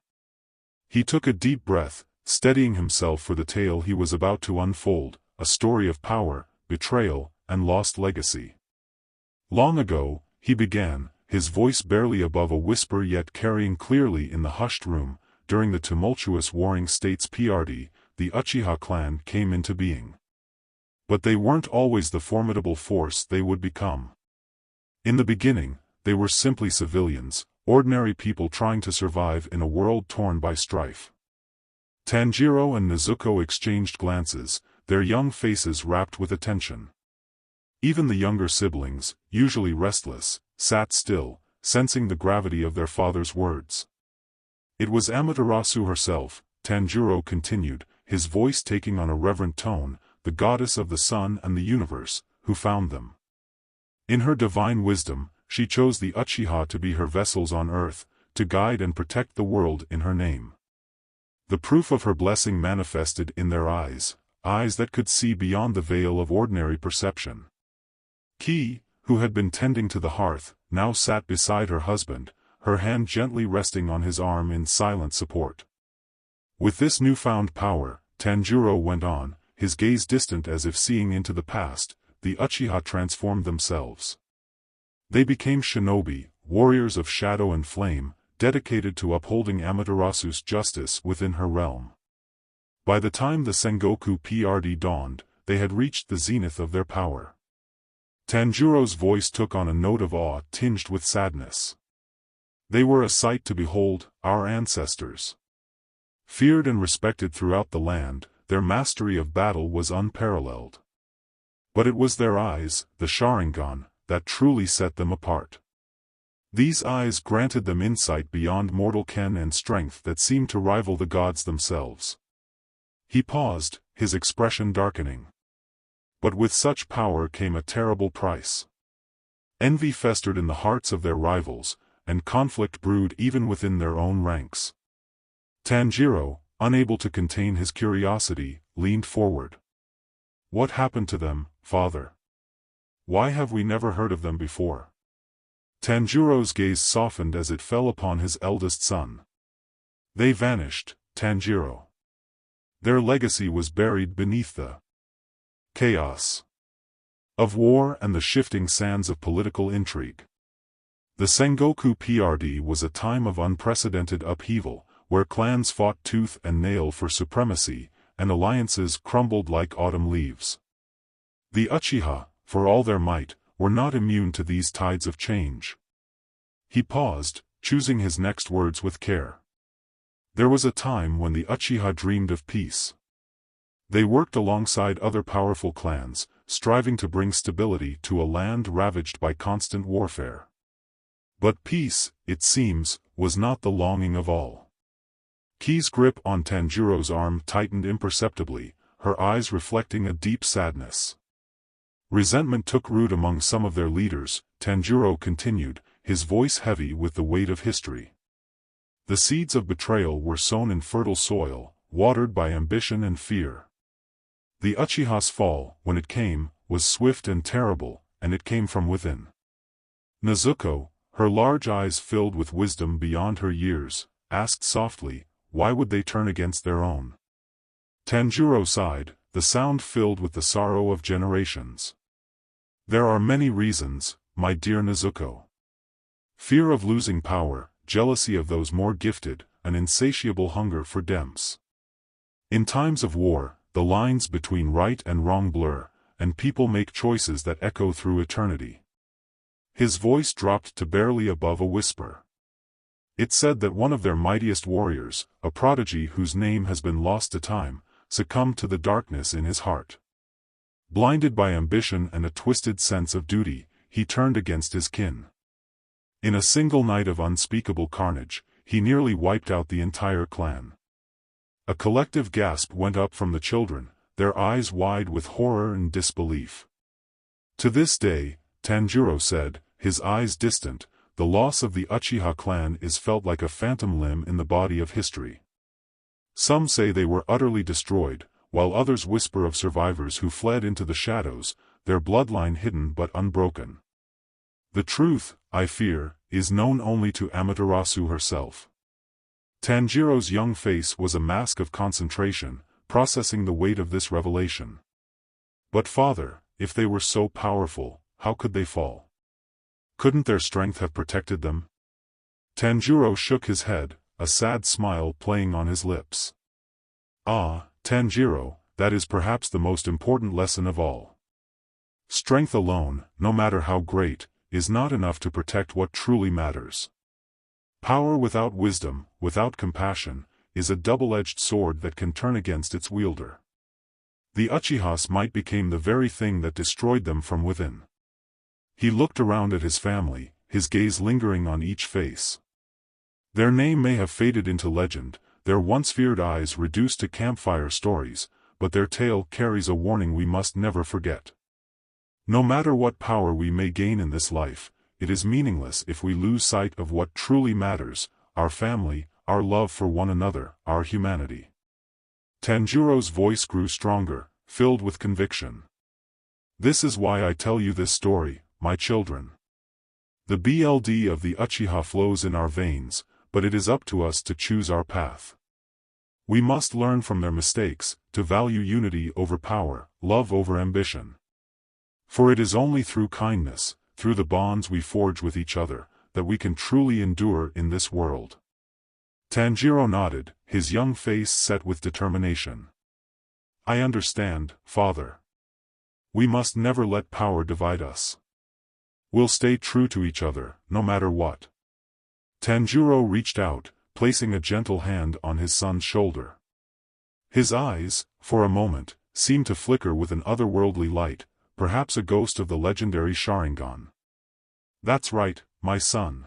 He took a deep breath, steadying himself for the tale he was about to unfold, a story of power, betrayal, and lost legacy. Long ago, he began, his voice barely above a whisper yet carrying clearly in the hushed room, during the tumultuous Warring States PRD, the Uchiha clan came into being. But they weren't always the formidable force they would become. In the beginning, they were simply civilians, ordinary people trying to survive in a world torn by strife. Tanjiro and Nezuko exchanged glances, their young faces rapt with attention. Even the younger siblings, usually restless, sat still, sensing the gravity of their father's words. "It was Amaterasu herself," Tanjiro continued, his voice taking on a reverent tone, "the goddess of the sun and the universe, who found them. In her divine wisdom, she chose the Uchiha to be her vessels on earth, to guide and protect the world in her name. The proof of her blessing manifested in their eyes, eyes that could see beyond the veil of ordinary perception." Ki, who had been tending to the hearth, now sat beside her husband, her hand gently resting on his arm in silent support. With this newfound power, Tanjiro went on, his gaze distant as if seeing into the past, the Uchiha transformed themselves. They became shinobi, warriors of shadow and flame, dedicated to upholding Amaterasu's justice within her realm. By the time the Sengoku PRD dawned, they had reached the zenith of their power. Tanjiro's voice took on a note of awe tinged with sadness. "They were a sight to behold, our ancestors. Feared and respected throughout the land, their mastery of battle was unparalleled. But it was their eyes, the Sharingan, that truly set them apart. These eyes granted them insight beyond mortal ken and strength that seemed to rival the gods themselves." He paused, his expression darkening. But with such power came a terrible price. Envy festered in the hearts of their rivals, and conflict brewed even within their own ranks. Tanjiro, unable to contain his curiosity, leaned forward. "What happened to them, father? Why have we never heard of them before?" Tanjiro's gaze softened as it fell upon his eldest son. "They vanished, Tanjiro. Their legacy was buried beneath the chaos of war and the shifting sands of political intrigue. The Sengoku PRD was a time of unprecedented upheaval, where clans fought tooth and nail for supremacy, and alliances crumbled like autumn leaves. The Uchiha, for all their might, were not immune to these tides of change." He paused, choosing his next words with care. "There was a time when the Uchiha dreamed of peace. They worked alongside other powerful clans, striving to bring stability to a land ravaged by constant warfare. But peace, it seems, was not the longing of all." Ki's grip on Tanjiro's arm tightened imperceptibly, her eyes reflecting a deep sadness. "Resentment took root among some of their leaders," Tanjiro continued, his voice heavy with the weight of history. "The seeds of betrayal were sown in fertile soil, watered by ambition and fear. The Uchiha's fall, when it came, was swift and terrible, and it came from within." Nezuko, her large eyes filled with wisdom beyond her years, asked softly, "Why would they turn against their own?" Tanjiro sighed, the sound filled with the sorrow of generations. There are many reasons, my dear Nezuko. Fear of losing power, jealousy of those more gifted, an insatiable hunger for demps. In times of war, the lines between right and wrong blur, and people make choices that echo through eternity. His voice dropped to barely above a whisper. It said that one of their mightiest warriors, a prodigy whose name has been lost to time, succumbed to the darkness in his heart. Blinded by ambition and a twisted sense of duty, he turned against his kin. In a single night of unspeakable carnage, he nearly wiped out the entire clan. A collective gasp went up from the children, their eyes wide with horror and disbelief. To this day, Tanjiro said, his eyes distant, the loss of the Uchiha clan is felt like a phantom limb in the body of history. Some say they were utterly destroyed, while others whisper of survivors who fled into the shadows, their bloodline hidden but unbroken. The truth, I fear, is known only to Amaterasu herself. Tanjiro's young face was a mask of concentration, processing the weight of this revelation. But father, if they were so powerful, how could they fall? Couldn't their strength have protected them? Tanjiro shook his head, a sad smile playing on his lips. Ah, Tanjiro, that is perhaps the most important lesson of all. Strength alone, no matter how great, is not enough to protect what truly matters. Power without wisdom, without compassion, is a double-edged sword that can turn against its wielder. The Uchihas might become the very thing that destroyed them from within. He looked around at his family, his gaze lingering on each face. Their name may have faded into legend, their once feared eyes reduced to campfire stories, but their tale carries a warning we must never forget. No matter what power we may gain in this life, it is meaningless if we lose sight of what truly matters, our family, our love for one another, our humanity. Tanjiro's voice grew stronger, filled with conviction. This is why I tell you this story, my children. The blood of the Uchiha flows in our veins, but it is up to us to choose our path. We must learn from their mistakes, to value unity over power, love over ambition. For it is only through kindness, through the bonds we forge with each other, that we can truly endure in this world. Tanjiro nodded, his young face set with determination. I understand, father. We must never let power divide us. We'll stay true to each other, no matter what. Tanjiro reached out, placing a gentle hand on his son's shoulder. His eyes, for a moment, seemed to flicker with an otherworldly light, perhaps a ghost of the legendary Sharingan. That's right, my son.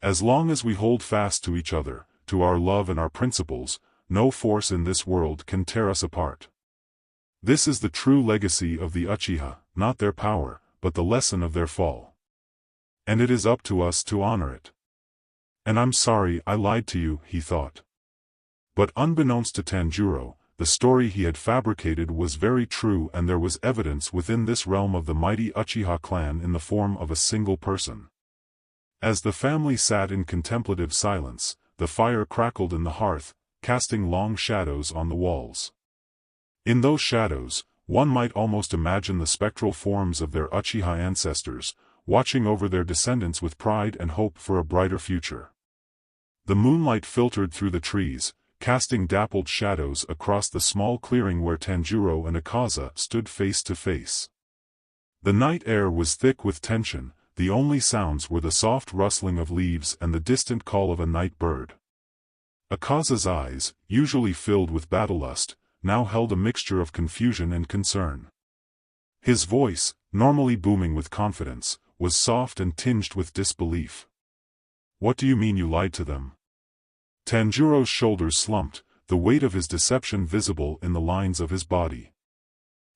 As long as we hold fast to each other, to our love and our principles, no force in this world can tear us apart. This is the true legacy of the Uchiha, not their power, but the lesson of their fall. And it is up to us to honor it. And I'm sorry I lied to you, he thought. But unbeknownst to Tanjiro, the story he had fabricated was very true, and there was evidence within this realm of the mighty Uchiha clan in the form of a single person. As the family sat in contemplative silence, the fire crackled in the hearth, casting long shadows on the walls. In those shadows, one might almost imagine the spectral forms of their Uchiha ancestors, watching over their descendants with pride and hope for a brighter future. The moonlight filtered through the trees, casting dappled shadows across the small clearing where Tanjiro and Akaza stood face to face. The night air was thick with tension, the only sounds were the soft rustling of leaves and the distant call of a night bird. Akaza's eyes, usually filled with battlelust, now held a mixture of confusion and concern. His voice, normally booming with confidence, was soft and tinged with disbelief. What do you mean you lied to them? Tanjiro's shoulders slumped, the weight of his deception visible in the lines of his body.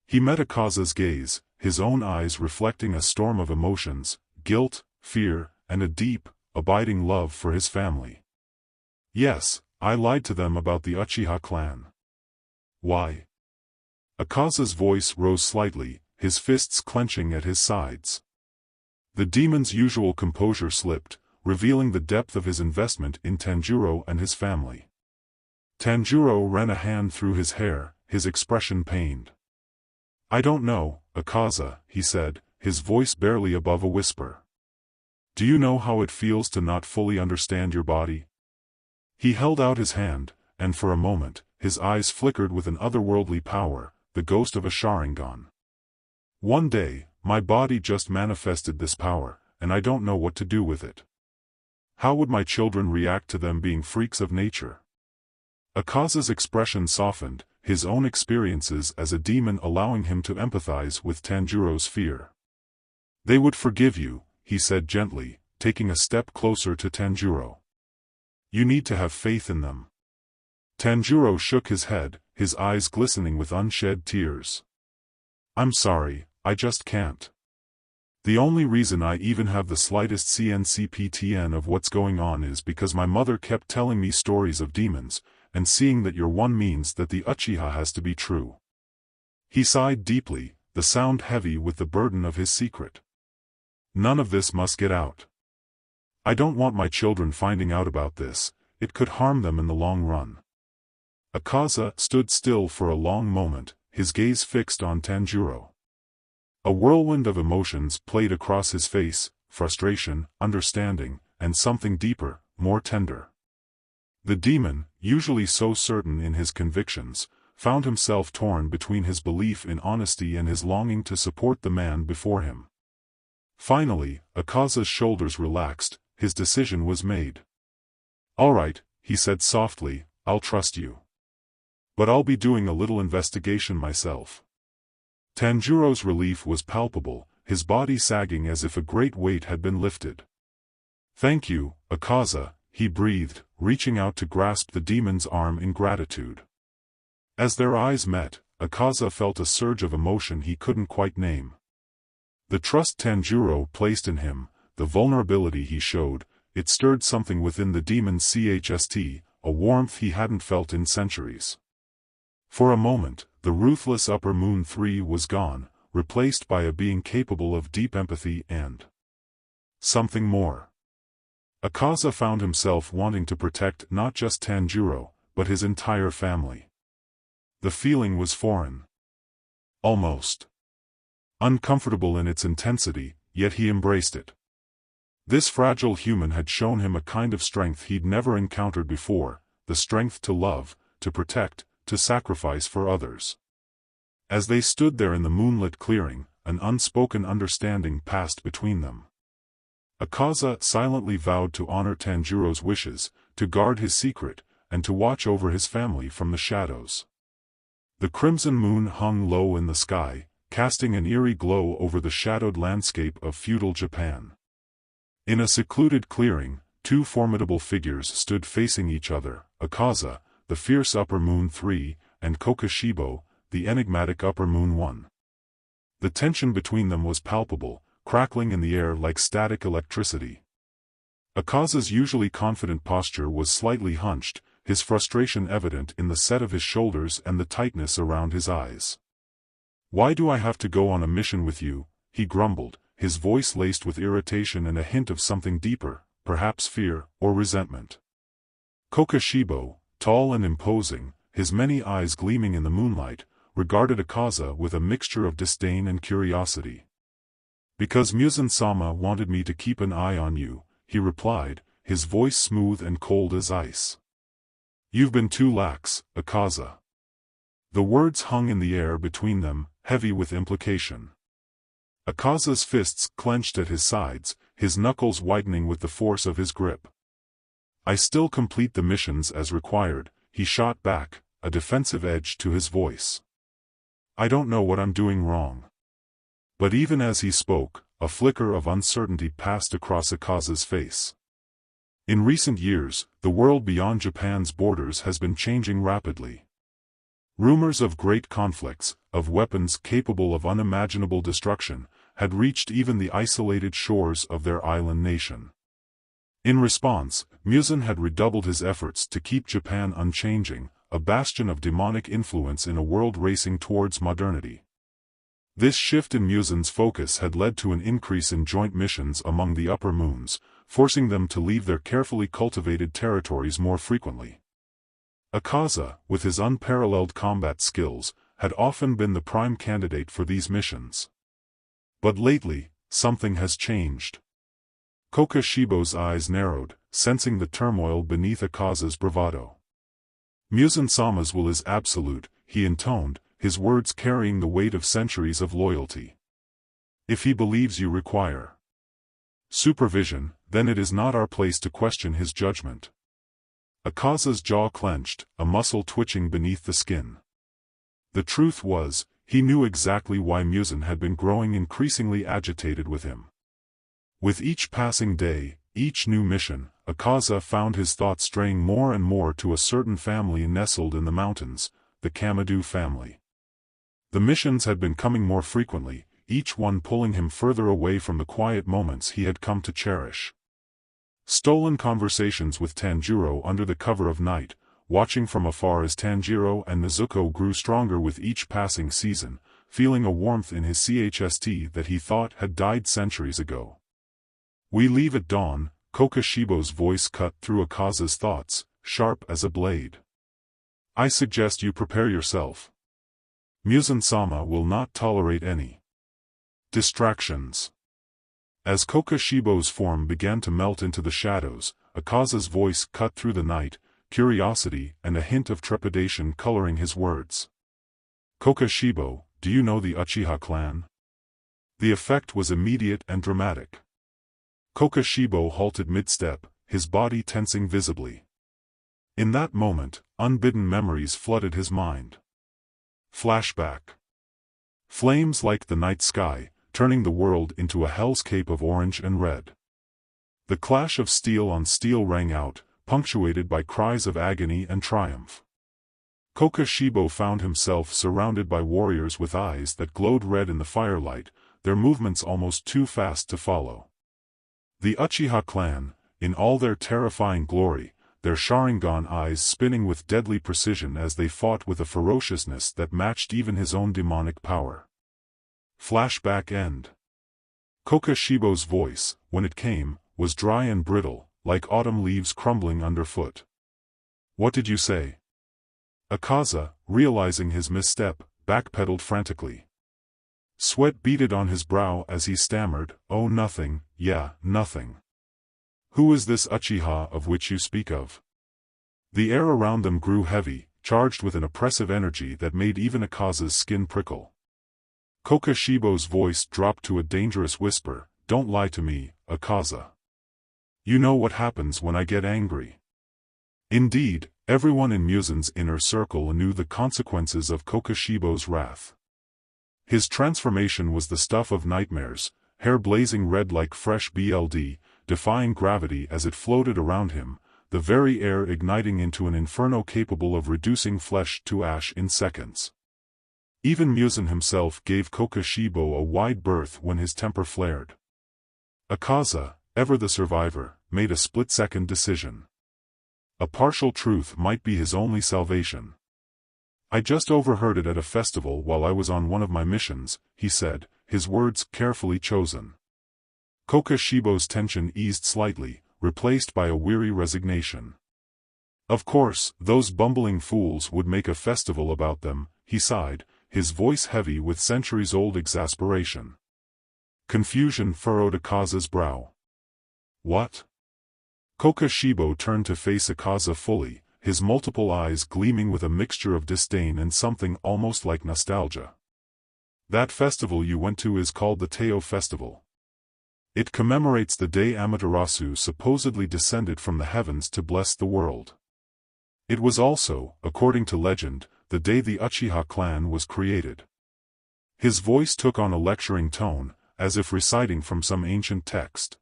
He met Akaza's gaze, his own eyes reflecting a storm of emotions, guilt, fear, and a deep, abiding love for his family. Yes, I lied to them about the Uchiha clan. Why? Akaza's voice rose slightly, his fists clenching at his sides. The demon's usual composure slipped, revealing the depth of his investment in Tanjiro and his family. Tanjiro ran a hand through his hair, his expression pained. "I don't know, Akaza," he said, his voice barely above a whisper. "Do you know how it feels to not fully understand your body?" He held out his hand, and for a moment, his eyes flickered with an otherworldly power, the ghost of a Sharingan. "One day, my body just manifested this power, and I don't know what to do with it. How would my children react to them being freaks of nature?" Akaza's expression softened, his own experiences as a demon allowing him to empathize with Tanjiro's fear. "They would forgive you," he said gently, taking a step closer to Tanjiro. "You need to have faith in them." Tanjiro shook his head, his eyes glistening with unshed tears. "I'm sorry, I just can't. The only reason I even have the slightest CNCPTN of what's going on is because my mother kept telling me stories of demons, and seeing that you're one means that the Uchiha has to be true." He sighed deeply, the sound heavy with the burden of his secret. "None of this must get out. I don't want my children finding out about this, it could harm them in the long run." Akaza stood still for a long moment, his gaze fixed on Tanjiro. A whirlwind of emotions played across his face, frustration, understanding, and something deeper, more tender. The demon, usually so certain in his convictions, found himself torn between his belief in honesty and his longing to support the man before him. Finally, Akaza's shoulders relaxed, his decision was made. "All right," he said softly, "I'll trust you. But I'll be doing a little investigation myself." Tanjiro's relief was palpable, his body sagging as if a great weight had been lifted. "Thank you, Akaza," he breathed, reaching out to grasp the demon's arm in gratitude. As their eyes met, Akaza felt a surge of emotion he couldn't quite name. The trust Tanjiro placed in him, the vulnerability he showed, it stirred something within the demon's chest, a warmth he hadn't felt in centuries. For a moment, the ruthless Upper Moon 3 was gone, replaced by a being capable of deep empathy and something more. Akaza found himself wanting to protect not just Tanjiro, but his entire family. The feeling was foreign. Almost uncomfortable in its intensity, yet he embraced it. This fragile human had shown him a kind of strength he'd never encountered before, the strength to love, to protect, to sacrifice for others. As they stood there in the moonlit clearing, an unspoken understanding passed between them. Akaza silently vowed to honor Tanjiro's wishes, to guard his secret, and to watch over his family from the shadows. The crimson moon hung low in the sky, casting an eerie glow over the shadowed landscape of feudal Japan. In a secluded clearing, two formidable figures stood facing each other, Akaza, the fierce Upper Moon 3, and Kokoshibo, the enigmatic Upper Moon 1. The tension between them was palpable, crackling in the air like static electricity. Akaza's usually confident posture was slightly hunched, his frustration evident in the set of his shoulders and the tightness around his eyes. "Why do I have to go on a mission with you?" he grumbled, his voice laced with irritation and a hint of something deeper, perhaps fear or resentment. Kokoshibo, tall and imposing, his many eyes gleaming in the moonlight, regarded Akaza with a mixture of disdain and curiosity. "Because Muzan-sama wanted me to keep an eye on you," he replied, his voice smooth and cold as ice. "You've been too lax, Akaza." The words hung in the air between them, heavy with implication. Akaza's fists clenched at his sides, his knuckles whitening with the force of his grip. "I still complete the missions as required," he shot back, a defensive edge to his voice. "I don't know what I'm doing wrong." But even as he spoke, a flicker of uncertainty passed across Akaza's face. In recent years, the world beyond Japan's borders has been changing rapidly. Rumors of great conflicts, of weapons capable of unimaginable destruction, had reached even the isolated shores of their island nation. In response, Muzan had redoubled his efforts to keep Japan unchanging, a bastion of demonic influence in a world racing towards modernity. This shift in Muzan's focus had led to an increase in joint missions among the Upper Moons, forcing them to leave their carefully cultivated territories more frequently. Akaza, with his unparalleled combat skills, had often been the prime candidate for these missions. But lately, something has changed. Kokashibo's eyes narrowed, sensing the turmoil beneath Akaza's bravado. Muzan-sama's will is absolute, he intoned, his words carrying the weight of centuries of loyalty. If he believes you require supervision, then it is not our place to question his judgment. Akaza's jaw clenched, a muscle twitching beneath the skin. The truth was, he knew exactly why Muzan had been growing increasingly agitated with him. With each passing day, each new mission, Akaza found his thoughts straying more and more to a certain family nestled in the mountains, the Kamadu family. The missions had been coming more frequently, each one pulling him further away from the quiet moments he had come to cherish. Stolen conversations with Tanjiro under the cover of night, watching from afar as Tanjiro and Nezuko grew stronger with each passing season, feeling a warmth in his chest that he thought had died centuries ago. We leave at dawn, Kokashibo's voice cut through Akaza's thoughts, sharp as a blade. I suggest you prepare yourself. Muzan-sama will not tolerate any distractions. As Kokashibo's form began to melt into the shadows, Akaza's voice cut through the night, curiosity and a hint of trepidation coloring his words. Kokashibo, do you know the Uchiha clan? The effect was immediate and dramatic. Kokashibo halted mid-step, his body tensing visibly. In that moment, unbidden memories flooded his mind. Flashback. Flames like the night sky, turning the world into a hellscape of orange and red. The clash of steel on steel rang out, punctuated by cries of agony and triumph. Kokashibo found himself surrounded by warriors with eyes that glowed red in the firelight, their movements almost too fast to follow. The Uchiha clan, in all their terrifying glory, their Sharingan eyes spinning with deadly precision as they fought with a ferociousness that matched even his own demonic power. Flashback end. Kokashibo's voice, when it came, was dry and brittle, like autumn leaves crumbling underfoot. What did you say? Akaza, realizing his misstep, backpedaled frantically. Sweat beaded on his brow as he stammered, oh nothing, yeah, nothing. Who is this Uchiha of which you speak of? The air around them grew heavy, charged with an oppressive energy that made even Akaza's skin prickle. Kokashibo's voice dropped to a dangerous whisper, don't lie to me, Akaza. You know what happens when I get angry. Indeed, everyone in Muzan's inner circle knew the consequences of Kokashibo's wrath. His transformation was the stuff of nightmares, hair blazing red like fresh blood, defying gravity as it floated around him, the very air igniting into an inferno capable of reducing flesh to ash in seconds. Even Muzan himself gave Kokashibo a wide berth when his temper flared. Akaza, ever the survivor, made a split-second decision. A partial truth might be his only salvation. I just overheard it at a festival while I was on one of my missions, he said, his words carefully chosen. Kokashibo's tension eased slightly, replaced by a weary resignation. Of course, those bumbling fools would make a festival about them, he sighed, his voice heavy with centuries-old exasperation. Confusion furrowed Akaza's brow. What? Kokashibo turned to face Akaza fully, his multiple eyes gleaming with a mixture of disdain and something almost like nostalgia. That festival you went to is called the Teo Festival. It commemorates the day Amaterasu supposedly descended from the heavens to bless the world. It was also, according to legend, the day the Uchiha clan was created. His voice took on a lecturing tone, as if reciting from some ancient text.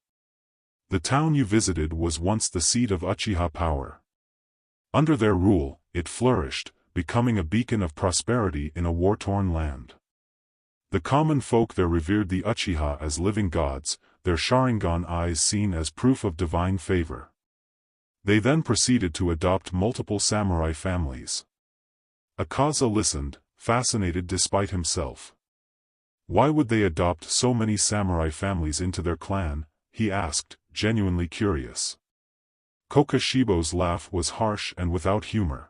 The town you visited was once the seat of Uchiha power. Under their rule, it flourished, becoming a beacon of prosperity in a war-torn land. The common folk there revered the Uchiha as living gods, their Sharingan eyes seen as proof of divine favor. They then proceeded to adopt multiple samurai families. Akaza listened, fascinated despite himself. Why would they adopt so many samurai families into their clan, he asked, genuinely curious. Kokashibo's laugh was harsh and without humor.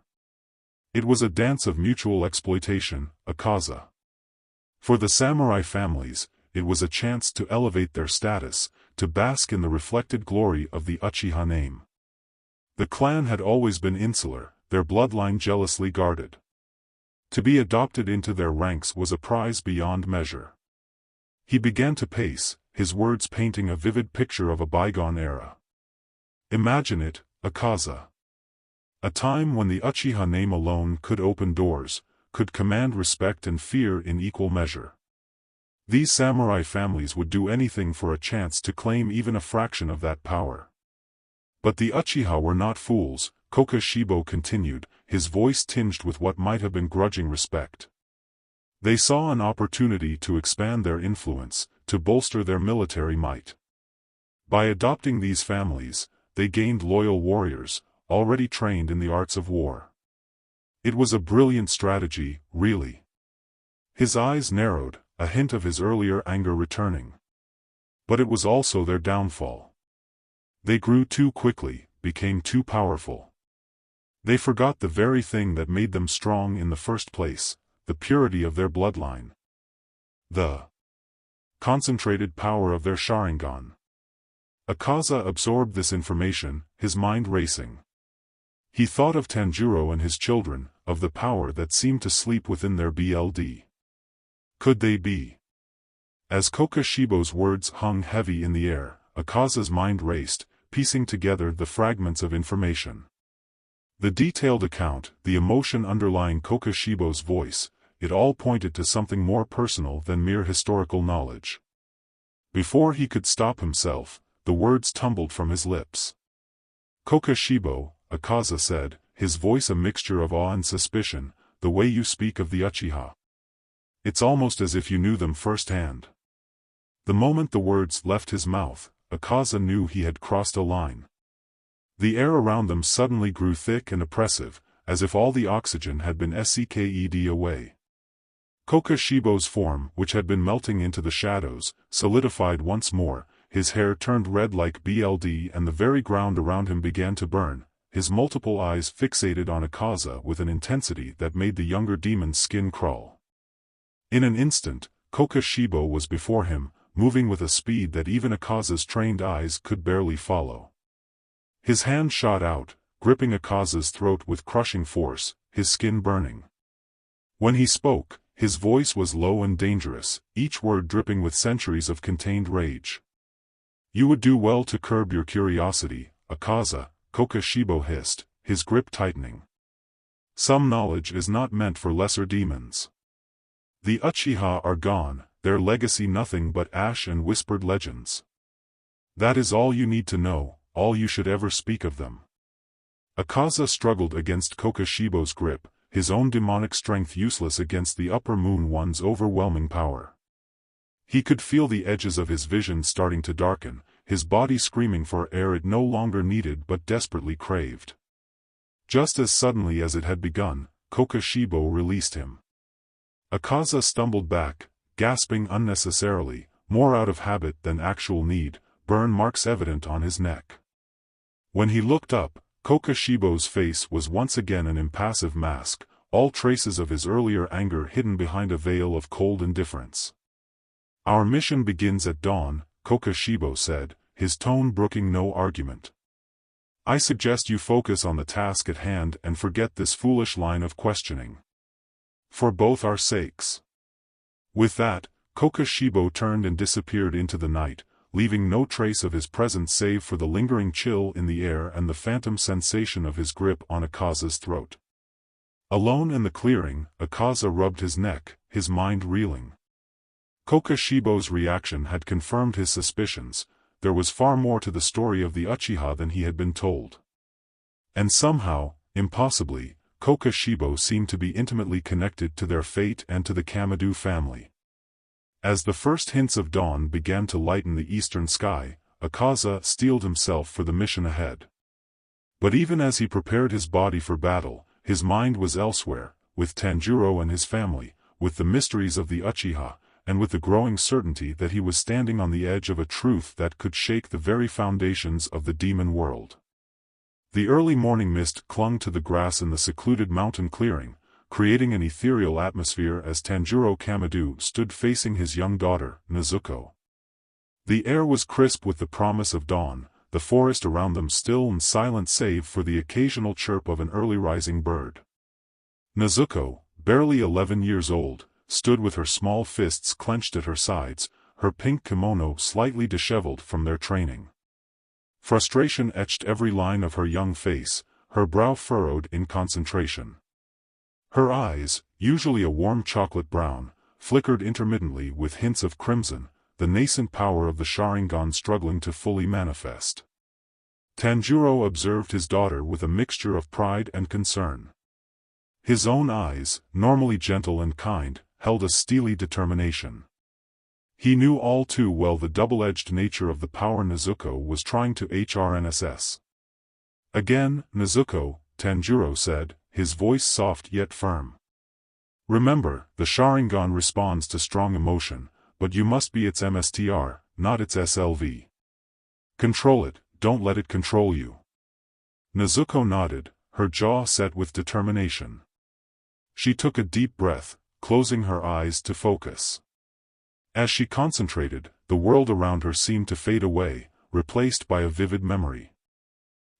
It was a dance of mutual exploitation, a kaza. For the samurai families, it was a chance to elevate their status, to bask in the reflected glory of the Uchiha name. The clan had always been insular, their bloodline jealously guarded. To be adopted into their ranks was a prize beyond measure. He began to pace, his words painting a vivid picture of a bygone era. Imagine it, Akaza. A time when the Uchiha name alone could open doors, could command respect and fear in equal measure. These samurai families would do anything for a chance to claim even a fraction of that power. But the Uchiha were not fools, Kokashibo continued, his voice tinged with what might have been grudging respect. They saw an opportunity to expand their influence, to bolster their military might. By adopting these families, they gained loyal warriors, already trained in the arts of war. It was a brilliant strategy, really. His eyes narrowed, a hint of his earlier anger returning. But it was also their downfall. They grew too quickly, became too powerful. They forgot the very thing that made them strong in the first place, the purity of their bloodline. The concentrated power of their Sharingan. Akaza absorbed this information, his mind racing. He thought of Tanjiro and his children, of the power that seemed to sleep within their BLD. Could they be? As Kokashibo's words hung heavy in the air, Akaza's mind raced, piecing together the fragments of information. The detailed account, the emotion underlying Kokashibo's voice, it all pointed to something more personal than mere historical knowledge. Before he could stop himself, the words tumbled from his lips. Kokashibo, Akaza said, his voice a mixture of awe and suspicion, the way you speak of the Uchiha. It's almost as if you knew them firsthand. The moment the words left his mouth, Akaza knew he had crossed a line. The air around them suddenly grew thick and oppressive, as if all the oxygen had been sucked away. Kokashibo's form, which had been melting into the shadows, solidified once more, his hair turned red like BLD and the very ground around him began to burn, his multiple eyes fixated on Akaza with an intensity that made the younger demon's skin crawl. In an instant, Kokashibo was before him, moving with a speed that even Akaza's trained eyes could barely follow. His hand shot out, gripping Akaza's throat with crushing force, his skin burning. When he spoke, his voice was low and dangerous, each word dripping with centuries of contained rage. You would do well to curb your curiosity, Akaza, Kokashibo hissed, his grip tightening. Some knowledge is not meant for lesser demons. The Uchiha are gone, their legacy nothing but ash and whispered legends. That is all you need to know, all you should ever speak of them. Akaza struggled against Kokashibo's grip, his own demonic strength useless against the Upper Moon One's overwhelming power. He could feel the edges of his vision starting to darken, his body screaming for air it no longer needed but desperately craved. Just as suddenly as it had begun, Kokashibo released him. Akaza stumbled back, gasping unnecessarily, more out of habit than actual need, burn marks evident on his neck. When he looked up, Kokashibo's face was once again an impassive mask, all traces of his earlier anger hidden behind a veil of cold indifference. Our mission begins at dawn, Kokashibo said, his tone brooking no argument. I suggest you focus on the task at hand and forget this foolish line of questioning. For both our sakes. With that, Kokashibo turned and disappeared into the night, leaving no trace of his presence save for the lingering chill in the air and the phantom sensation of his grip on Akaza's throat. Alone in the clearing, Akaza rubbed his neck, his mind reeling. Kokashibo's reaction had confirmed his suspicions, there was far more to the story of the Uchiha than he had been told. And somehow, impossibly, Kokashibo seemed to be intimately connected to their fate and to the Kamadu family. As the first hints of dawn began to lighten the eastern sky, Akaza steeled himself for the mission ahead. But even as he prepared his body for battle, his mind was elsewhere, with Tanjiro and his family, with the mysteries of the Uchiha, and with the growing certainty that he was standing on the edge of a truth that could shake the very foundations of the demon world. The early morning mist clung to the grass in the secluded mountain clearing, creating an ethereal atmosphere as Tanjiro Kamado stood facing his young daughter, Nezuko. The air was crisp with the promise of dawn, the forest around them still and silent save for the occasional chirp of an early rising bird. Nezuko, barely 11 years old, stood with her small fists clenched at her sides, her pink kimono slightly disheveled from their training. Frustration etched every line of her young face, her brow furrowed in concentration. Her eyes, usually a warm chocolate brown, flickered intermittently with hints of crimson, the nascent power of the Sharingan struggling to fully manifest. Tanjiro observed his daughter with a mixture of pride and concern. His own eyes, normally gentle and kind, held a steely determination. He knew all too well the double-edged nature of the power Nezuko was trying to harness. Again, Nezuko, Tanjiro said, his voice soft yet firm. Remember, the Sharingan responds to strong emotion, but you must be its MSTR, not its SLV. Control it, don't let it control you. Nezuko nodded, her jaw set with determination. She took a deep breath, closing her eyes to focus. As she concentrated, the world around her seemed to fade away, replaced by a vivid memory.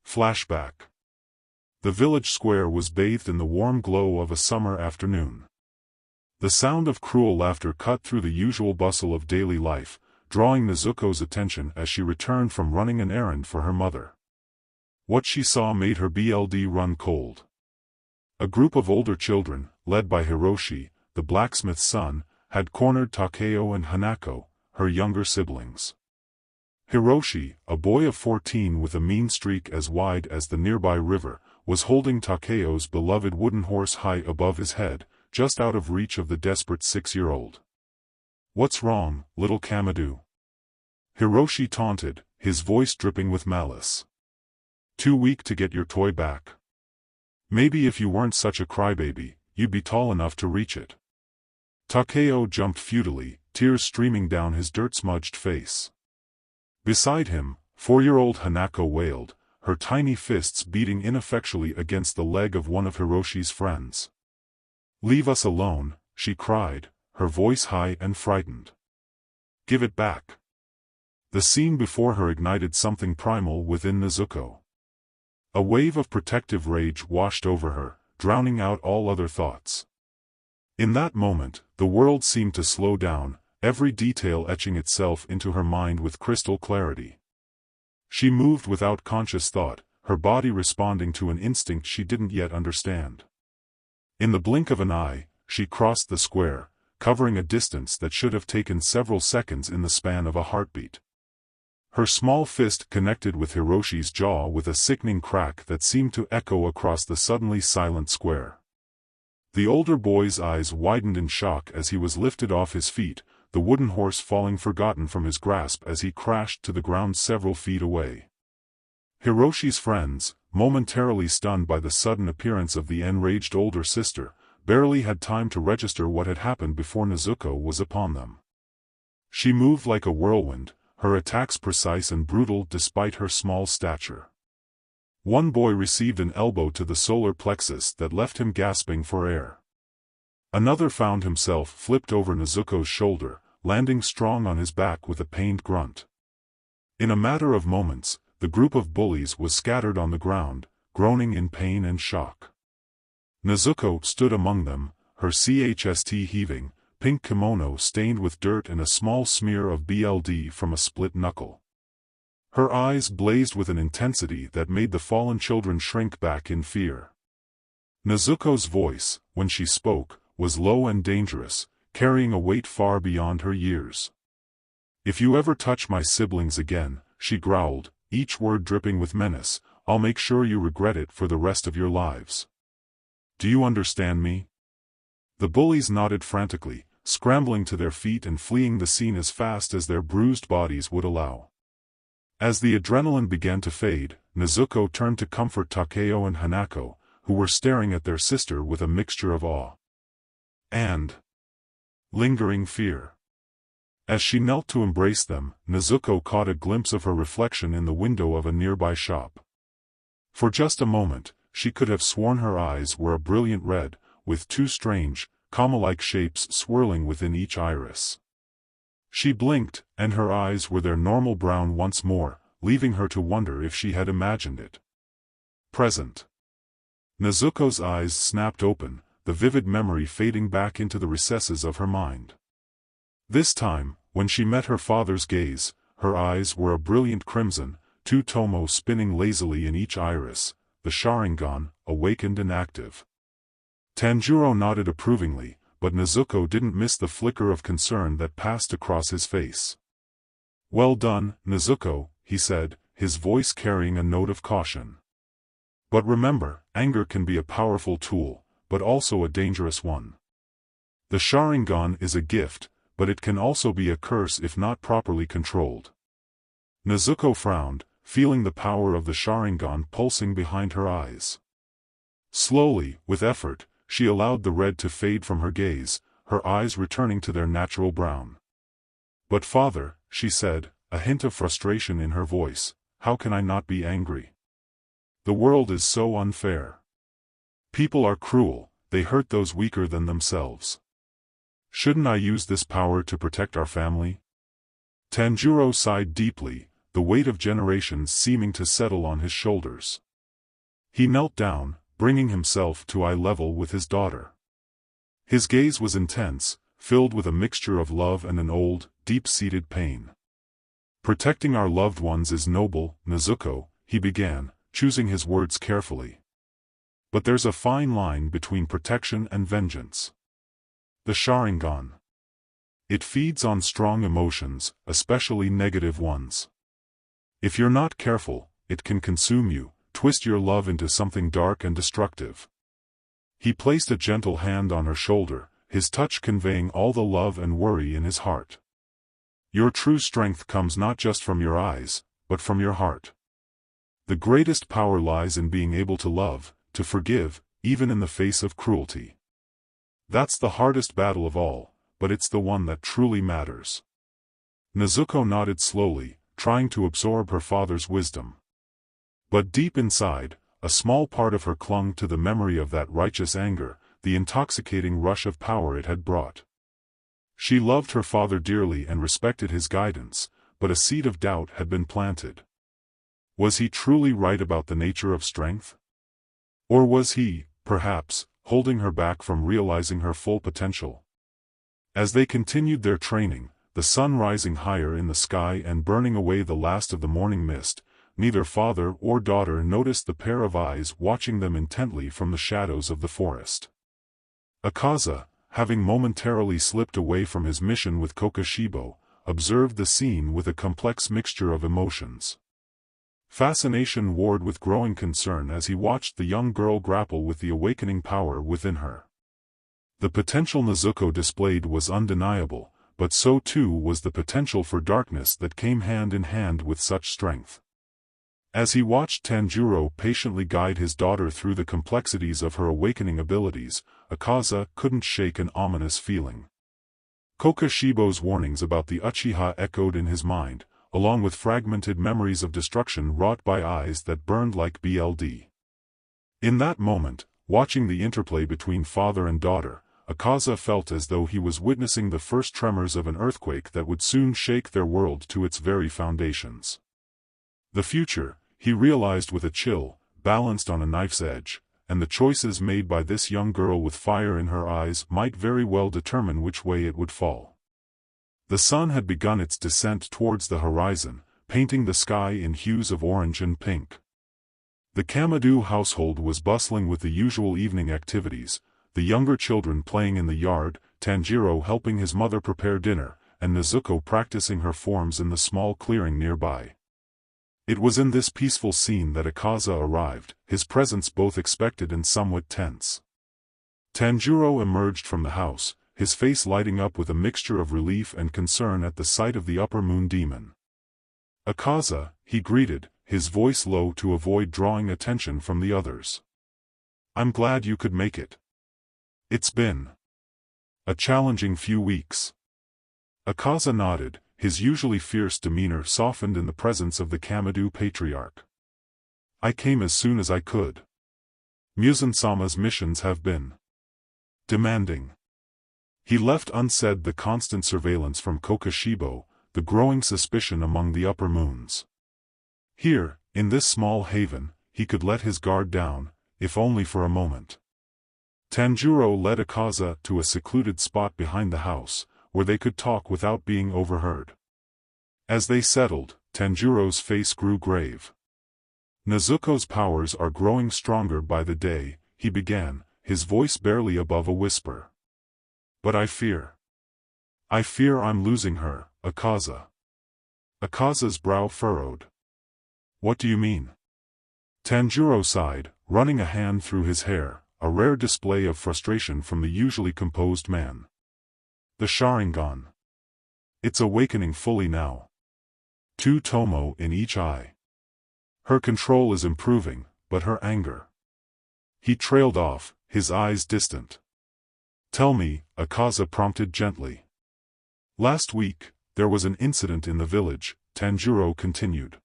Flashback. The village square was bathed in the warm glow of a summer afternoon. The sound of cruel laughter cut through the usual bustle of daily life, drawing Nezuko's attention as she returned from running an errand for her mother. What she saw made her blood run cold. A group of older children, led by Hiroshi, the blacksmith's son, had cornered Takeo and Hanako, her younger siblings. Hiroshi, a boy of 14 with a mean streak as wide as the nearby river, was holding Takeo's beloved wooden horse high above his head, just out of reach of the desperate 6-year-old. "What's wrong, little Kamado?" Hiroshi taunted, his voice dripping with malice. "Too weak to get your toy back? Maybe if you weren't such a crybaby, you'd be tall enough to reach it." Takeo jumped futilely, tears streaming down his dirt-smudged face. Beside him, 4-year-old Hanako wailed, her tiny fists beating ineffectually against the leg of one of Hiroshi's friends. "Leave us alone," she cried, her voice high and frightened. "Give it back." The scene before her ignited something primal within Nezuko. A wave of protective rage washed over her, drowning out all other thoughts. In that moment, the world seemed to slow down, every detail etching itself into her mind with crystal clarity. She moved without conscious thought, her body responding to an instinct she didn't yet understand. In the blink of an eye, she crossed the square, covering a distance that should have taken several seconds in the span of a heartbeat. Her small fist connected with Hiroshi's jaw with a sickening crack that seemed to echo across the suddenly silent square. The older boy's eyes widened in shock as he was lifted off his feet, the wooden horse falling forgotten from his grasp as he crashed to the ground several feet away. Hiroshi's friends, momentarily stunned by the sudden appearance of the enraged older sister, barely had time to register what had happened before Nezuko was upon them. She moved like a whirlwind, her attacks precise and brutal despite her small stature. One boy received an elbow to the solar plexus that left him gasping for air. Another found himself flipped over Nezuko's shoulder, landing strong on his back with a pained grunt. In a matter of moments, the group of bullies was scattered on the ground, groaning in pain and shock. Nezuko stood among them, her chest heaving, pink kimono stained with dirt and a small smear of blood from a split knuckle. Her eyes blazed with an intensity that made the fallen children shrink back in fear. Nezuko's voice, when she spoke, was low and dangerous, carrying a weight far beyond her years. "If you ever touch my siblings again," she growled, each word dripping with menace, "I'll make sure you regret it for the rest of your lives. Do you understand me?" The bullies nodded frantically, scrambling to their feet and fleeing the scene as fast as their bruised bodies would allow. As the adrenaline began to fade, Nezuko turned to comfort Takeo and Hanako, who were staring at their sister with a mixture of awe and lingering fear. As she knelt to embrace them, Nezuko caught a glimpse of her reflection in the window of a nearby shop. For just a moment, she could have sworn her eyes were a brilliant red, with two strange, comma-like shapes swirling within each iris. She blinked, and her eyes were their normal brown once more, leaving her to wonder if she had imagined it. Present. Nezuko's eyes snapped open, the vivid memory fading back into the recesses of her mind. This time, when she met her father's gaze, her eyes were a brilliant crimson, two tomo spinning lazily in each iris, the Sharingan, awakened and active. Tanjiro nodded approvingly, but Nezuko didn't miss the flicker of concern that passed across his face. "Well done, Nezuko," he said, his voice carrying a note of caution. "But remember, anger can be a powerful tool, but also a dangerous one. The Sharingan is a gift, but it can also be a curse if not properly controlled." Nezuko frowned, feeling the power of the Sharingan pulsing behind her eyes. Slowly, with effort, she allowed the red to fade from her gaze, her eyes returning to their natural brown. "But father," she said, a hint of frustration in her voice, "how can I not be angry? The world is so unfair. People are cruel, they hurt those weaker than themselves. Shouldn't I use this power to protect our family?" Tanjiro sighed deeply, the weight of generations seeming to settle on his shoulders. He knelt down, bringing himself to eye level with his daughter. His gaze was intense, filled with a mixture of love and an old, deep-seated pain. "Protecting our loved ones is noble, Nezuko," he began, choosing his words carefully. "But there's a fine line between protection and vengeance. The Sharingan. It feeds on strong emotions, especially negative ones. If you're not careful, it can consume you, twist your love into something dark and destructive." He placed a gentle hand on her shoulder, his touch conveying all the love and worry in his heart. "Your true strength comes not just from your eyes, but from your heart. The greatest power lies in being able to love, to forgive, even in the face of cruelty. That's the hardest battle of all, but it's the one that truly matters." Nezuko nodded slowly, trying to absorb her father's wisdom. But deep inside, a small part of her clung to the memory of that righteous anger, the intoxicating rush of power it had brought. She loved her father dearly and respected his guidance, but a seed of doubt had been planted. Was he truly right about the nature of strength? Or was he, perhaps, holding her back from realizing her full potential? As they continued their training, the sun rising higher in the sky and burning away the last of the morning mist, neither father or daughter noticed the pair of eyes watching them intently from the shadows of the forest. Akaza, having momentarily slipped away from his mission with Kokushibo, observed the scene with a complex mixture of emotions. Fascination warred with growing concern as he watched the young girl grapple with the awakening power within her. The potential Nezuko displayed was undeniable, but so too was the potential for darkness that came hand in hand with such strength. As he watched Tanjiro patiently guide his daughter through the complexities of her awakening abilities, Akaza couldn't shake an ominous feeling. Kokushibo's warnings about the Uchiha echoed in his mind, along with fragmented memories of destruction wrought by eyes that burned like blood. In that moment, watching the interplay between father and daughter, Akaza felt as though he was witnessing the first tremors of an earthquake that would soon shake their world to its very foundations. The future, he realized with a chill, balanced on a knife's edge, and the choices made by this young girl with fire in her eyes might very well determine which way it would fall. The sun had begun its descent towards the horizon, painting the sky in hues of orange and pink. The Kamado household was bustling with the usual evening activities, the younger children playing in the yard, Tanjiro helping his mother prepare dinner, and Nezuko practicing her forms in the small clearing nearby. It was in this peaceful scene that Akaza arrived, his presence both expected and somewhat tense. Tanjiro emerged from the house, his face lighting up with a mixture of relief and concern at the sight of the upper moon demon. "Akaza," he greeted, his voice low to avoid drawing attention from the others. "I'm glad you could make it. It's been a challenging few weeks." Akaza nodded, his usually fierce demeanor softened in the presence of the Kamado patriarch. I came as soon as I could. Muzan-sama's missions have been demanding. He left unsaid the constant surveillance from Kokushibo, the growing suspicion among the upper moons. Here, in this small haven, he could let his guard down, if only for a moment. Tanjiro led Akaza to a secluded spot behind the house, where they could talk without being overheard. As they settled, Tanjiro's face grew grave. Nezuko's powers are growing stronger by the day, he began, his voice barely above a whisper. But I fear I'm losing her, Akaza. Akaza's brow furrowed. What do you mean? Tanjiro sighed, running a hand through his hair, a rare display of frustration from the usually composed man. The Sharingan. It's awakening fully now. 2 tomo in each eye. Her control is improving, but her anger. He trailed off, his eyes distant. Tell me, Akaza prompted gently. Last week, there was an incident in the village, Tanjiro continued.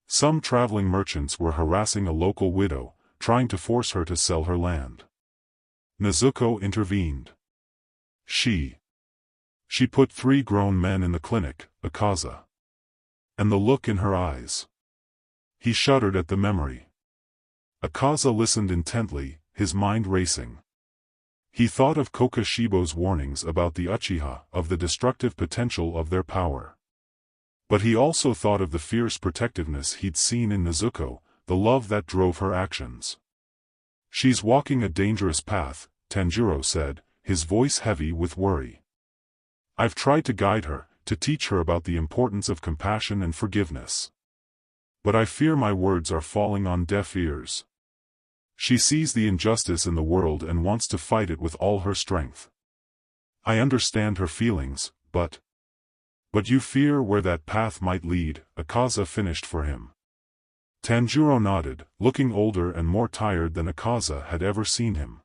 Some traveling merchants were harassing a local widow, trying to force her to sell her land. Nezuko intervened. She put 3 grown men in the clinic, Akaza. And the look in her eyes. He shuddered at the memory. Akaza listened intently, his mind racing. He thought of Kokushibo's warnings about the Uchiha, of the destructive potential of their power. But he also thought of the fierce protectiveness he'd seen in Nezuko, the love that drove her actions. She's walking a dangerous path, Tanjiro said, his voice heavy with worry. I've tried to guide her, to teach her about the importance of compassion and forgiveness. But I fear my words are falling on deaf ears. She sees the injustice in the world and wants to fight it with all her strength. I understand her feelings, but you fear where that path might lead, Akaza finished for him. Tanjiro nodded, looking older and more tired than Akaza had ever seen him.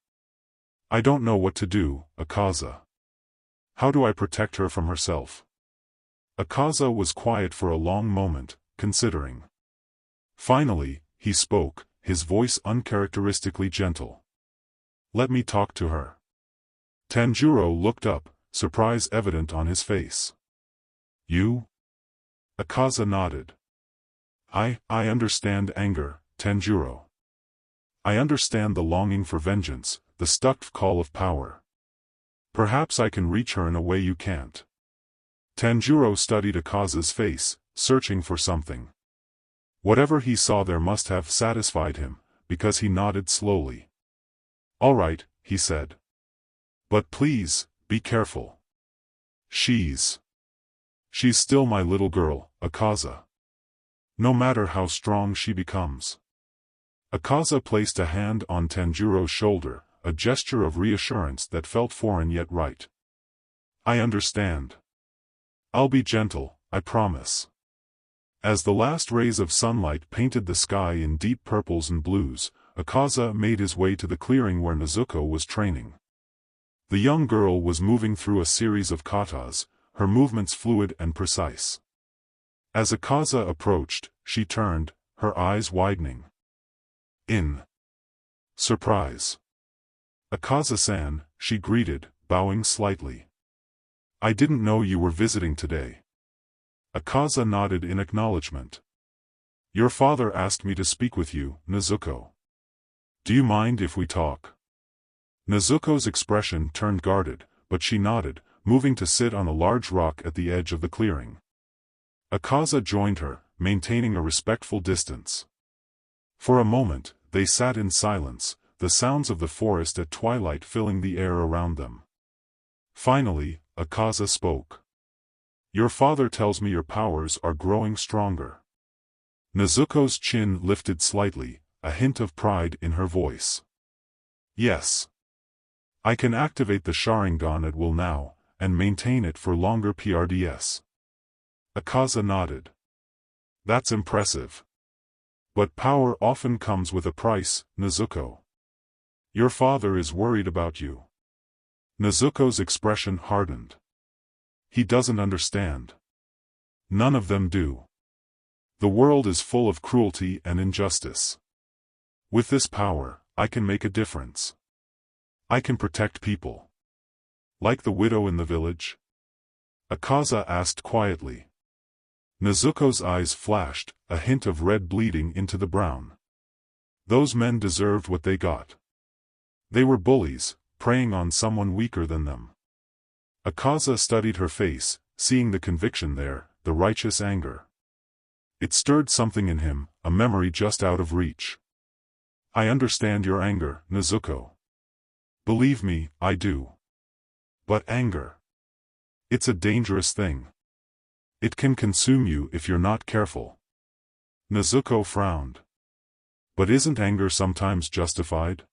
I don't know what to do, Akaza. How do I protect her from herself? Akaza was quiet for a long moment, considering. Finally, he spoke, his voice uncharacteristically gentle. Let me talk to her. Tanjiro looked up, surprise evident on his face. You? Akaza nodded. I understand anger, Tanjiro. I understand the longing for vengeance, the stuck call of power. Perhaps I can reach her in a way you can't. Tanjiro studied Akaza's face, searching for something. Whatever he saw there must have satisfied him, because he nodded slowly. All right, he said. But please, be careful. She's still my little girl, Akaza. No matter how strong she becomes. Akaza placed a hand on Tanjiro's shoulder, a gesture of reassurance that felt foreign yet right. I understand. I'll be gentle, I promise. As the last rays of sunlight painted the sky in deep purples and blues, Akaza made his way to the clearing where Nezuko was training. The young girl was moving through a series of katas, her movements fluid and precise. As Akaza approached, she turned, her eyes widening. In surprise. Akaza-san, she greeted, bowing slightly. I didn't know you were visiting today. Akaza nodded in acknowledgement. Your father asked me to speak with you, Nezuko. Do you mind if we talk? Nezuko's expression turned guarded, but she nodded, moving to sit on a large rock at the edge of the clearing. Akaza joined her, maintaining a respectful distance. For a moment, they sat in silence, the sounds of the forest at twilight filling the air around them. Finally, Akaza spoke. Your father tells me your powers are growing stronger. Nezuko's chin lifted slightly, a hint of pride in her voice. Yes. I can activate the Sharingan at will now, and maintain it for longer PRDS. Akaza nodded. That's impressive. But power often comes with a price, Nezuko. Your father is worried about you. Nezuko's expression hardened. He doesn't understand. None of them do. The world is full of cruelty and injustice. With this power, I can make a difference. I can protect people. Like the widow in the village? Akaza asked quietly. Nezuko's eyes flashed, a hint of red bleeding into the brown. Those men deserved what they got. They were bullies, preying on someone weaker than them. Akaza studied her face, seeing the conviction there, the righteous anger. It stirred something in him, a memory just out of reach. I understand your anger, Nezuko. Believe me, I do. But anger. It's a dangerous thing. It can consume you if you're not careful. Nezuko frowned. But isn't anger sometimes justified?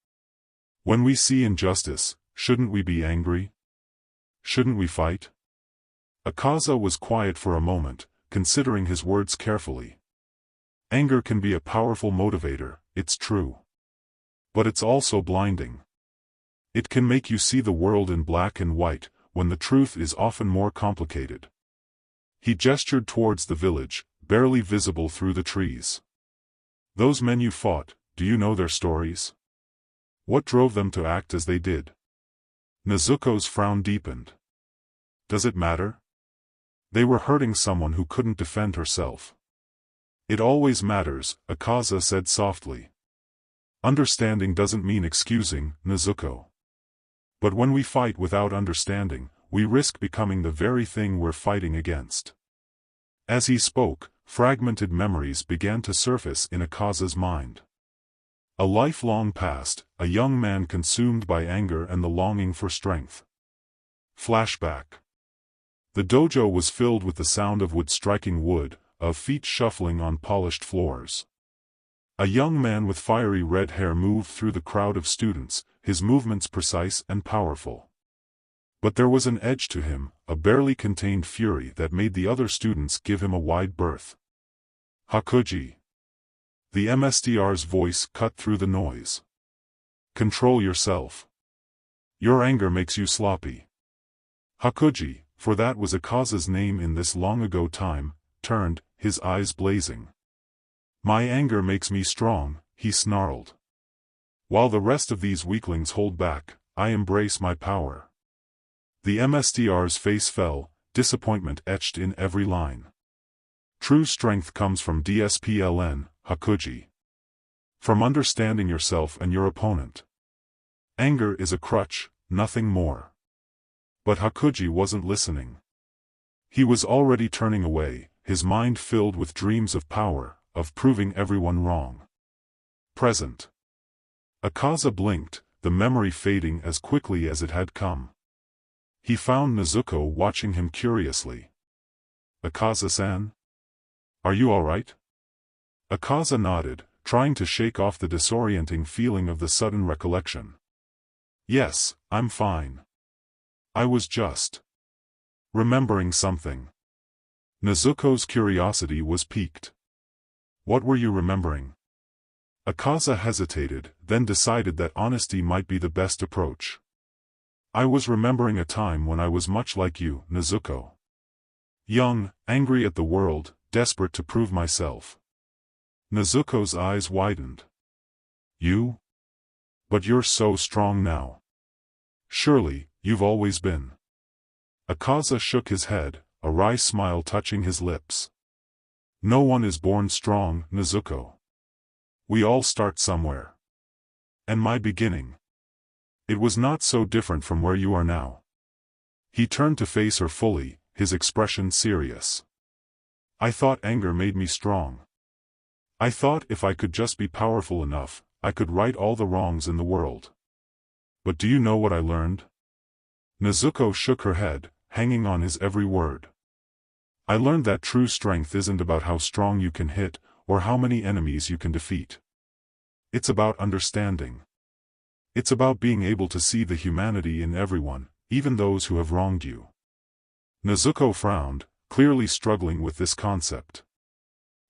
When we see injustice, shouldn't we be angry? Shouldn't we fight? Akaza was quiet for a moment, considering his words carefully. Anger can be a powerful motivator, it's true. But it's also blinding. It can make you see the world in black and white, when the truth is often more complicated. He gestured towards the village, barely visible through the trees. Those men you fought, do you know their stories? What drove them to act as they did? Nezuko's frown deepened. Does it matter? They were hurting someone who couldn't defend herself. It always matters, Akaza said softly. Understanding doesn't mean excusing, Nezuko. But when we fight without understanding, we risk becoming the very thing we're fighting against. As he spoke, fragmented memories began to surface in Akaza's mind. A life long past, a young man consumed by anger and the longing for strength. Flashback. The dojo was filled with the sound of wood striking wood, of feet shuffling on polished floors. A young man with fiery red hair moved through the crowd of students, his movements precise and powerful. But there was an edge to him, a barely contained fury that made the other students give him a wide berth. Hakuji. The MSTR's voice cut through the noise. Control yourself. Your anger makes you sloppy. Hakuji, for that was Akaza's name in this long-ago time, turned, his eyes blazing. My anger makes me strong, he snarled. While the rest of these weaklings hold back, I embrace my power. The MSTR's face fell, disappointment etched in every line. True strength comes from DSPLN, Hakuji. From understanding yourself and your opponent. Anger is a crutch, nothing more. But Hakuji wasn't listening. He was already turning away, his mind filled with dreams of power, of proving everyone wrong. Present. Akaza blinked, the memory fading as quickly as it had come. He found Nezuko watching him curiously. Akaza-san? Are you alright? Akaza nodded, trying to shake off the disorienting feeling of the sudden recollection. Yes, I'm fine. I was just remembering something. Nezuko's curiosity was piqued. What were you remembering? Akaza hesitated, then decided that honesty might be the best approach. I was remembering a time when I was much like you, Nezuko. Young, angry at the world, desperate to prove myself. Nezuko's eyes widened. You? But you're so strong now. Surely, you've always been. Akaza shook his head, a wry smile touching his lips. No one is born strong, Nezuko. We all start somewhere. And my beginning. It was not so different from where you are now. He turned to face her fully, his expression serious. I thought anger made me strong. I thought if I could just be powerful enough, I could right all the wrongs in the world. But do you know what I learned? Nezuko shook her head, hanging on his every word. I learned that true strength isn't about how strong you can hit, or how many enemies you can defeat. It's about understanding. It's about being able to see the humanity in everyone, even those who have wronged you. Nezuko frowned, clearly struggling with this concept.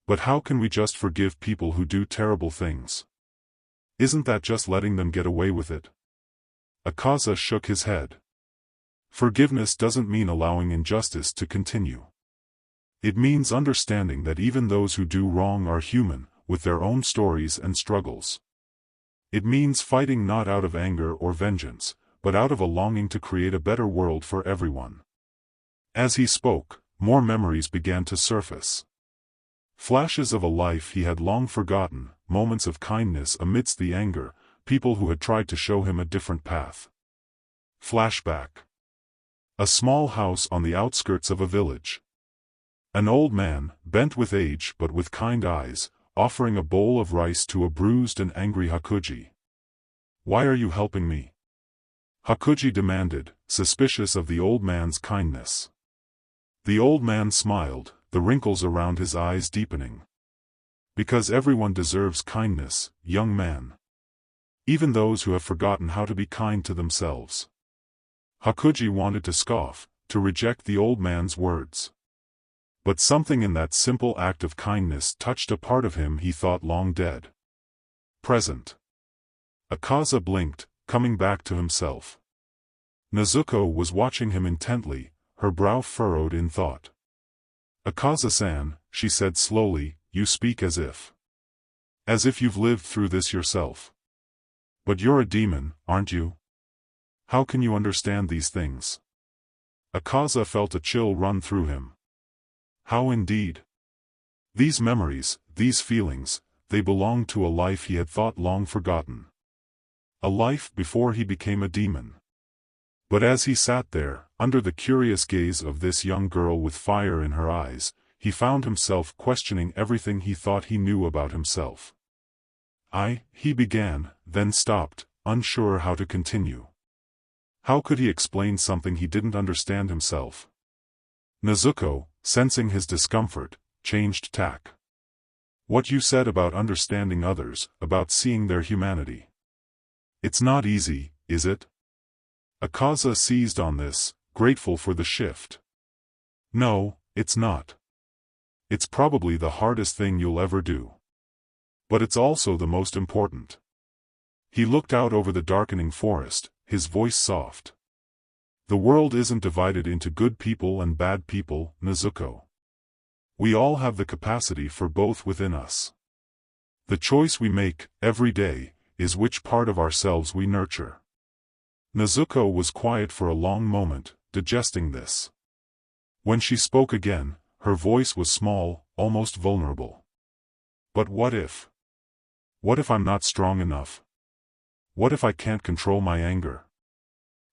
But how can we just forgive people who do terrible things? Isn't that just letting them get away with it? Akaza shook his head. Forgiveness doesn't mean allowing injustice to continue. It means understanding that even those who do wrong are human, with their own stories and struggles. It means fighting not out of anger or vengeance, but out of a longing to create a better world for everyone. As he spoke, more memories began to surface. Flashes of a life he had long forgotten, moments of kindness amidst the anger, people who had tried to show him a different path. Flashback. A small house on the outskirts of a village. An old man, bent with age but with kind eyes, offering a bowl of rice to a bruised and angry Hakuji. "Why are you helping me?" Hakuji demanded, suspicious of the old man's kindness. The old man smiled, the wrinkles around his eyes deepening. "Because everyone deserves kindness, young man. Even those who have forgotten how to be kind to themselves." Hakuji wanted to scoff, to reject the old man's words. But something in that simple act of kindness touched a part of him he thought long dead. Present. Akaza blinked, coming back to himself. Nezuko was watching him intently, her brow furrowed in thought. "Akaza-san," she said slowly, "you speak as if you've lived through this yourself. But you're a demon, aren't you? How can you understand these things?" Akaza felt a chill run through him. How indeed? These memories, these feelings, they belonged to a life he had thought long forgotten. A life before he became a demon. But as he sat there, under the curious gaze of this young girl with fire in her eyes, he found himself questioning everything he thought he knew about himself. He began, then stopped, unsure how to continue. How could he explain something he didn't understand himself? Nezuko, sensing his discomfort, changed tack. "What you said about understanding others, about seeing their humanity. It's not easy, is it?" Akaza seized on this, grateful for the shift. "No, it's not. It's probably the hardest thing you'll ever do. But it's also the most important." He looked out over the darkening forest, his voice soft. "The world isn't divided into good people and bad people, Nezuko. We all have the capacity for both within us. The choice we make, every day, is which part of ourselves we nurture." Nezuko was quiet for a long moment, digesting this. When she spoke again, her voice was small, almost vulnerable. "But what if? What if I'm not strong enough? What if I can't control my anger?"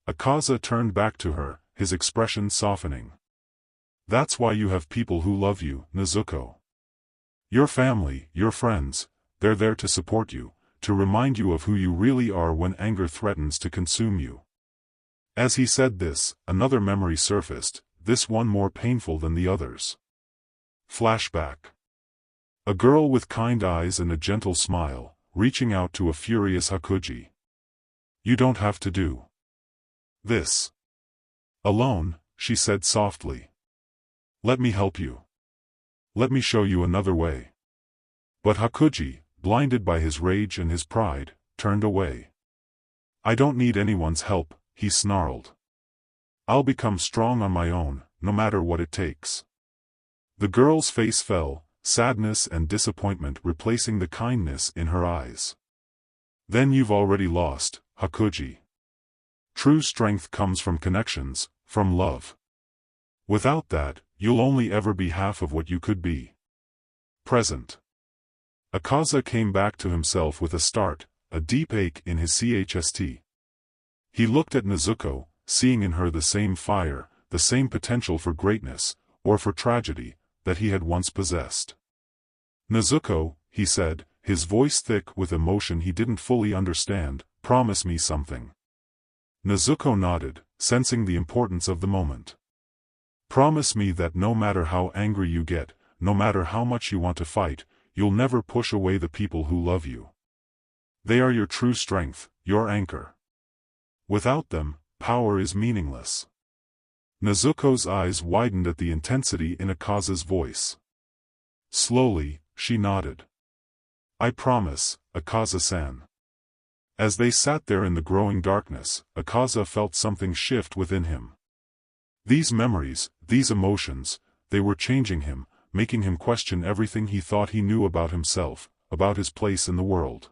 Akaza turned back to her, his expression softening. "That's why you have people who love you, Nezuko. Your family, your friends, they're there to support you, to remind you of who you really are when anger threatens to consume you." As he said this, another memory surfaced, this one more painful than the others. Flashback. A girl with kind eyes and a gentle smile, reaching out to a furious Hakuji. "You don't have to do this alone," she said softly. "Let me help you. Let me show you another way." But Hakuji, blinded by his rage and his pride, turned away. "I don't need anyone's help," he snarled. "I'll become strong on my own, no matter what it takes." The girl's face fell, sadness and disappointment replacing the kindness in her eyes. "Then you've already lost, Hakuji. True strength comes from connections, from love. Without that, you'll only ever be half of what you could be." Present. Akaza came back to himself with a start, a deep ache in his chest. He looked at Nezuko, seeing in her the same fire, the same potential for greatness, or for tragedy, that he had once possessed. "Nezuko," he said, his voice thick with emotion he didn't fully understand, "promise me something." Nezuko nodded, sensing the importance of the moment. "Promise me that no matter how angry you get, no matter how much you want to fight, you'll never push away the people who love you. They are your true strength, your anchor. Without them, power is meaningless." Nezuko's eyes widened at the intensity in Akaza's voice. Slowly, she nodded. "I promise, Akaza-san." As they sat there in the growing darkness, Akaza felt something shift within him. These memories, these emotions, they were changing him, making him question everything he thought he knew about himself, about his place in the world.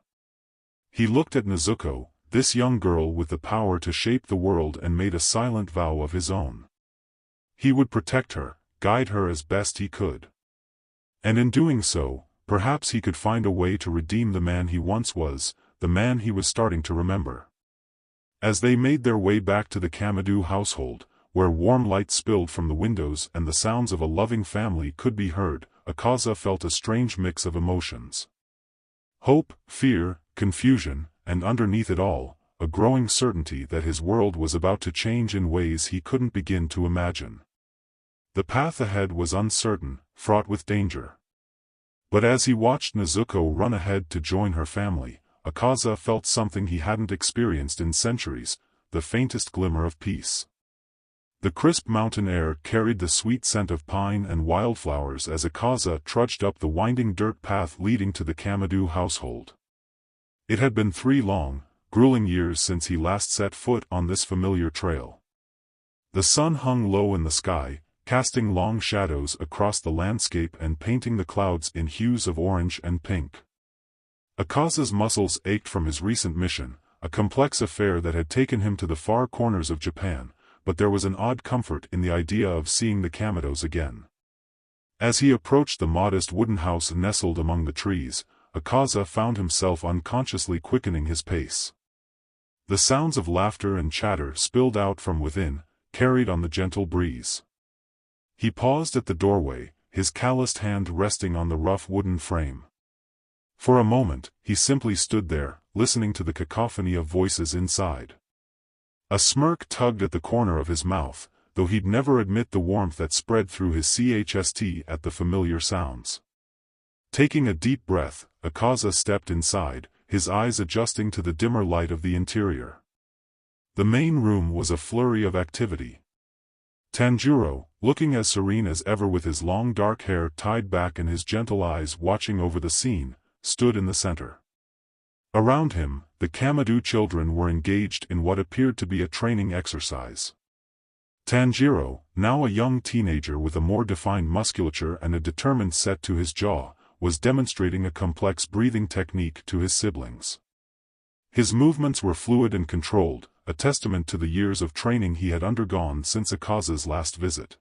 He looked at Nezuko, this young girl with the power to shape the world, and made a silent vow of his own. He would protect her, guide her as best he could. And in doing so, perhaps he could find a way to redeem the man he once was, the man he was starting to remember. As they made their way back to the Kamado household, where warm light spilled from the windows and the sounds of a loving family could be heard, Akaza felt a strange mix of emotions. Hope, fear, confusion, and underneath it all, a growing certainty that his world was about to change in ways he couldn't begin to imagine. The path ahead was uncertain, fraught with danger. But as he watched Nezuko run ahead to join her family, Akaza felt something he hadn't experienced in centuries, the faintest glimmer of peace. The crisp mountain air carried the sweet scent of pine and wildflowers as Akaza trudged up the winding dirt path leading to the Kamado household. It had been 3 long, grueling years since he last set foot on this familiar trail. The sun hung low in the sky, casting long shadows across the landscape and painting the clouds in hues of orange and pink. Akaza's muscles ached from his recent mission, a complex affair that had taken him to the far corners of Japan, but there was an odd comfort in the idea of seeing the Kamados again. As he approached the modest wooden house nestled among the trees, Akaza found himself unconsciously quickening his pace. The sounds of laughter and chatter spilled out from within, carried on the gentle breeze. He paused at the doorway, his calloused hand resting on the rough wooden frame. For a moment, he simply stood there, listening to the cacophony of voices inside. A smirk tugged at the corner of his mouth, though he'd never admit the warmth that spread through his chest at the familiar sounds. Taking a deep breath, Akaza stepped inside, his eyes adjusting to the dimmer light of the interior. The main room was a flurry of activity. Tanjiro, looking as serene as ever with his long dark hair tied back and his gentle eyes watching over the scene, stood in the center. Around him, the Kamado children were engaged in what appeared to be a training exercise. Tanjiro, now a young teenager with a more defined musculature and a determined set to his jaw, was demonstrating a complex breathing technique to his siblings. His movements were fluid and controlled, a testament to the years of training he had undergone since Akaza's last visit.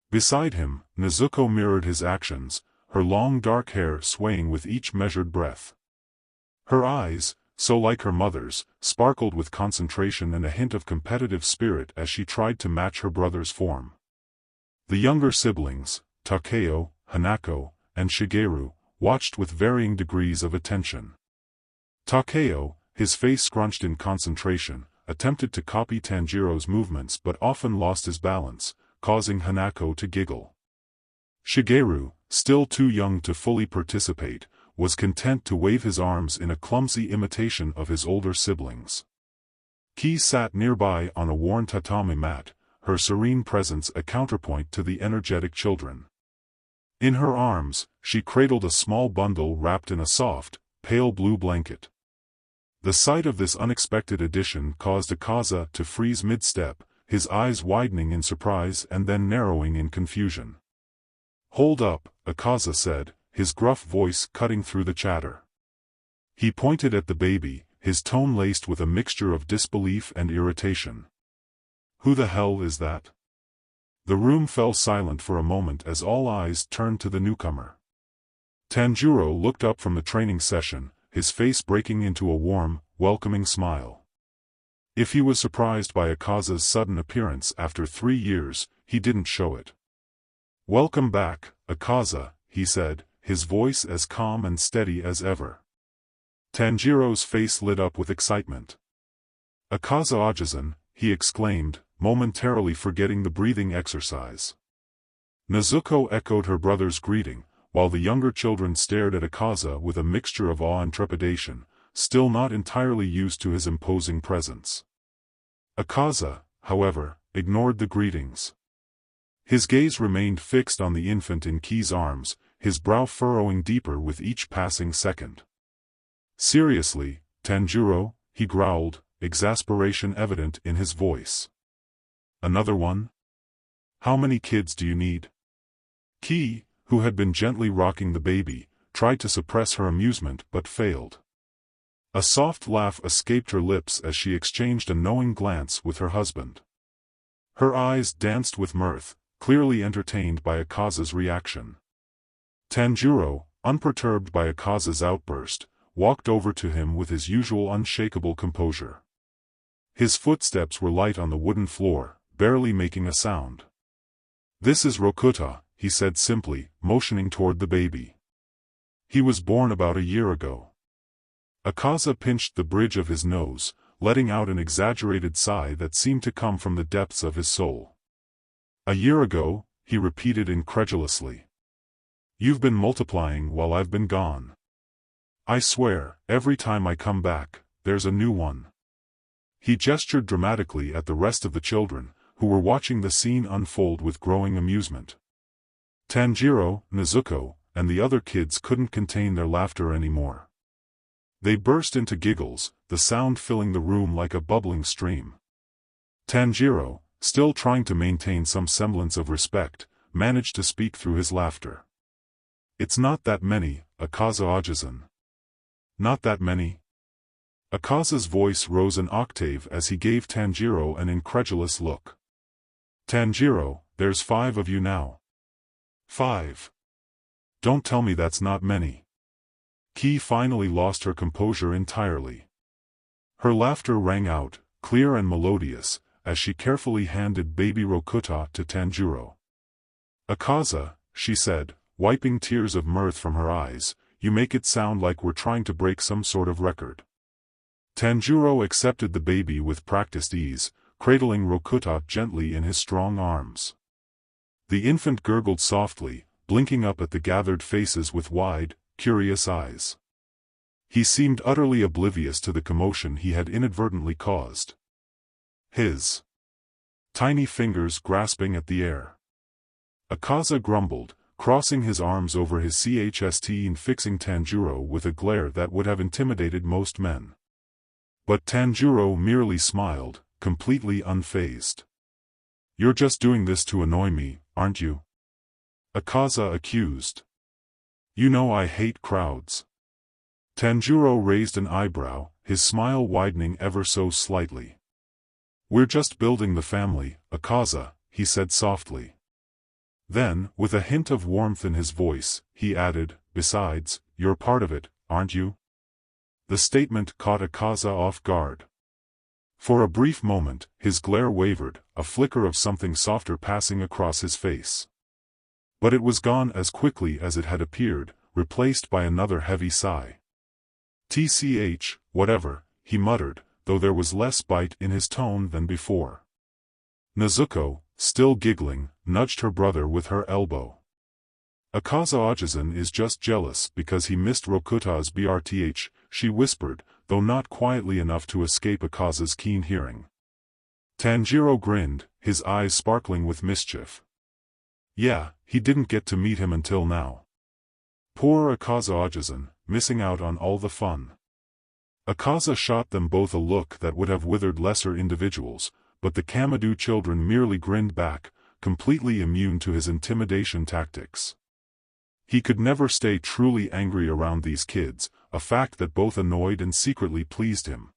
Beside him, Nezuko mirrored his actions, her long dark hair swaying with each measured breath. Her eyes, so like her mother's, sparkled with concentration and a hint of competitive spirit as she tried to match her brother's form. The younger siblings, Takeo, Hanako, and Shigeru, watched with varying degrees of attention. Takeo, his face scrunched in concentration, attempted to copy Tanjiro's movements but often lost his balance, causing Hanako to giggle. Shigeru, still too young to fully participate, was content to wave his arms in a clumsy imitation of his older siblings. Ki sat nearby on a worn tatami mat, her serene presence a counterpoint to the energetic children. In her arms, she cradled a small bundle wrapped in a soft, pale blue blanket. The sight of this unexpected addition caused Akaza to freeze mid-step, his eyes widening in surprise and then narrowing in confusion. "Hold up," Akaza said, his gruff voice cutting through the chatter. He pointed at the baby, his tone laced with a mixture of disbelief and irritation. "Who the hell is that?" The room fell silent for a moment as all eyes turned to the newcomer. Tanjiro looked up from the training session, his face breaking into a warm, welcoming smile. If he was surprised by Akaza's sudden appearance after 3 years, he didn't show it. "Welcome back, Akaza," he said, his voice as calm and steady as ever. Tanjiro's face lit up with excitement. "Akaza Ajizan," he exclaimed, momentarily forgetting the breathing exercise. Nezuko echoed her brother's greeting, while the younger children stared at Akaza with a mixture of awe and trepidation, still not entirely used to his imposing presence. Akaza, however, ignored the greetings. His gaze remained fixed on the infant in Ki's arms, his brow furrowing deeper with each passing second. "Seriously, Tanjiro," he growled, exasperation evident in his voice. "Another one? How many kids do you need?" Ki, who had been gently rocking the baby, tried to suppress her amusement but failed. A soft laugh escaped her lips as she exchanged a knowing glance with her husband. Her eyes danced with mirth, clearly entertained by Akaza's reaction. Tanjiro, unperturbed by Akaza's outburst, walked over to him with his usual unshakable composure. His footsteps were light on the wooden floor, barely making a sound. "This is Rokuta," he said simply, motioning toward the baby. "He was born about a year ago." Akaza pinched the bridge of his nose, letting out an exaggerated sigh that seemed to come from the depths of his soul. "A year ago," he repeated incredulously. "You've been multiplying while I've been gone. I swear, every time I come back, there's a new one." He gestured dramatically at the rest of the children, who were watching the scene unfold with growing amusement. Tanjiro, Nezuko, and the other kids couldn't contain their laughter anymore. They burst into giggles, the sound filling the room like a bubbling stream. Tanjiro, still trying to maintain some semblance of respect, managed to speak through his laughter. "It's not that many, Akaza-Ajizan." "Not that many?" Akaza's voice rose an octave as he gave Tanjiro an incredulous look. "Tanjiro, there's 5 of you now." "5? Don't tell me that's not many." Ki finally lost her composure entirely. Her laughter rang out, clear and melodious, as she carefully handed baby Rokuta to Tanjiro. "Akaza," she said, wiping tears of mirth from her eyes, "you make it sound like we're trying to break some sort of record." Tanjiro accepted the baby with practiced ease, cradling Rokuta gently in his strong arms. The infant gurgled softly, blinking up at the gathered faces with wide, curious eyes. He seemed utterly oblivious to the commotion he had inadvertently caused. His tiny fingers grasping at the air. Akaza grumbled, crossing his arms over his chest and fixing Tanjiro with a glare that would have intimidated most men. But Tanjiro merely smiled, completely unfazed. "You're just doing this to annoy me, aren't you?" Akaza accused. "You know I hate crowds." Tanjiro raised an eyebrow, his smile widening ever so slightly. "We're just building the family, Akaza," he said softly. Then, with a hint of warmth in his voice, he added, "Besides, you're part of it, aren't you?" The statement caught Akaza off guard. For a brief moment, his glare wavered, a flicker of something softer passing across his face. But it was gone as quickly as it had appeared, replaced by another heavy sigh. "Tch, whatever," he muttered, though there was less bite in his tone than before. Nezuko, still giggling, nudged her brother with her elbow. "Akaza-Ajizan is just jealous because he missed Rokuta's BRTH, she whispered, though not quietly enough to escape Akaza's keen hearing. Tanjiro grinned, his eyes sparkling with mischief. "Yeah, he didn't get to meet him until now. Poor Akaza-Ajizan, missing out on all the fun." Akaza shot them both a look that would have withered lesser individuals, but the Kamadu children merely grinned back, completely immune to his intimidation tactics. He could never stay truly angry around these kids, a fact that both annoyed and secretly pleased him.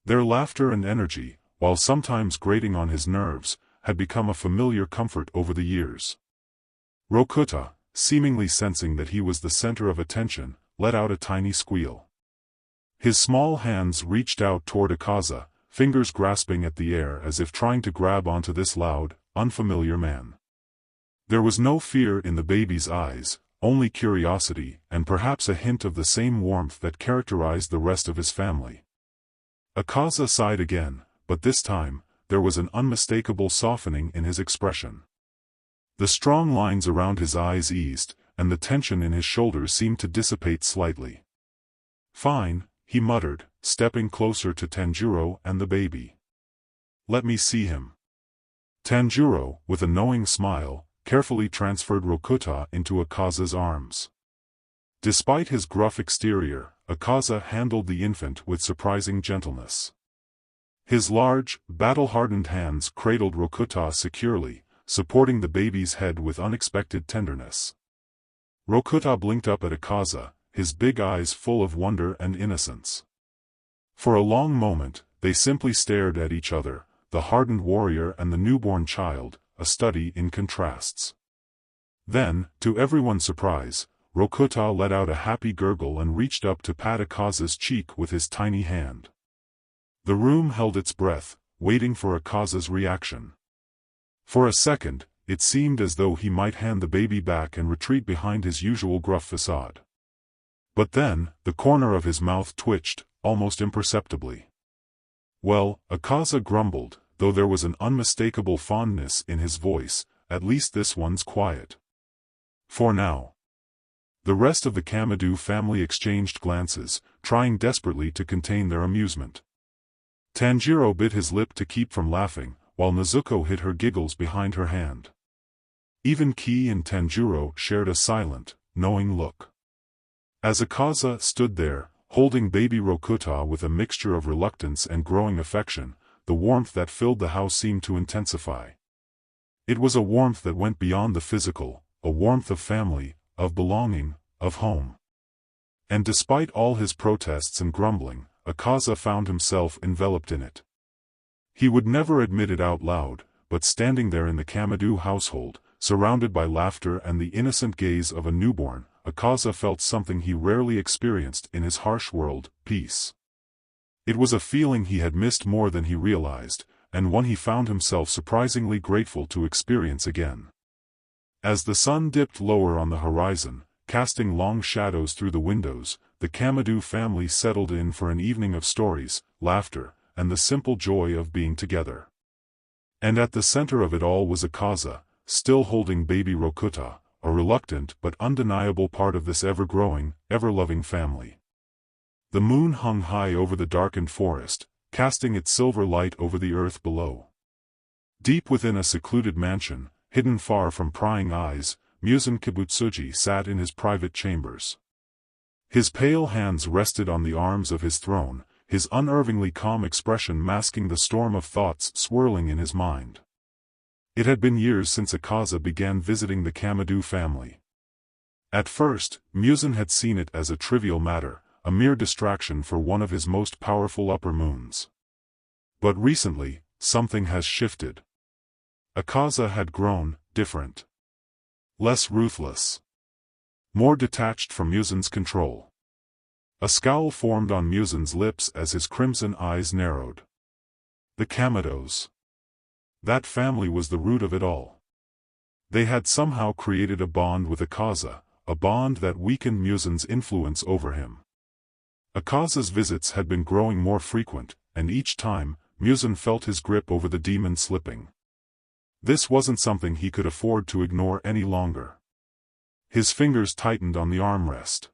Their laughter and energy, while sometimes grating on his nerves, had become a familiar comfort over the years. Rokuta, seemingly sensing that he was the center of attention, let out a tiny squeal. His small hands reached out toward Akaza, fingers grasping at the air as if trying to grab onto this loud, unfamiliar man. There was no fear in the baby's eyes, only curiosity and perhaps a hint of the same warmth that characterized the rest of his family. Akaza sighed again, but this time, there was an unmistakable softening in his expression. The strong lines around his eyes eased, and the tension in his shoulders seemed to dissipate slightly. "Fine," he muttered, stepping closer to Tanjiro and the baby. "Let me see him." Tanjiro, with a knowing smile, carefully transferred Rokuta into Akaza's arms. Despite his gruff exterior, Akaza handled the infant with surprising gentleness. His large, battle-hardened hands cradled Rokuta securely, supporting the baby's head with unexpected tenderness. Rokuta blinked up at Akaza, his big eyes full of wonder and innocence. For a long moment, they simply stared at each other, the hardened warrior and the newborn child, a study in contrasts. Then, to everyone's surprise, Rokuta let out a happy gurgle and reached up to pat Akaza's cheek with his tiny hand. The room held its breath, waiting for Akaza's reaction. For a second, it seemed as though he might hand the baby back and retreat behind his usual gruff facade. But then, the corner of his mouth twitched, almost imperceptibly. Well, Akaza grumbled, though there was an unmistakable fondness in his voice, at least this one's quiet. For now. The rest of the Kamado family exchanged glances, trying desperately to contain their amusement. Tanjiro bit his lip to keep from laughing, while Nezuko hid her giggles behind her hand. Even Ki and Tanjiro shared a silent, knowing look. As Akaza stood there, holding baby Rokuta with a mixture of reluctance and growing affection, the warmth that filled the house seemed to intensify. It was a warmth that went beyond the physical, a warmth of family, of belonging, of home. And despite all his protests and grumbling, Akaza found himself enveloped in it. He would never admit it out loud, but standing there in the Kamado household, surrounded by laughter and the innocent gaze of a newborn, Akaza felt something he rarely experienced in his harsh world, peace. It was a feeling he had missed more than he realized, and one he found himself surprisingly grateful to experience again. As the sun dipped lower on the horizon, casting long shadows through the windows, the Kamado family settled in for an evening of stories, laughter, and the simple joy of being together. And at the center of it all was Akaza, still holding baby Rokuta, a reluctant but undeniable part of this ever-growing, ever-loving family. The moon hung high over the darkened forest, casting its silver light over the earth below. Deep within a secluded mansion, hidden far from prying eyes, Muzan Kibutsuji sat in his private chambers. His pale hands rested on the arms of his throne, his unervingly calm expression masking the storm of thoughts swirling in his mind. It had been years since Akaza began visiting the Kamado family. At first, Muzan had seen it as a trivial matter, a mere distraction for one of his most powerful upper moons. But recently, something has shifted. Akaza had grown different. Less ruthless. More detached from Muzan's control. A scowl formed on Muzan's lips as his crimson eyes narrowed. The Kamados. That family was the root of it all. They had somehow created a bond with Akaza, a bond that weakened Muzan's influence over him. Akaza's visits had been growing more frequent, and each time, Muzan felt his grip over the demon slipping. This wasn't something he could afford to ignore any longer. His fingers tightened on the armrest.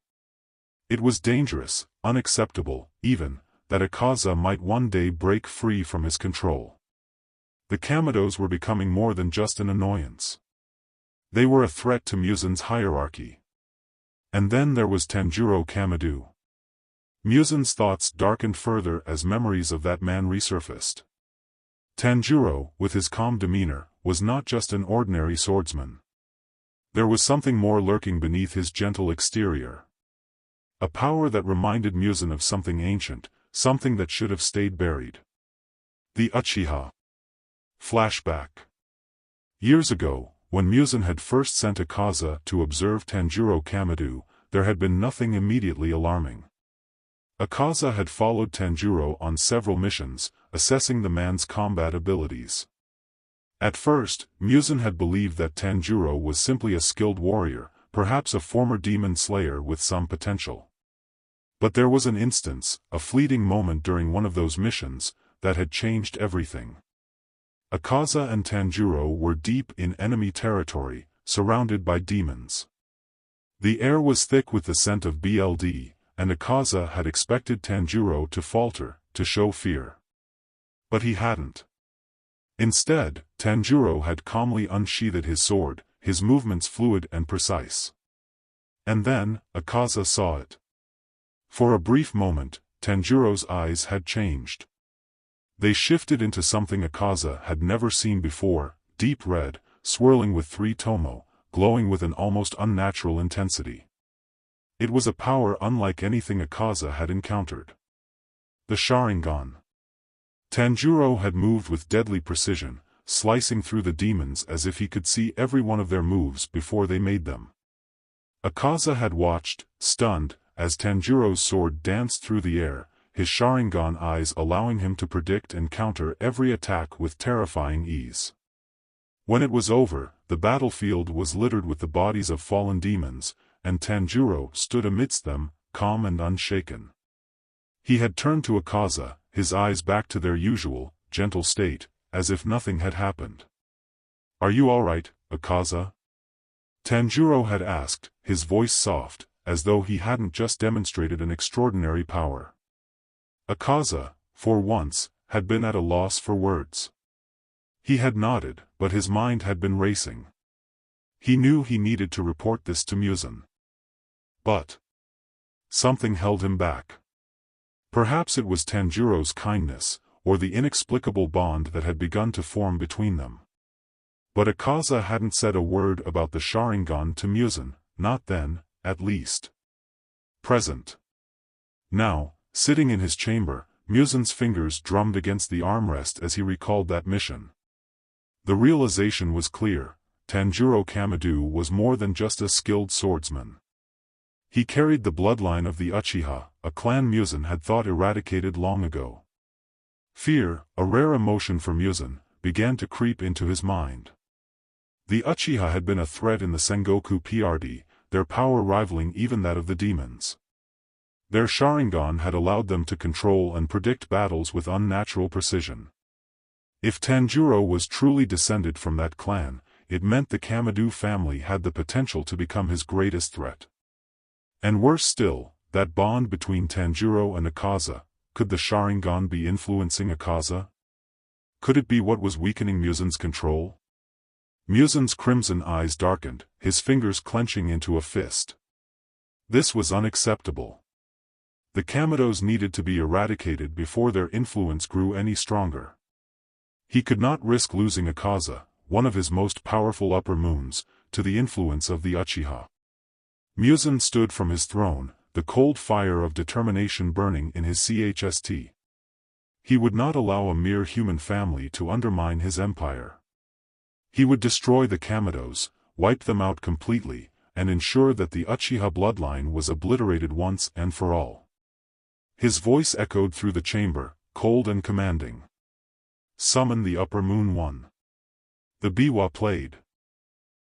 It was dangerous, unacceptable, even, that Akaza might one day break free from his control. The Kamados were becoming more than just an annoyance. They were a threat to Muzan's hierarchy. And then there was Tanjiro Kamado. Muzan's thoughts darkened further as memories of that man resurfaced. Tanjiro, with his calm demeanor, was not just an ordinary swordsman. There was something more lurking beneath his gentle exterior. A power that reminded Muzan of something ancient, something that should have stayed buried. The Uchiha. Flashback. Years ago, when Muzan had first sent Akaza to observe Tanjiro Kamado, there had been nothing immediately alarming. Akaza had followed Tanjiro on several missions, assessing the man's combat abilities. At first, Muzan had believed that Tanjiro was simply a skilled warrior, perhaps a former demon slayer with some potential. But there was an instance, a fleeting moment during one of those missions, that had changed everything. Akaza and Tanjiro were deep in enemy territory, surrounded by demons. The air was thick with the scent of BLD, and Akaza had expected Tanjiro to falter, to show fear. But he hadn't. Instead, Tanjiro had calmly unsheathed his sword, his movements fluid and precise. And then, Akaza saw it. For a brief moment, Tanjiro's eyes had changed. They shifted into something Akaza had never seen before, deep red, swirling with 3 tomo, glowing with an almost unnatural intensity. It was a power unlike anything Akaza had encountered. The Sharingan. Tanjiro had moved with deadly precision, slicing through the demons as if he could see every one of their moves before they made them. Akaza had watched, stunned, as Tanjiro's sword danced through the air, his Sharingan eyes allowing him to predict and counter every attack with terrifying ease. When it was over, the battlefield was littered with the bodies of fallen demons, and Tanjiro stood amidst them, calm and unshaken. He had turned to Akaza, his eyes back to their usual, gentle state, as if nothing had happened. "Are you all right, Akaza?" Tanjiro had asked, his voice soft, as though he hadn't just demonstrated an extraordinary power. Akaza, for once, had been at a loss for words. He had nodded, but his mind had been racing. He knew he needed to report this to Muzan. But something held him back. Perhaps it was Tanjiro's kindness, or the inexplicable bond that had begun to form between them. But Akaza hadn't said a word about the Sharingan to Muzan, not then, at least. Present. Now, sitting in his chamber, Muzan's fingers drummed against the armrest as he recalled that mission. The realization was clear: Tanjiro Kamado was more than just a skilled swordsman. He carried the bloodline of the Uchiha, a clan Muzan had thought eradicated long ago. Fear, a rare emotion for Muzan, began to creep into his mind. The Uchiha had been a threat in the Sengoku PRD, their power rivaling even that of the demons. Their Sharingan had allowed them to control and predict battles with unnatural precision. If Tanjiro was truly descended from that clan, it meant the Kamado family had the potential to become his greatest threat. And worse still, that bond between Tanjiro and Akaza, could the Sharingan be influencing Akaza? Could it be what was weakening Muzan's control? Muzan's crimson eyes darkened, his fingers clenching into a fist. This was unacceptable. The Kamados needed to be eradicated before their influence grew any stronger. He could not risk losing Akaza, one of his most powerful upper moons, to the influence of the Uchiha. Muzan stood from his throne, the cold fire of determination burning in his chest. He would not allow a mere human family to undermine his empire. He would destroy the Kamados, wipe them out completely, and ensure that the Uchiha bloodline was obliterated once and for all. His voice echoed through the chamber, cold and commanding. "Summon the Upper Moon One." The biwa played.